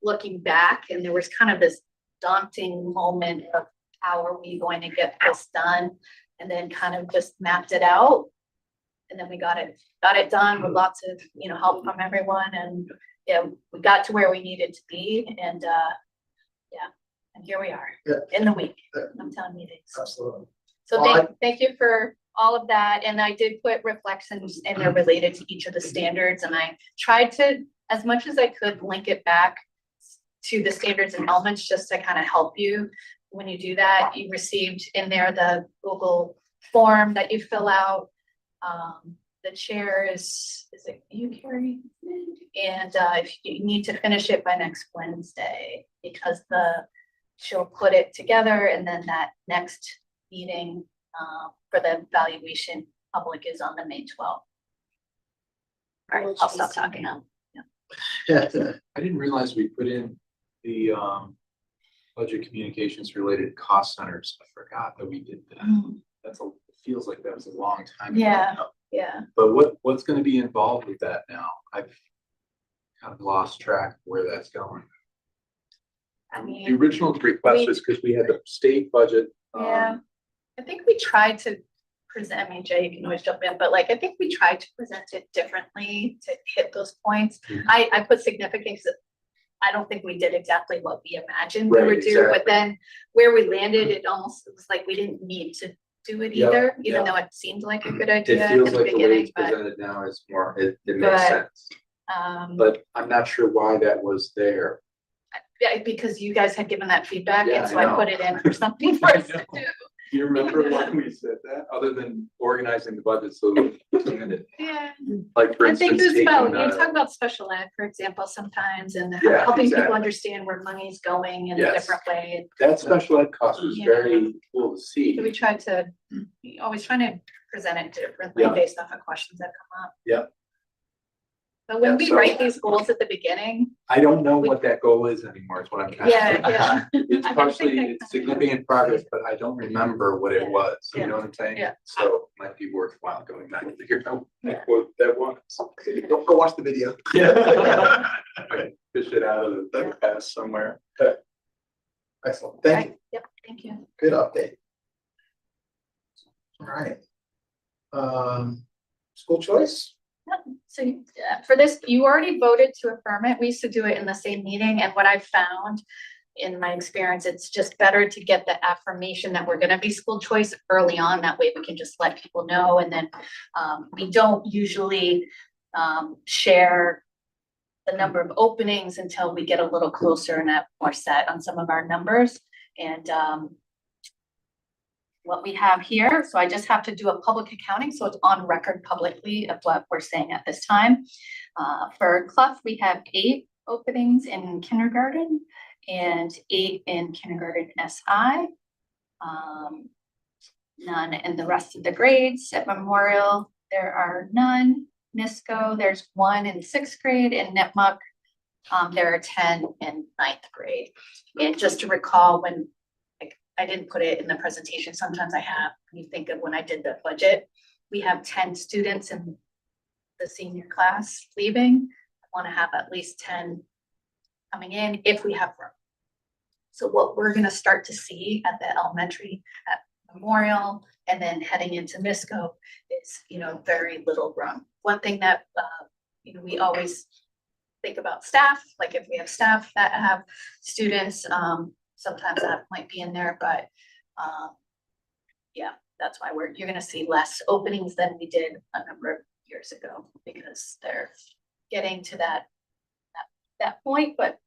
looking back and there was kind of this daunting moment of how are we going to get this done, and then kind of just mapped it out. And then we got it done with lots of, you know, help from everyone. And yeah, we got to where we needed to be. And yeah, and here we are in the week of town meetings. Absolutely. So Well, thank you for all of that. And I did put reflections in there related to each of the standards. And I tried to, as much as I could, link it back to the standards and elements just to kind of help you when you do that. You received in there the Google form that you fill out. The chair is it you, Carrie? And if you need to finish it by next Wednesday, because she'll put it together, and then that next meeting for the evaluation public is on the May 12th. All right, I'll stop talking now. I didn't realize we put in the budget communications related cost centers. I forgot that we did that. It feels like that was a long time ago now. Yeah. But what's going to be involved with that now? I've kind of lost track of where that's going. I mean, The original request was because we had the state budget. Yeah, I think we tried to present, I mean, Jay, you can always jump in, but like, I think we tried to present it differently to hit those points. I put significance. I don't think we did exactly what we imagined we would do, but then where we landed, it almost was like we didn't need to do it either, even though it seemed like a good idea It at feels the like the way beginning, it's but presented now is more, it makes sense. But I'm not sure why that was there. yeah, because you guys had given that feedback, Yeah, and so I I know. put it in for something for us to do. Do you remember when we said that, other than organizing the budget so we planned it? Yeah. Like, for I think instance, it was about, taking, you talk about special ed, for example, sometimes, and Yeah, helping people exactly. understand where money's going in a Yes. different way. that special ed cost was Yeah. very cool to see. So we tried to, always trying to present it differently Yeah. based off of questions that come up. Yeah. But when Yeah, we so- write these goals at the beginning, I don't know what that goal is anymore, is what I'm trying to say. Yeah. It's I don't think partially, I it's significant progress, but I don't remember what it was, you Yeah. know what I'm saying? Yeah. So it might be worthwhile going back and figure out what that was. Don't go watch the video. Yeah. Right, fish it out of the past somewhere. Okay. Excellent. Thank you. Yep, thank you. Good update. All right. School choice? So for this, you already voted to affirm it. We used to do it in the same meeting, and what I've found in my experience, it's just better to get the affirmation that we're gonna be school choice early on. That way we can just let people know, and then we don't usually share the number of openings until we get a little closer and have more set on some of our numbers. And what we have here, so I just have to do a public accounting, so it's on record publicly of what we're saying at this time. For Clough, we have 8 openings in kindergarten and 8 in kindergarten SI. None in the rest of the grades. At Memorial, there are none. NISCO, there's 1 in 6th grade, and Nipmuc, there are 10 in 9th grade. And just to recall, when I didn't put it in the presentation, sometimes I have, when you think of when I did the budget, we have 10 students in the senior class leaving. I want to have at least 10 coming in if we have room. So what we're going to start to see at the elementary, at Memorial, and then heading into MISCO is, very little room. One thing that, we always think about staff, like if we have staff that have students, sometimes that might be in there, but yeah, that's why you're gonna see less openings than we did a number of years ago, because they're getting to that point. But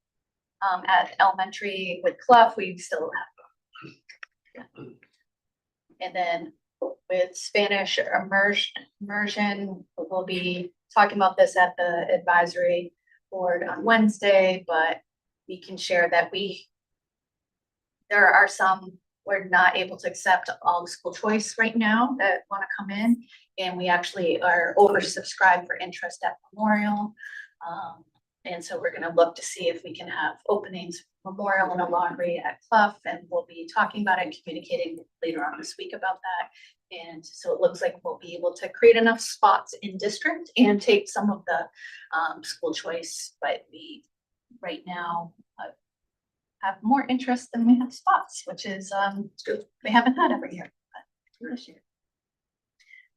at elementary with Clough, we still have. Yeah. And then with Spanish immersion, we'll be talking about this at the advisory board on Wednesday, but we can share that there are some, we're not able to accept all the school choice right now that want to come in. And we actually are oversubscribed for interest at Memorial. And so we're gonna look to see if we can have openings, memorial and a laundry at Clough, and we'll be talking about it, communicating later on this week about that. And so it looks like we'll be able to create enough spots in district and take some of the school choice, but we right now have more interest than we have spots, which is we haven't had every year, but this year.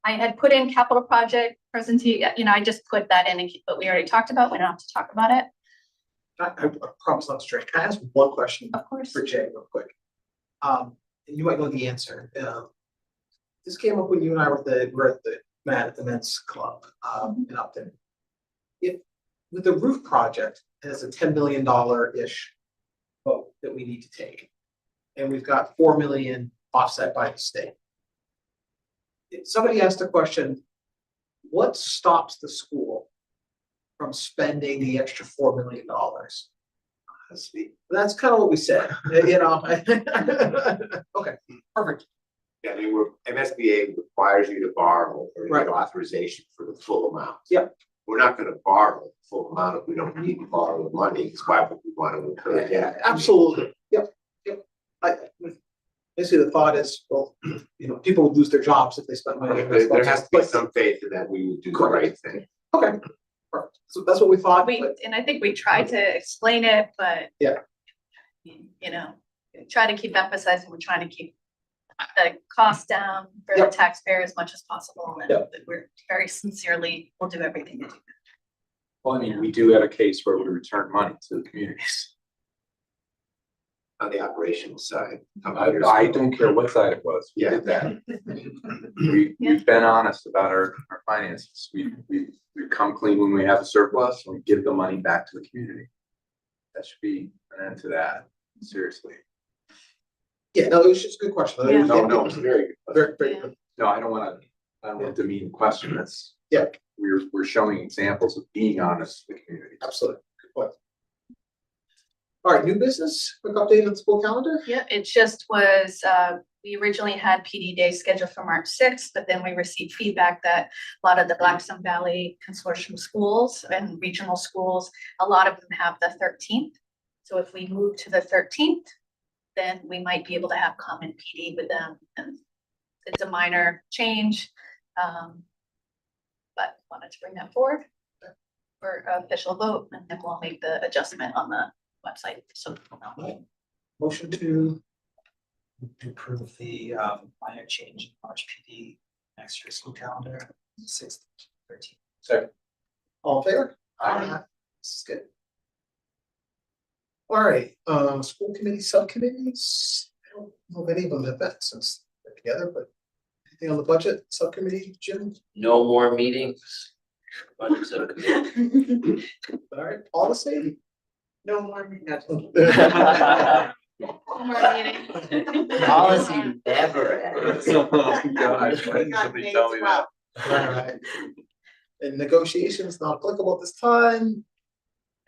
I had put in capital project presentation, you know, I just put that in, but we already talked about, we don't have to talk about it. I promise not to drink. Can I ask one question? Of course. For Jay real quick. And you might know the answer. This came up when you and I were at the men's club in Upton. If with the roof project, it has a $10 million-ish vote that we need to take. And we've got 4 million offset by the state. If somebody asked a question, what stops the school from spending the extra $4 million? That's kind of what we said, you know. Okay, perfect. Yeah, I mean, MSBA requires you to borrow or get authorization for the full amount. Yep. We're not gonna borrow the full amount if we don't need to borrow the money, because why would we want to encourage that? Absolutely. Yep. Basically, the thought is, well, you know, people would lose their jobs if they spend money. There has to be some faith in that we would do the right thing. Okay, perfect. So that's what we thought. And I think we tried to explain it, but yeah, you know, try to keep emphasizing, we're trying to keep the cost down for the taxpayer as much as possible, and that we're very sincerely will do everything to do that. Well, I mean, we do have a case where we return money to the communities. On the operational side. I don't care what side it was. We did that. We've been honest about our finances. We come clean when we have a surplus and we give the money back to the community. That should be an end to that, seriously. Yeah, no, it was just a good question. Yeah. No, it's very good. Very good. No, I don't want to demean the question. That's, yeah, we're showing examples of being honest with the community. Absolutely. Good point. All right, new business, quick update on the school calendar. Yeah, it just was, we originally had PD Day scheduled for March 6th, but then we received feedback that a lot of the Blackstone Valley Consortium schools and regional schools, a lot of them have the 13th. So if we move to the 13th, then we might be able to have common PD with them. And it's a minor change, but wanted to bring that forward for official vote, and then we'll make the adjustment on the website. So motion to approve the minor change in March PD next year's school calendar, 6th, 13th. Second. All in favor? This is good. All right, school committee subcommittees. I don't know if any of them have met since they're together, but anything on the budget subcommittee, Jim? No more meetings. Budget subcommittee. All right, policy? No more meetings. Policy never ends. Oh, gosh, why didn't somebody tell me that? All right. And negotiations not applicable at this time.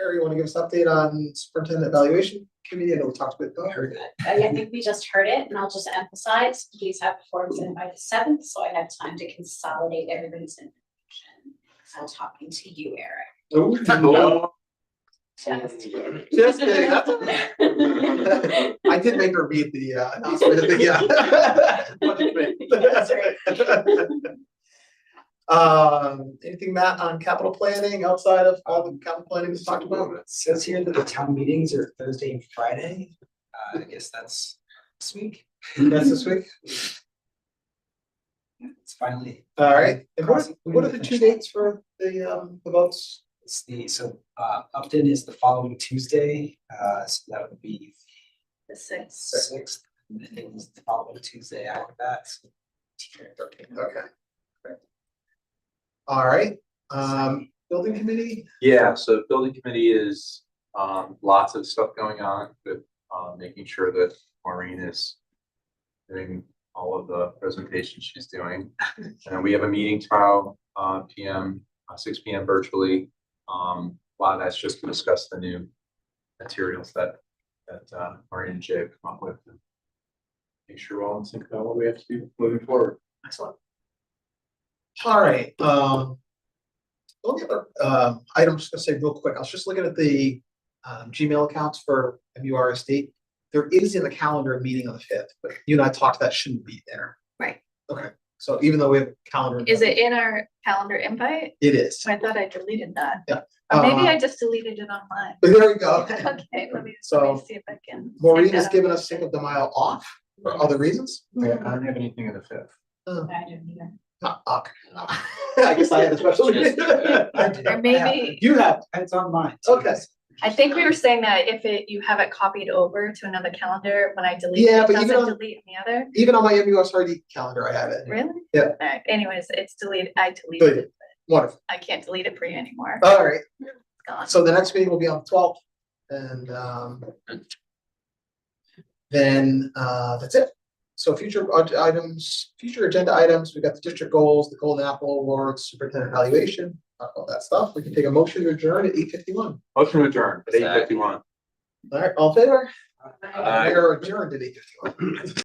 Harry, you want to give us an update on superintendent evaluation committee? I know we talked about that. I think we just heard it, and I'll just emphasize, please have forms in by the 7th, so I have time to consolidate everybody's information. I'm talking to you, Eric. Oh, just kidding. That's okay. I did make her read the announcement of the anything, Matt, on capital planning outside of all the capital planning we talked about? It says here that the town meetings are Thursday and Friday. I guess that's this week. That's this week. It's finally. All right. And what are the two dates for the votes? It's Upton is the following Tuesday, so that would be the 6th. 6th, and then it's the following Tuesday after that. Okay. All right, building committee? Yeah, so building committee is lots of stuff going on with making sure that Maureen is doing all of the presentations she's doing. And we have a meeting tomorrow, 6 p.m. virtually. A lot of that's just to discuss the new materials that Maureen and Jay have come up with. And make sure we're all in sync about what we have to do moving forward. Excellent. All right, Only other items, to say real quick, I was just looking at the Gmail accounts for MURSD. There is in the calendar a meeting on the 5th, but you and I talked that shouldn't be there. Right. Okay, so even though we have a calendar. Is it in our calendar invite? It is. I thought I deleted that. Yeah. Or maybe I just deleted it online. But there you go. Okay, let me So see if I can. Maureen take has that given out. us Cinco de Mayo off for other reasons. I don't have anything in the 5th. Okay. I guess I had a special. Or maybe, You have. It's on mine. Okay. I think we were saying that if you have it copied over to another calendar, when I delete Yeah, it, but it even doesn't on- delete the other. Even on my MUSRD calendar, I have it. Really? Yeah. Alright, anyways, it's deleted, I deleted Good. it. Wonderful. I can't delete it for you anymore. All right. It's gone. So the next meeting will be on the 12th. And then that's it. So future items, future agenda items, we got the district goals, the Golden Apple Awards, superintendent evaluation, all that stuff. We can take a motion to adjourn at 8:51. Motion adjourned at 8:51. All right, all in favor? Aye. We are adjourned at 8:51.